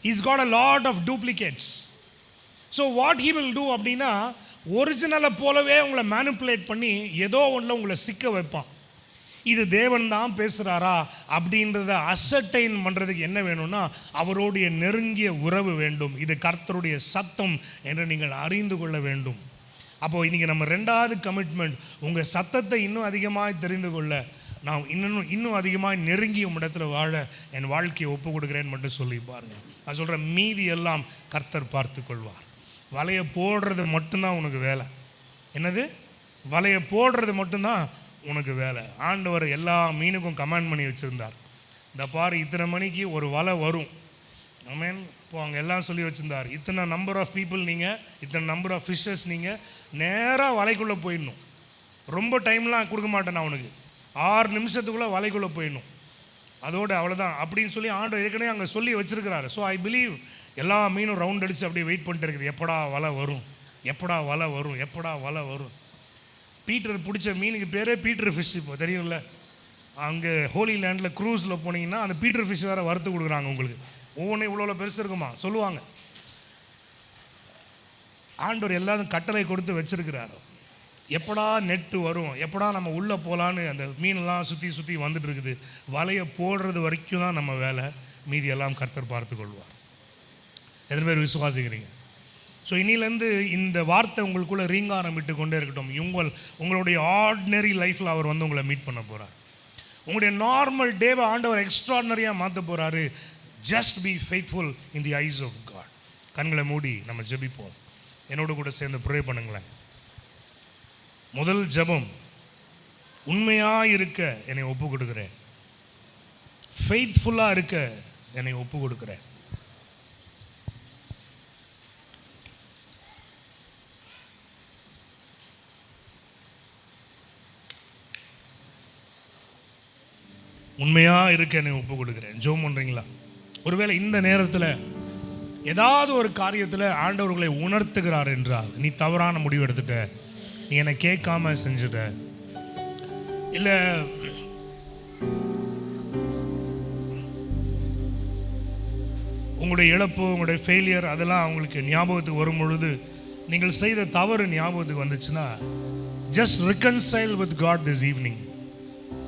C: He's got a lot of duplicates. So what he will do அப்படின்னா, ஒரிஜினலை போலவே உங்களை மேனிப்புலேட் பண்ணி ஏதோ ஒன்றில் உங்களை சிக்க வைப்பான். இது தேவன் தான் பேசுகிறாரா அப்படின்றத அசர்டைன் பண்ணுறதுக்கு என்ன வேணும்னா, அவருடைய நெருங்கிய உறவு வேண்டும். இது கர்த்தருடைய சத்தம் என்று நீங்கள் அறிந்து கொள்ள வேண்டும். அப்போது இன்றைக்கி நம்ம 2வது கமிட்மெண்ட், உங்கள் சத்தத்தை இன்னும் அதிகமாக தெரிந்து கொள்ள, நான் இன்னும் அதிகமாக நெருங்கி உம்மிடத்தில் வாழ என் வாழ்க்கையை ஒப்பு கொடுக்குறேன்னு மட்டும் சொல்லி பாருங்கள். நான் சொல்கிறேன், மீதி எல்லாம் கர்த்தர் பார்த்து கொள்வார். வலையை போடுறது மட்டும்தான் உனக்கு வேலை. என்னது? வலையை போடுறது மட்டும்தான் உனக்கு வேலை. ஆண்டவர் எல்லா மீனுக்கும் கமாண்ட் பண்ணி வச்சுருந்தார். இந்த பாரு, இத்தனை மணிக்கு ஒரு வலை வரும். ஆமென். இப்போ அவங்க எல்லாம் சொல்லி வச்சுருந்தார், இத்தனை நம்பர் ஆஃப் பீப்புள் நீங்கள், இத்தனை நம்பர் ஆஃப் ஃபிஷ்ஷஸ் நீங்கள் நேராக வலைக்குள்ளே போயிடணும். ரொம்ப டைம்லாம் கொடுக்க மாட்டேன் நான் உனக்கு, 6 நிமிஷத்துக்குள்ளே வலைக்குள்ளே போயிடணும், அதோடு அவ்வளோதான் அப்படின்னு சொல்லி ஆண்டவர் ஏற்கனவே அங்கே சொல்லி வச்சுருக்கிறாரு. ஸோ ஐ பிலீவ் எல்லா மீனும் ரவுண்ட் அடித்து அப்படியே வெயிட் பண்ணிட்டு இருக்குது, எப்படா வலை வரும், எப்படா வலை வரும், எப்படா வலை வரும். பீட்டர் பிடிச்ச மீனுக்கு பேரே பீட்டர் ஃபிஷ். இப்போ தெரியும்ல, அங்கே ஹோலி லேண்டில் க்ரூஸில் போனீங்கன்னா அந்த பீட்டர் ஃபிஷ் வேறு வறுத்து கொடுக்குறாங்க உங்களுக்கு. ஒவ்வொன்றும் இவ்வளோ பெருசு இருக்குமா சொல்லுவாங்க. ஆண்டவர் எல்லாரும் கட்டளை கொடுத்து வச்சிருக்கிறார். எப்படா நெட்டு வரும், எப்படா நம்ம உள்ளே போகலான்னு அந்த மீனெல்லாம் சுற்றி சுற்றி வந்துட்டு இருக்குது. வலையை போடுறது வரைக்கும் தான் நம்ம வேலை, மீதி எல்லாம் கர்த்தர் பார்த்து கொள்வார். எத்தனை பேர் விசுவாசிக்கிறீங்க? ஸோ இன்னிலேருந்து இந்த வார்த்தை உங்களுக்குள்ளே ரீங்காரம் விட்டு கொண்டே இருக்கட்டும். உங்களுடைய ஆர்டினரி லைஃப்பில் அவர் வந்து உங்களை மீட் பண்ண போகிறார். உங்களுடைய நார்மல் டேவை ஆண்டவர் எக்ஸ்ட்ராடினரியாக மாற்ற போகிறாரு. Just be faithful in the eyes of God. கண்களை மூடி நம்ம ஜெபிப்போம். என்னோட கூட சேர்ந்து ப்ரே பண்ணுங்களேன். முதல் ஜெபம், உண்மையாக இருக்க என்னை ஒப்பு கொடுக்குறேன், ஃபெய்த்ஃபுல்லாக இருக்க என்னை ஒப்பு கொடுக்குறேன். உண்மையாக இருக்க என்னை ஒப்பு கொடுக்குறேன். ஜெபம் பண்ணுறீங்களா? ஒருவேளை இந்த நேரத்தில் ஏதாவது ஒரு காரியத்தில் ஆண்டவர்களை உணர்த்துகிறார் என்றால், நீ தவறான முடிவு எடுத்துட்ட, நீ என்னை கேட்காம செஞ்சுட்ட, இல்லை உங்களுடைய இழப்பு, உங்களுடைய ஃபெயிலியர் அதெல்லாம் அவங்களுக்கு ஞாபகத்துக்கு வரும் பொழுது, நீங்கள் செய்த தவறு ஞாபகத்துக்கு வந்துச்சுன்னா, just reconcile with God this evening.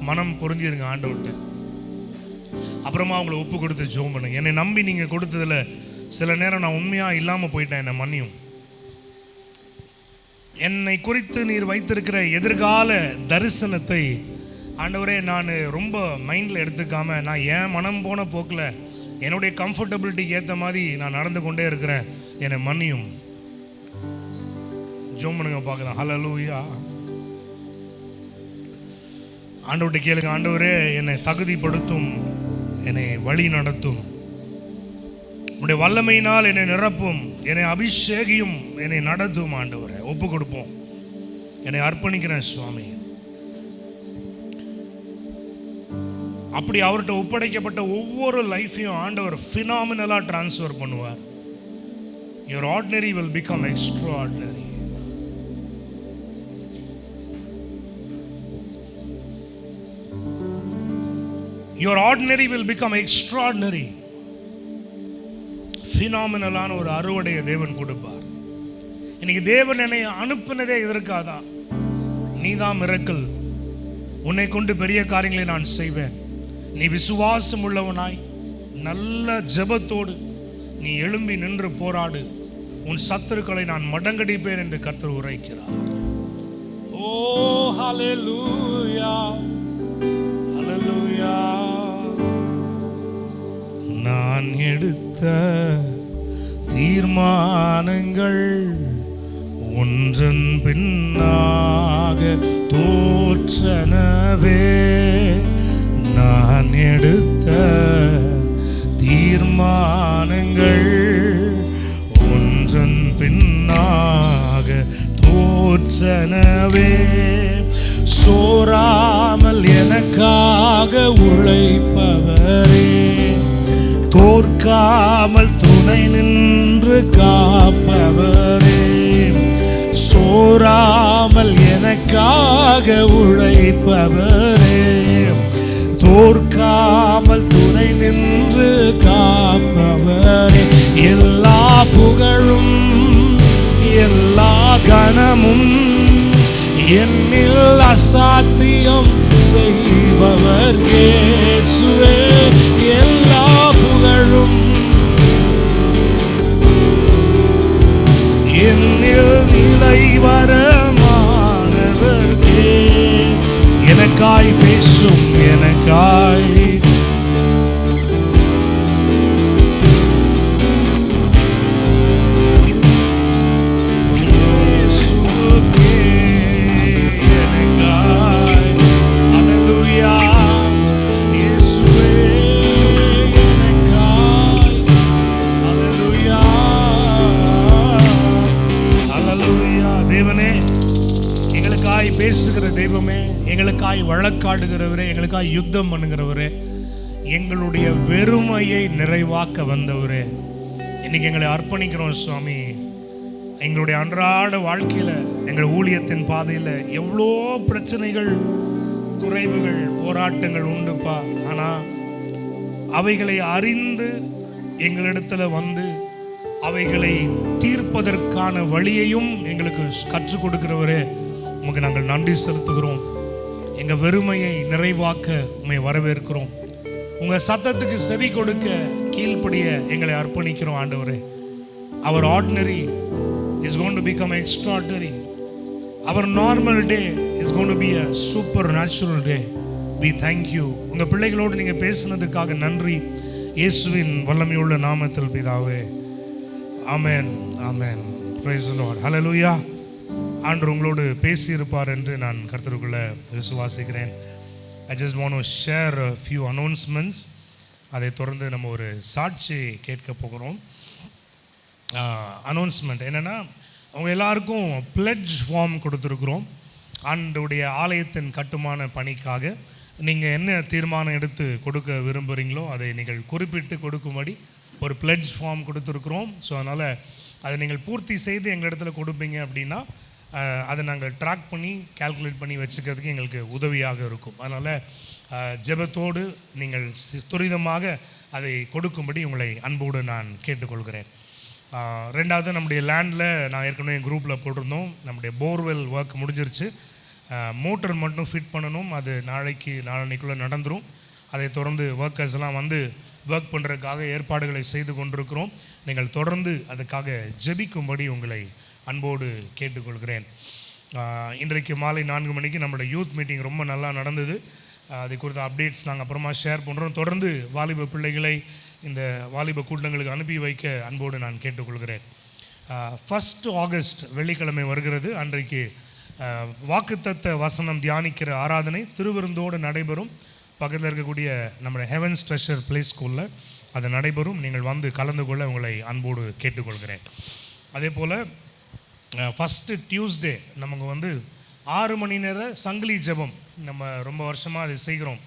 C: மனம் பொருந்திருங்க ஆண்டவர்கிட்ட. அப்புறமா அவங்கள ஒப்பு கொடுத்து ஜெபம் பண்ணுங்க. என்னை நம்பி நீங்கள் கொடுத்ததில் சில நேரம் நான் உண்மையாக இல்லாமல் போயிட்டேன், என்னை மன்னியும். என்னை குறித்து நீர் வைத்திருக்கிற எதிர்கால தரிசனத்தை ஆண்டவரே நான் ரொம்ப மைண்டில் எடுத்துக்காமல், நான் ஏன் மனம் போன போக்கில் என்னுடைய கம்ஃபர்டபிலிட்டிக்கு ஏற்ற மாதிரி நான் நடந்து கொண்டே இருக்கிறேன், என்னை மன்னியும். ஜெபம் பண்ணுங்க பார்க்கலாம். ஹல்லேலூயா. ஆண்டவர்கிட்ட கேளுங்க, ஆண்டவரே என்னை தகுதிப்படுத்தும், என்னை வழி நடத்தும், உடைய வல்லமையினால் என்னை நிரப்பும், என்னை அபிஷேகியும், என்னை நடத்தும். ஆண்டவரை ஒப்பு கொடுப்போம். என்னை அர்ப்பணிக்கிறேன் சுவாமி. அப்படி அவர்கிட்ட ஒப்படைக்கப்பட்ட ஒவ்வொரு லைஃப்பையும் ஆண்டவர் ஃபினாமினலாக டிரான்ஸ்ஃபர் பண்ணுவார். Your ordinary will become extraordinary. Your ordinary will become extraordinary. ஃபினாமினலான ஒரு அறுவடையை தேவன் கொடுப்பார். இன்னைக்கு தேவன் என்னை அனுப்பினதே இதற்காதான். நீதான் மிரக்கல், உன்னை கொண்டு பெரிய காரியங்களை நான் செய்வேன். நீ விசுவாசம் உள்ளவனாய் நல்ல ஜெபத்தோடு நீ எழும்பி நின்று போராடு, உன் சத்துருக்களை நான் மடங்கடிப்பேன் என்று கர்த்தர் உரைக்கிறார். ஓ ஹல்லேலூயா, ஹல்லேலூயா. நான் எடுத்த தீர்மானங்கள் ஒன்றன் பின்னாக தோற்றனவே. நான் எடுத்த தீர்மானங்கள் ஒன்றன் பின்னாக தோற்றனவே. சோராமல் எனக்காக உழைப்பவரே, தோற்காமல் துணை நின்று காப்பவரே. சோராமல் எனக்காக உழைப்பவரே, தோற்காமல் துணை நின்று காப்பவரே. எல்லா புகழும் எல்லா கணமும் என்னில் அசாத்தியம் செய்பவர் இயேசுவே. எல்லா புகழும் என்னில் நிலைவரமானவர்கே. எனக்காய் பேசும், எனக்காய் இருக்கிற தெய்வமே, எங்களுக்காய் வழக்காடுகிறவரே, எங்களுக்காய் யுத்தம் பண்ணுகிறவரே, எங்களுடைய வெறுமையை நிறைவாக்க வந்தவரே, இன்னைக்கு எங்களை அர்ப்பணிக்கிறோம் சுவாமி. எங்களுடைய அன்றாட வாழ்க்கையில், எங்கள் ஊழியத்தின் பாதையில் எவ்வளோ பிரச்சனைகள், குறைவுகள், போராட்டங்கள் உண்டுப்பா. ஆனால் அவைகளை அறிந்து எங்களிடத்தில் வந்து அவைகளை தீர்ப்பதற்கான வழியையும் எங்களுக்கு கற்றுக் கொடுக்கிறவரே, உமக்கு நாங்கள் நன்றி செலுத்துகிறோம். எங்கள் வெறுமையை நிறைவாக்க உம்மை வரவேற்கிறோம். உங்கள் சத்தத்துக்கு செவி கொடுக்க கீழ்ப்படிய எங்களை அர்ப்பணிக்கிறோம் ஆண்டவரே. Our ordinary is going to become extraordinary. Our normal day is going to be a supernatural day. We thank you. உங்கள் பிள்ளைகளோடு நீங்கள் பேசினதுக்காக நன்றி. இயேசுவின் வல்லமையுள்ள நாமத்தில் பிதாவே, amen, amen. Praise the Lord. Hallelujah. ஆண்டவர் உங்களோடு பேசியிருப்பார் என்று நான் கர்த்தருக்குள்ள விசுவாசிக்கிறேன். I just want to share a few announcements. அதை தொடர்ந்து நம்ம ஒரு சாட்சி கேட்க போகிறோம். அனௌன்ஸ்மெண்ட் என்னென்னா, அவங்க எல்லாருக்கும் பிளட்ஜ் ஃபார்ம் கொடுத்துருக்குறோம். ஆண்டவருடைய ஆலயத்தின் கட்டுமான பணிக்காக நீங்கள் என்ன தீர்மானம் எடுத்து கொடுக்க விரும்புகிறீங்களோ அதை நீங்கள் குறிப்பிட்டு கொடுக்கும்படி ஒரு பிளட்ஜ் ஃபார்ம் கொடுத்துருக்குறோம். ஸோ அதனால் அதை நீங்கள் பூர்த்தி செய்து எங்கள் இடத்துல கொடுப்பீங்க அப்படின்னா அதை நாங்கள் ட்ராக் பண்ணி கால்குலேட் பண்ணி வச்சுக்கிறதுக்கு எங்களுக்கு உதவியாக இருக்கும். அதனால் ஜெபத்தோடு நீங்கள் துரிதமாக அதை கொடுக்கும்படி உங்களை அன்போடு நான் கேட்டுக்கொள்கிறேன். ரெண்டாவது, நம்முடைய லேண்டில் நான் ஏற்கனவே குரூப்பில் போட்டிருந்தோம், நம்முடைய போர்வெல் ஒர்க் முடிஞ்சிருச்சு. மோட்டர் மட்டும் ஃபிட் பண்ணணும். அது நாளைக்குள்ளே நடந்துடும். அதை தொடர்ந்து ஒர்க்கர்ஸ் எல்லாம் வந்து ஒர்க் பண்ணுறதுக்காக ஏற்பாடுகளை செய்து கொண்டிருக்கிறோம். நீங்கள் தொடர்ந்து அதுக்காக ஜெபிக்கும்படி உங்களை அன்போடு கேட்டுக்கொள்கிறேன். இன்றைக்கு மாலை 4 மணிக்கு நம்மளுடைய யூத் மீட்டிங் ரொம்ப நல்லா நடந்தது. அதை குறித்த அப்டேட்ஸ் நாங்கள் அப்புறமா ஷேர் பண்ணுறோம். தொடர்ந்து வாலிப பிள்ளைகளை இந்த வாலிப கூட்டங்களுக்கு அனுப்பி வைக்க அன்போடு நான் கேட்டுக்கொள்கிறேன். 1 ஆகஸ்ட் வெள்ளிக்கிழமை வருகிறது. அன்றைக்கு வாக்குத்தத்த வசனம் தியானிக்கிற ஆராதனை திருவிருந்தோடு நடைபெறும். பக்கத்தில் இருக்கக்கூடிய நம்முடைய ஹெவன்ஸ் ட்ரெஷர் பிளே ஸ்கூலில் அது நடைபெறும். நீங்கள் வந்து கலந்து கொள்ள உங்களை அன்போடு கேட்டுக்கொள்கிறேன். அதே போல் ஃபஸ்ட்டு டியூஸ்டே நமக்கு வந்து 6 மணி நேர சங்கிலி ஜெபம். நம்ம ரொம்ப வருஷமாக அதை செய்கிறோம்.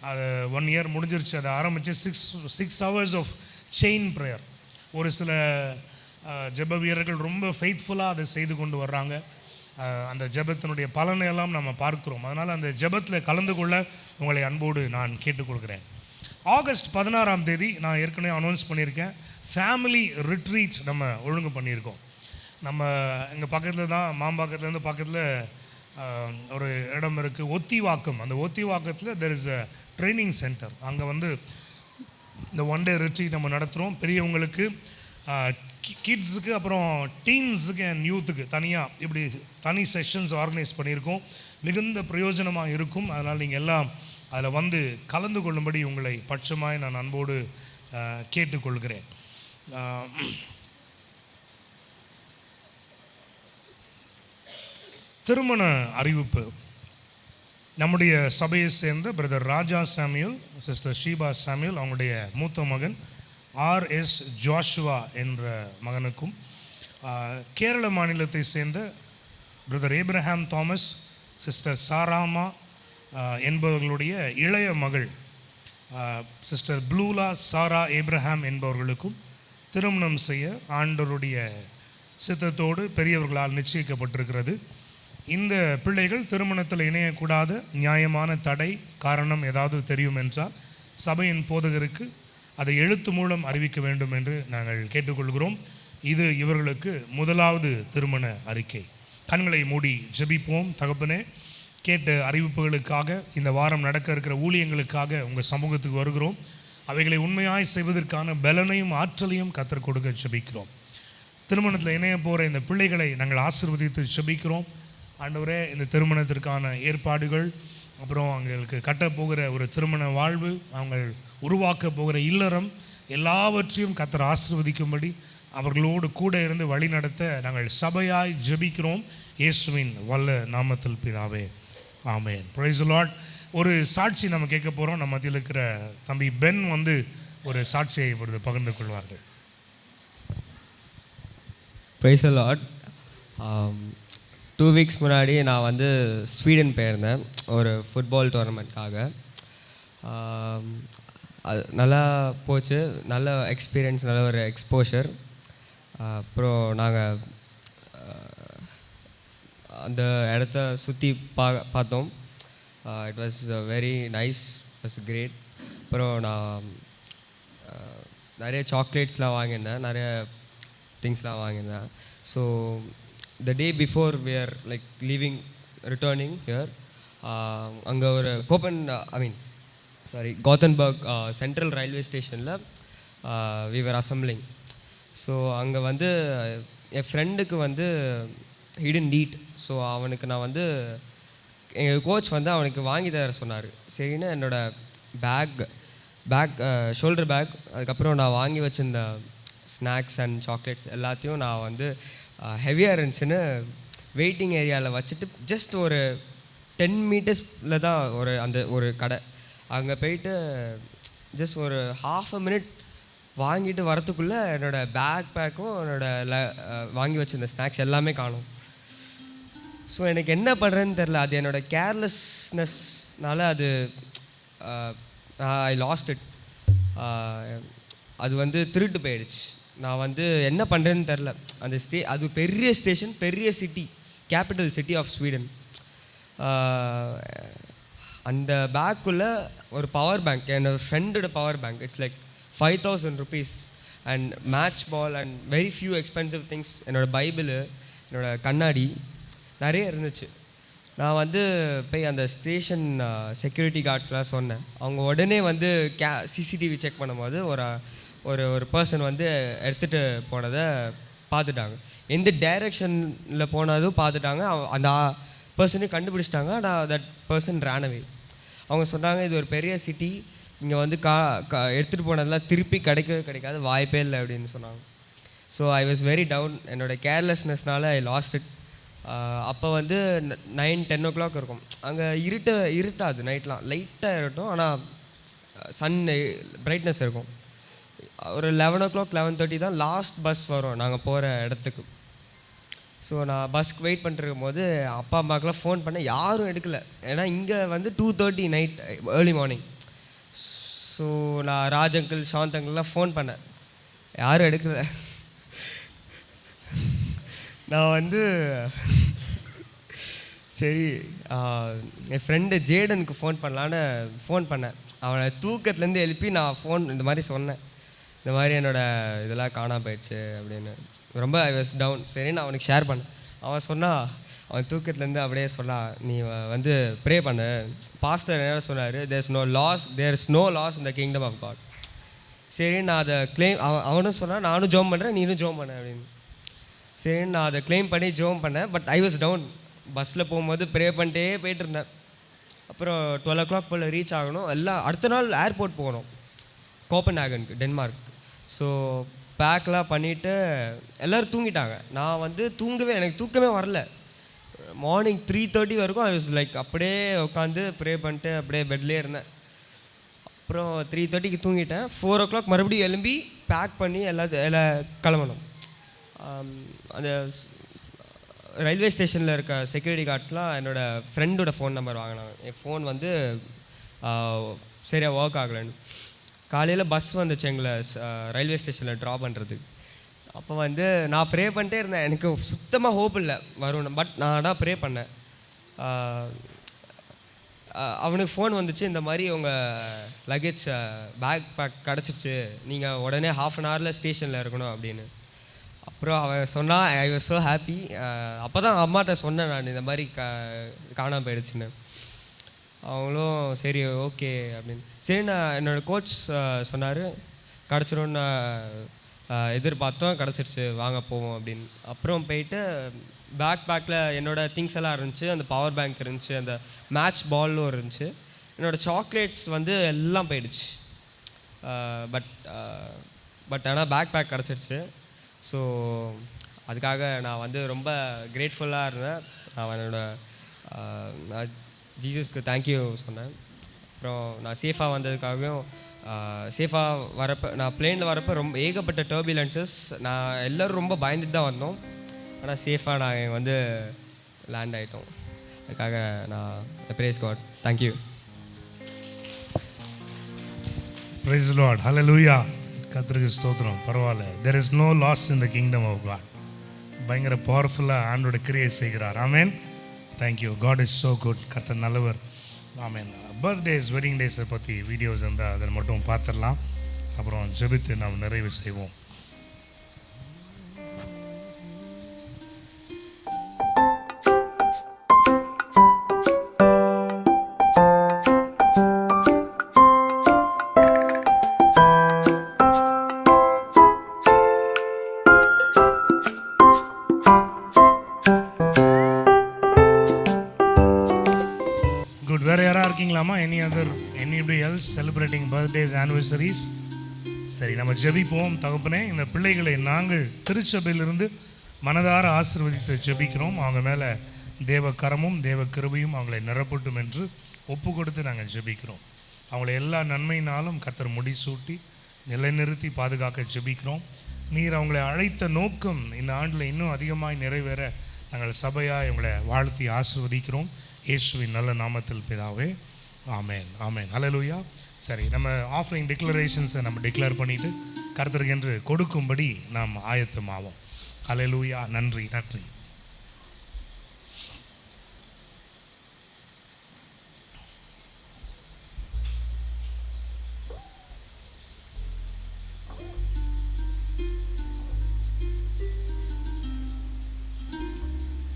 C: அது 1 இயர் முடிஞ்சிருச்சு. அதை ஆரம்பித்து 6 hours ஆஃப் செயின் ப்ரேயர். ஒரு சில ஜெப வீரர்கள் ரொம்ப ஃபெய்த்ஃபுல்லாக அதை செய்து கொண்டு வர்றாங்க. அந்த ஜெபத்தினுடைய பலனை எல்லாம் நம்ம பார்க்குறோம். அதனால் அந்த ஜெபத்தில் கலந்து கொள்ள உங்களை அன்போடு நான் கேட்டுக்கொள்கிறேன். ஆகஸ்ட் 16ஆம் தேதி நான் ஏற்கனவே அனௌன்ஸ் பண்ணியிருக்கேன், ஃபேமிலி ரிட்ரீட் நம்ம ஒழுங்கு பண்ணியிருக்கோம். நம்ம எங்கள் பக்கத்தில் தான், மாம்பாக்கத்துலேருந்து பக்கத்தில் ஒரு இடம் இருக்குது, ஒத்திவாக்கம். அந்த ஒத்திவாக்கத்தில் there is a training centre. அங்கே வந்து இந்த 1 day ரிட்ரீட் நம்ம நடத்துகிறோம். பெரியவங்களுக்கு, கிட்ஸுக்கு, அப்புறம் டீன்ஸுக்கு அண்ட் யூத்துக்கு தனியாக இப்படி தனி செஷன்ஸ் ஆர்கனைஸ் பண்ணியிருக்கோம். மிகுந்த பிரயோஜனமாக இருக்கும். அதனால் நீங்கள் எல்லாம் அதில் வந்து கலந்து கொள்ளும்படி உங்களை பட்சமாய் நான் அன்போடு கேட்டுக்கொள்கிறேன். திருமண அறிவிப்பு. நம்முடைய சபையை சேர்ந்த பிரதர் ராஜா சாமியல், சிஸ்டர் ஷீபா சாமியல், அவங்களுடைய மூத்த மகன் R.S. ஜோஷுவா என்ற மகனுக்கும், கேரள மாநிலத்தை சேர்ந்த பிரதர் ஏப்ரஹாம் தாமஸ், சிஸ்டர் சாராமா என்பவர்களுடைய இளைய மகள் சிஸ்டர் ப்ளூலா சாரா ஏப்ரஹாம் என்பவர்களுக்கும் திருமணம் செய்ய ஆண்டவருடைய சித்தத்தோடு பெரியவர்களால் நிச்சயிக்கப்பட்டிருக்கிறது. இந்த பிள்ளைகள் திருமணத்தில் இணையக்கூடாத நியாயமான தடை காரணம் ஏதாவது தெரியும் என்றால் சபையின் போதகருக்கு அதை எழுத்து மூலம் அறிவிக்க வேண்டும் என்று நாங்கள் கேட்டுக்கொள்கிறோம். இது இவர்களுக்கு முதலாவது திருமண அறிக்கை. கண்களை மூடி ஜெபிப்போம். தகப்பனே, கேட்ட அறிவிப்புகளுக்காக, இந்த வாரம் நடக்க இருக்கிற ஊழியங்களுக்காக உங்கள் சமூகத்துக்கு வருகிறோம். அவைகளை உண்மையாய் செய்வதற்கான பலனையும் ஆற்றலையும் கர்த்தர் கொடுக்க ஜெபிக்கிறோம். திருமணத்தில் இணைய போகிற இந்த பிள்ளைகளை நாங்கள் ஆசீர்வதித்து ஜெபிக்கிறோம். ஆண்டவரே, இந்த திருமணத்திற்கான ஏற்பாடுகள், அப்புறம் அவங்களுக்கு கட்டப்போகிற ஒரு திருமண வாழ்வு, அவங்க உருவாக்க போகிற இல்லறம் எல்லாவற்றையும் கர்த்தர் ஆசீர்வதிக்கும்படி அவர்களோடு கூட இருந்து வழி நடத்த நாங்கள் சபையாய் ஜெபிக்கிறோம். இயேசுவின் வல்ல நாமத்தில் பிதாவே, ஆமென். Praise the Lord. ஒரு சாட்சி நம்ம கேட்க போகிறோம். நம்ம மத்தியில் இருக்கிற தம்பி பென் வந்து ஒரு சாட்சியை இப்பொழுது பகிர்ந்து கொள்வார்கள்.
D: Praise the Lord. 2 வீக்ஸ் முன்னாடி நான் வந்து ஸ்வீடன் போயிருந்தேன் ஒரு ஃபுட்பால் டோர்னமெண்ட்காக. அது நல்லா போச்சு, நல்ல எக்ஸ்பீரியன்ஸ், நல்ல ஒரு எக்ஸ்போஷர். அப்புறம் நாங்கள் அந்த இடத்த சுற்றி பார்த்தோம். It was very nice, it was great. அப்புறம் நான் நிறைய சாக்லேட்ஸ்லாம் வாங்கியிருந்தேன், நிறைய திங்ஸ்லாம் வாங்கியிருந்தேன். So the day before we are like leaving returning here, அங்கே ஒரு கோத்தன்பர்க் சென்ட்ரல் ரயில்வே ஸ்டேஷனில் வி வர் அசம்பிளிங். ஸோ அங்கே வந்து என் ஃப்ரெண்டுக்கு வந்து ஹிடன் நீட். ஸோ அவனுக்கு நான் வந்து எங்கள் கோச் வந்து அவனுக்கு வாங்கி தர சொன்னார். சரின்னு என்னோடய பேக் ஷோல்டர் பேக், அதுக்கப்புறம் நான் வாங்கி வச்சிருந்த ஸ்நாக்ஸ் அண்ட் சாக்லேட்ஸ் எல்லாத்தையும் நான் வந்து ஹெவியாக இருந்துச்சுன்னு வெயிட்டிங் ஏரியாவில் வச்சுட்டு ஜஸ்ட் ஒரு 10 மீட்டர்ஸில் தான் ஒரு கடை. அங்கே போயிட்டு ஜஸ்ட் ஒரு ½ மினிட் வாங்கிட்டு வரத்துக்குள்ளே என்னோடய பேக்கும் வாங்கி வச்சிருந்த ஸ்நாக்ஸ் எல்லாமே காணும். ஸோ எனக்கு என்ன பண்ணுறதுன்னு தெரில. அது என்னோடய கேர்லெஸ்னஸ்னால அது ஐ லாஸ்ட் இட். அது வந்து திருட்டு போயிடுச்சு. நான் வந்து என்ன பண்ணுறேன்னு தெரில. அந்த அது பெரிய ஸ்டேஷன், பெரிய city, capital city of Sweden. அந்த பேக்குள்ளே ஒரு பவர் பேங்க், என்னோடய ஃப்ரெண்டோட power bank, it's like 5,000 rupees and match ball and very few expensive things. என்னோடய பைபிளு, என்னோடய கண்ணாடி நிறைய இருந்துச்சு. நான் வந்து போய் அந்த ஸ்டேஷன் செக்யூரிட்டி கார்ட்ஸ்லாம் சொன்னேன். அவங்க உடனே வந்து சிசிடிவி செக் பண்ணும்போது ஒரு பர்சன் வந்து எடுத்துகிட்டு போனதை பார்த்துட்டாங்க. எந்த டைரெக்ஷனில் போனதும் பார்த்துட்டாங்க. அந்த பர்சனையும் கண்டுபிடிச்சிட்டாங்க. ஆனால் தட் பர்சன் ரேன் அவே. அவங்க சொன்னாங்க, இது ஒரு பெரிய சிட்டி, இங்கே வந்து எடுத்துகிட்டு போனதெல்லாம் திருப்பி கிடைக்காது, வாய்ப்பே இல்லை அப்படின்னு சொன்னாங்க. So I was very down. என்னோடய கேர்லெஸ்னஸ்னால ஐ லாஸ்ட் இட். அப்போ வந்து 9-10 o'clock இருக்கும். அங்கே இருட்டாது, நைட்லாம் லைட்டாக இருக்கட்டும், ஆனால் சன் பிரைட்னஸ் இருக்கும். ஒரு 11 o'clock 11:30 தான் லாஸ்ட் பஸ் வரும் நாங்கள் போகிற இடத்துக்கு. ஸோ நான் பஸ்க்கு வெயிட் பண்ணிருக்கும் போது அப்பா அம்மாக்கெலாம் ஃபோன் பண்ணேன், யாரும் எடுக்கலை. ஏன்னா இங்கே வந்து 2:30 நைட், ஏர்லி மார்னிங். ஸோ நான் ராஜ் அங்கிள், சாந்த் அங்கிள்லாம் ஃபோன் பண்ணேன், யாரும் எடுக்கலை. நான் வந்து சரி என் ஃப்ரெண்டு ஜேடனுக்கு ஃபோன் பண்ணலான்னு ஃபோன் பண்ணேன். அவனை தூக்கத்துலேருந்து எழுப்பி நான் இந்த மாதிரி சொன்னேன், இந்த மாதிரி என்னோடய இதெல்லாம் காணாம போயிடுச்சு அப்படின்னு. ரொம்ப ஐ வாஸ் டவுன். சரி நான் அவனுக்கு ஷேர் பண்ணேன். அவன் தூக்கத்துலேருந்து அப்படியே நீ வந்து ப்ரே பண்ணு. பாஸ்டர் என்ன சொன்னார், there is no loss in the kingdom of God. சரி நான் அதை கிளைம், அவனும் சொன்னான், நானும் ஜோம் பண்ணுறேன், நீனும் ஜோம் பண்ண அப்படின்னு. சரி நான் அதை கிளைம் பண்ணி ஜோம் பண்ணேன். But I was down. பஸ்ஸில் போகும்போது ப்ரே பண்ணிட்டே போயிட்டு இருந்தேன். அப்புறம் 12 o'clock போல் ரீச் ஆகணும். அடுத்த நாள் ஏர்போர்ட் போகணும், கோப்பன்ஹேகனுக்கு, டென்மார்க். ஸோ பேக்லாம் பண்ணிவிட்டு எல்லோரும் தூங்கிட்டாங்க. நான் வந்து எனக்கு தூக்கமே வரல. மார்னிங் 3:30 வரைக்கும் ஐ வாஸ் லைக் அப்படியே உட்காந்து ப்ரே பண்ணிட்டு அப்படியே பெட்லேயே இருந்தேன். அப்புறம் 3:30க்கு தூங்கிட்டேன். 4 o'clock மறுபடியும் எழும்பி பேக் பண்ணி எல்லாம் கிளம்பணும். அந்த ரயில்வே ஸ்டேஷனில் இருக்க செக்யூரிட்டி கார்ட்ஸ்லாம் என்னோடய ஃப்ரெண்டோட ஃபோன் நம்பர் வாங்கினாங்க. என் ஃபோன் வந்து சரியாக ஒர்க் ஆகலைன்னு. காலையில் பஸ் வந்துச்சு எங்களை ரயில்வே ஸ்டேஷனில் ட்ராப் பண்ணுறதுக்கு. அப்போ வந்து நான் ப்ரே பண்ணிட்டே இருந்தேன். எனக்கு சுத்தமாக ஹோப் இல்லை வரும்னு. பட் நான் ப்ரே பண்ணேன். அவனுக்கு ஃபோன் வந்துச்சு, இந்த மாதிரி உங்கள் லக்கேஜ் பேக் கிடச்சிருச்சு, நீங்கள் உடனே ½ an hourல ஸ்டேஷனில் இருக்கணும் அப்படின்னு. அப்புறம் அவன் சொன்னான், ஐ வாஸ் ஸோ ஹாப்பி. அப்போ தான் அம்மாட்ட சொன்னேன் நான், இந்த மாதிரி காணாமல் போயிடுச்சுன்னு. அவங்களும் சரி ஓகே அப்படின்னு. சரி நான் என்னோடய கோச் சொன்னார், கிடச்சிரும்னு எதிர்பார்த்தோம், கிடச்சிருச்சு, வாங்க போவோம் அப்படின்னு. அப்புறம் போயிட்டு பேக்கில் என்னோடய திங்ஸ் எல்லாம் இருந்துச்சு. அந்த பவர் பேங்க் இருந்துச்சு, அந்த மேட்ச் பாலும் இருந்துச்சு. என்னோடய சாக்லேட்ஸ் வந்து எல்லாம் போயிடுச்சு. பட் ஆனால் பேக் கிடச்சிருச்சு. ஸோ அதுக்காக நான் வந்து ரொம்ப கிரேட்ஃபுல்லாக இருந்தேன். நான் ஜீசஸ்க்கு தேங்க்யூ சொன்னேன். அப்புறம் நான் சேஃபாக வந்ததுக்காகவும், சேஃபாக வரப்போ, நான் பிளேனில் வரப்போ ரொம்ப ஏகப்பட்ட டர்புலன்சஸ். எல்லோரும் ரொம்ப பயந்துட்டு தான் வந்தோம். ஆனால் சேஃபாக நாங்கள் வந்து லேண்ட் ஆகிட்டோம். அதுக்காக நான் praise God. Thank you.
C: Praise the Lord. Hallelujah. கர்த்தருக்கு ஸ்தோத்திரம். பரவாயில்ல. There is no loss in the kingdom of God. பயங்கர பவர்ஃபுல்லாக ஆண்டோட கிரியை செய்கிறார். ஆமென். Thank you. God is so good. கர்த்தர் நல்லவர். ஆமென். பர்த்டேஸ் வெட்டிங் டேஸை பற்றி வீடியோஸ் இருந்தால் அதை மட்டும் பார்த்துடலாம். அப்புறம் ஜெபித்து நாம் நிறைவு செய்வோம். வேறு யாராக இருக்கீங்களாமா? anybody else celebrating birthdays, anniversaries? சரி, நம்ம ஜெபிப்போம். தகப்பனே, இந்த பிள்ளைகளை நாங்கள் திருச்சபையிலிருந்து மனதார ஆசீர்வதித்து ஜெபிக்கிறோம். அவங்க மேலே தேவ கரமும் தேவ கிருபையும் அவங்களை நிரப்பட்டும் என்று ஒப்பு கொடுத்து நாங்கள் ஜெபிக்கிறோம். அவங்கள எல்லா நன்மையினாலும் கர்த்தர் முடிசூட்டி நிலைநிறுத்தி பாதுகாக்க ஜெபிக்கிறோம். நீர் அவங்களை அழைத்த நோக்கம் இந்த ஆண்டில் இன்னும் அதிகமாக நிறைவேற நாங்கள் சபையாக இவங்களை வாழ்த்தி ஆசீர்வதிக்கிறோம். இயேசுவின் நல்ல நாமத்தில் பிதாவே, ஆமென், ஆமென், ஹல்லேலூயா. சரி, நம்ம ஆஃபரிங் டிக்ளரேஷன்ஸை நம்ம டிக்ளேர் பண்ணிவிட்டு கர்த்தருக்கு என்று கொடுக்கும்படி நாம் ஆயத்தமாவோம். ஹல்லேலூயா. நன்றி, நன்றி.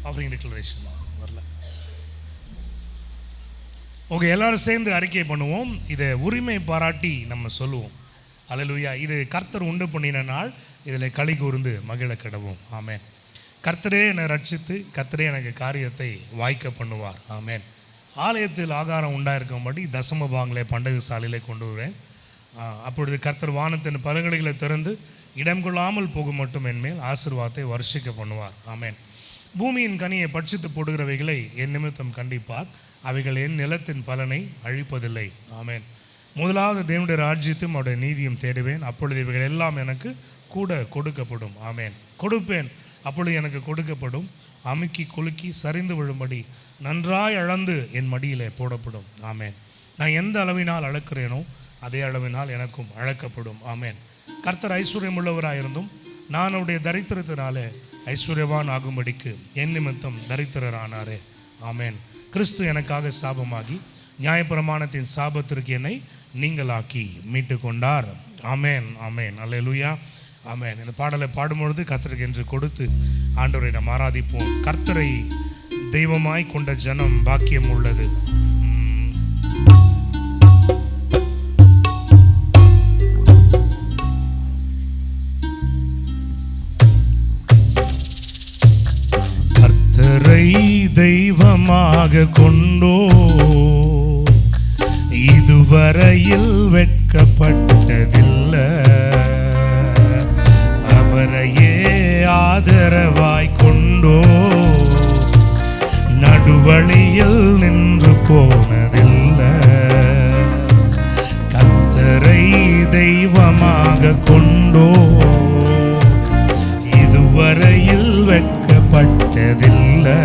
C: ஆஃபரிங் டிக்ளரேஷன் வரல. ஓகே, எல்லாரும் சேர்ந்து அறிக்கை பண்ணுவோம். இதை உரிமை பாராட்டி நம்ம சொல்லுவோம். அல்லேலூயா. இது கர்த்தர் உண்டு பண்ணின நாள், இதில் களி கூர்ந்து மகிழ கிடவும். ஆமென். கர்த்தரே என்னை ரட்சித்து கர்த்தரே எனக்கு காரியத்தை வாய்க்க பண்ணுவார். ஆமென். ஆலயத்தில் ஆகாரம் உண்டாயிருக்கும்படி தசம பாகங்களை பண்டக சாலையிலே கொண்டு வருவேன். அப்பொழுது கர்த்தர் வானத்தின் பலகடைகளை திறந்து இடம் கொள்ளாமல் போகும் மட்டும் என்மேல் ஆசீர்வாதத்தை வருஷிக்க பண்ணுவார். ஆமென். பூமியின் கனியை பட்சித்து போடுகிறவைகளை என் நிமித்தம் கண்டிப்பார். அவைகள் என் நிலத்தின் பலனை அழிப்பதில்லை. ஆமென். முதலாவது தேவனுடைய ராஜ்யத்தையும் அவருடைய நீதியும் தேடுவேன், அப்பொழுது இவைகள் எல்லாம் எனக்கு கூட கொடுக்கப்படும். ஆமென். கொடுப்பேன், அப்பொழுது எனக்கு கொடுக்கப்படும். அமுக்கி குலுக்கி சரிந்து விழும்படி நன்றாய் அளந்து என் மடியிலே போடப்படும். ஆமென். நான் எந்த அளவினால் அளக்கிறேனோ அதே அளவினால் எனக்கும் அளக்கப்படும். ஆமென். கர்த்தர் ஐஸ்வர்யம் உள்ளவராயிருந்தும் நான் அவருடைய தரித்திரத்தினாலே ஐஸ்வர்யவான் ஆகும்படிக்கு என் நிமித்தம் தரித்திரரானாரே. ஆமென். கிறிஸ்து எனக்காக சாபமாகி நியாயப்பிரமாணத்தின் சாபத்திற்கு என்னை நீங்களாக்கி மீட்டு கொண்டார். ஆமென், ஆமென், அல்லேலூயா, ஆமென். இந்த பாடலை பாடும்பொழுது கர்த்தருக்கு என்று கொடுத்து ஆண்டவரை நாம் ஆராதிப்போம். கர்த்தரை தெய்வமாய் கொண்ட ஜனம் பாக்கியம் உள்ளது. தெய்வமாக கொண்டோ இதுவரையில் வெட்கப்பட்டதில்லை. அவரையே ஆதரவாய் கொண்டோ நடுவழியில் நின்று போனதில்லை. கர்த்தரை தெய்வமாக கொண்டோ இதுவரையில் வெட்கப்பட்டதில்லை.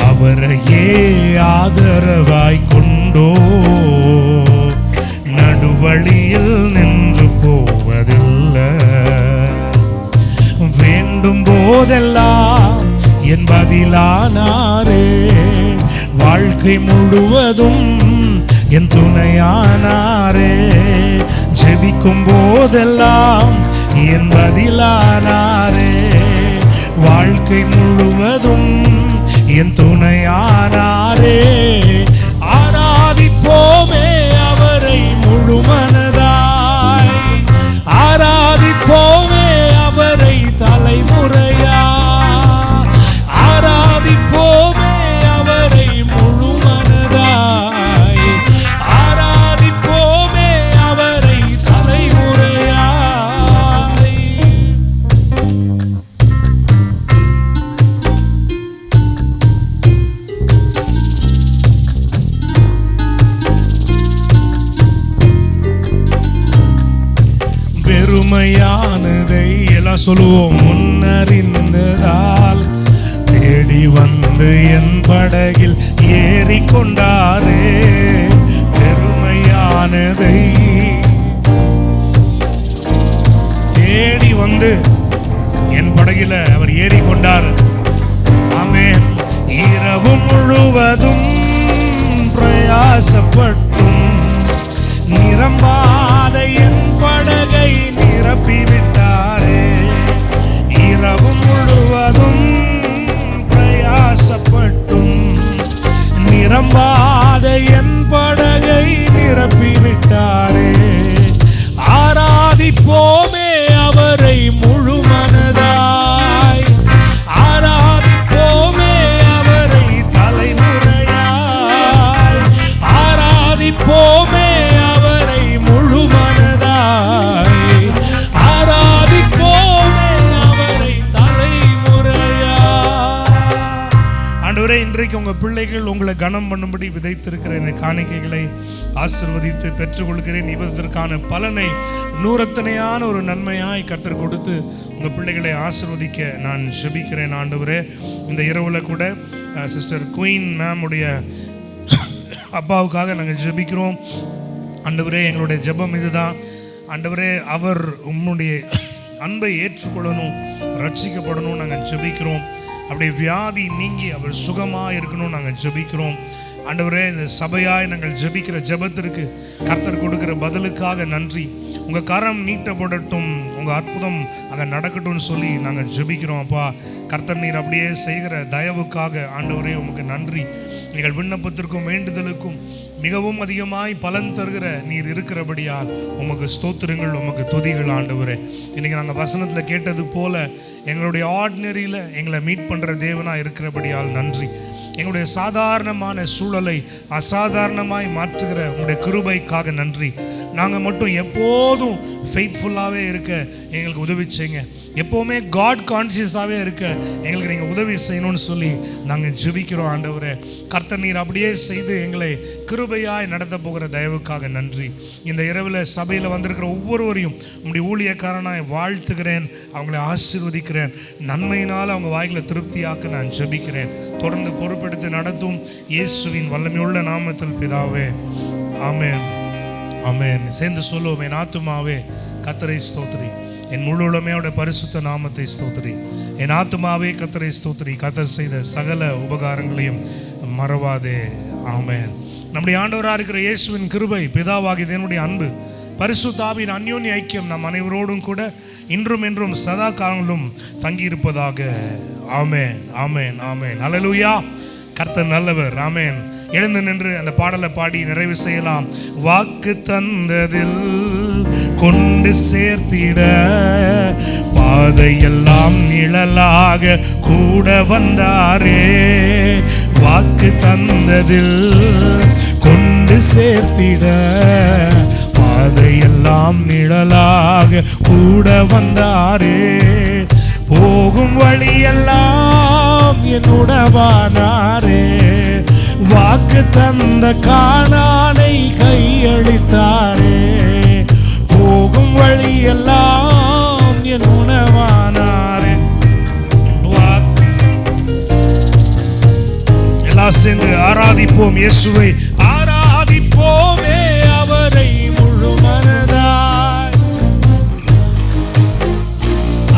C: அவரையே ஆதரவாய் கொண்டோ நடுவழியில் நின்று போவதில்லை. வேண்டும் போதெல்லாம் என் பதிலானாரே, வாழ்க்கை முழுவதும் என் துணையானாரே. ஜெபிக்கும் போதெல்லாம் என் பதிலானாரே, வாழ்க்கை முழுவதும் என் துணையானாரே. ஆராதிப்போமே அவரை முழுமனதாய், ஆராதிப்போமே அவரை தலைமுறையா, ஆராதிப்போமே அவரை முழுமனதாய், ஆராதிப்போமே அவரை தலைமுறையா. பெருமையானதை எல்லாம் சொல்லுவோம். முன்னறிந்ததால் தேடி வந்து என் படகில் ஏறிக்கொண்டாரே. பெருமையானதை தேடி வந்து என் படகில அவர் ஏறிக்கொண்டார். ஆமென். இரவு முழுவதும் பிரயாசப்பட்டும் நிரம்பாத என் படகை நிரப்பிவிட்டாரே. இரவு முழுவதும் பிரயாசப்பட்டும் நிரம்பாத என் படகை நிரப்பிவிட்டாரே. ஆராதிப்போமே அவரை முழு மனதாய், ஆராதிப்போமே அவரை தலைமுறையாய், ஆராதிப்போமே அவரை முழு மனதாய், ஆராதிப்போமே அவரை தலைமுறையாய். ஆண்டவரே, இன்றைக்கு உங்க பிள்ளைகள் உங்களை கனம் பண்ணும்படி விதைத்திருக்கிற இந்த காணிக்கைகளை ஆசீர்வதித்து பெற்றுக்கொள்கிறேன். இவதற்கான பலனை நூறத்தனையான ஒரு நன்மையாய் கர்த்தர் கொடுத்து உங்கள் பிள்ளைகளை ஆசீர்வதிக்க நான் ஜெபிக்கிறேன். ஆண்டவரே, இந்த இரவுல கூட சிஸ்டர் குயின் மேம் உடைய அப்பாவுக்காக நாங்கள் ஜெபிக்கிறோம். ஆண்டவரே, எங்களுடைய ஜெபம் இதுதான். ஆண்டவரே, அவர் உம்முடைய அன்பை ஏற்றுக்கொள்ளணும், ரட்சிக்கப்படணும் நாங்கள் ஜெபிக்கிறோம். அப்படியே வியாதி நீங்கி அவர் சுகமாக இருக்கணும் நாங்கள் ஜெபிக்கிறோம். ஆண்டவரே, இந்த சபையாய் நாங்கள் ஜெபிக்கிற ஜெபத்திற்கு கர்த்தர் கொடுக்கிற பதிலுக்காக நன்றி. உங்கள் கரம் நீட்டப்படட்டும், உங்கள் அற்புதம் அங்கே நடக்கட்டும்னு சொல்லி நாங்கள் ஜெபிக்கிறோம். அப்பா, கர்த்தர் நீர் அப்படியே செய்கிற தயவுக்காக ஆண்டவரே உமக்கு நன்றி. எங்கள் விண்ணப்பத்திற்கும் வேண்டுதலுக்கும் மிகவும் அதிகமாய் பலன் தருகிற நீர் இருக்கிறபடியால் உமக்கு ஸ்தோத்திரங்கள், உமக்கு துதிகள். ஆண்டவரே, இன்றைக்கி நாங்கள் வசனத்தில் கேட்டது போல எங்களுடைய ஆர்டினரியில் எங்களை மீட் பண்ணுற தேவனாக இருக்கிறபடியால் நன்றி. எங்களுடைய சாதாரணமான சூழலை அசாதாரணமாய் மாற்றுகிற உங்களுடைய கிருபைக்காக நன்றி. நாங்கள் மட்டும் எப்போதும் ஃபெய்த்ஃபுல்லாகவே இருக்க எங்களுக்கு உதவி செய்யுங்க. எப்போவுமே காட் கான்சியஸாகவே இருக்க எங்களுக்கு நீங்கள் உதவி செய்யணும்னு சொல்லி நாங்கள் ஜெபிக்கிறோம். ஆண்டவரே, கர்த்தர் நீர் அப்படியே செய்து எங்களை கிருபையாய் நடத்த போகிற தயவுக்காக நன்றி. இந்த இரவில் சபையில் வந்திருக்கிற ஒவ்வொருவரையும் உங்களுடைய ஊழியக்காரனாய் வாழ்த்துகிறேன், அவங்களை ஆசீர்வதிக்கிறேன். நன்மையினால் அவங்க வாய்களை திருப்தியாக்க நான் ஜெபிக்கிறேன். தொடர்ந்து பொறுப்பெடுத்து நடத்தும் இயேசுவின் வல்லமையுள்ள நாமத்தில் பிதாவே, ஆமென், ஆமென். சேர்ந்து சொல்லுவோம், என் ஆத்துமாவே கர்த்தரை ஸ்தோத்திரி, என் முழு உலமையோட பரிசுத்த நாமத்தை ஸ்தோத்திரி. என் ஆத்துமாவே கர்த்தரை ஸ்தோத்திரி, கர்த்தர் செய்த சகல உபகாரங்களையும் மறவாதே. ஆமென். நம்முடைய ஆண்டவராக இருக்கிற இயேசுவின் கிருபை, பிதாவாகிய தேவனுடைய அன்பு, பரிசுத்த ஆவியின் அந்யோன்ய ஐக்கியம் நம் அனைவரோடும் கூட இன்றும் என்றும் சதா காலங்களும் தங்கியிருப்பதாக. ஆமென், ஆமென், ஆமென். அல்லேலூயா. கர்த்தர் நல்லவர். ஆமென். எழுந்து நின்று அந்த பாடலை பாடி நிறைவு செய்யலாம். வாக்கு தந்ததில் கொண்டு சேர்த்திட பாதையெல்லாம் நிழலாக கூட வந்தாரே. வாக்கு தந்ததில் கொண்டு சேர்த்திட பாதையெல்லாம் நிழலாக கூட வந்தாரே. போகும் வழியெல்லாம் என் உணவானாரே. வாக்கு தந்த கானானை கையளித்தாரே. போகும் வழியெல்லாம் என் உணவானாரே. எல்லாம் சேர்ந்து ஆராதிப்போம் இயேசுவை, ஆராதிப்போமே அவரை முழு மனதாய்,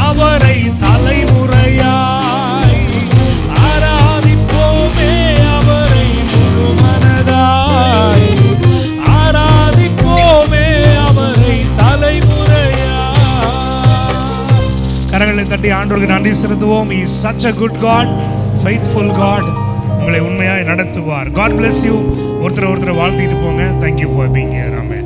C: அவரை தலைமுறையாய், ஆராதிப்போமே அவரை முழு மனதாய், ஆராதிப்போமே அவரை தலைமுறையாய். கரங்களை தட்டி ஆண்டவருக்கு நன்றி செலுத்துவோம். He is such a good God, faithful God. உங்களை உண்மையாய் நடத்துவார். God bless you. ஒருத்தரை வாழ்த்திட்டு போங்க. Thank you for being here. Amen.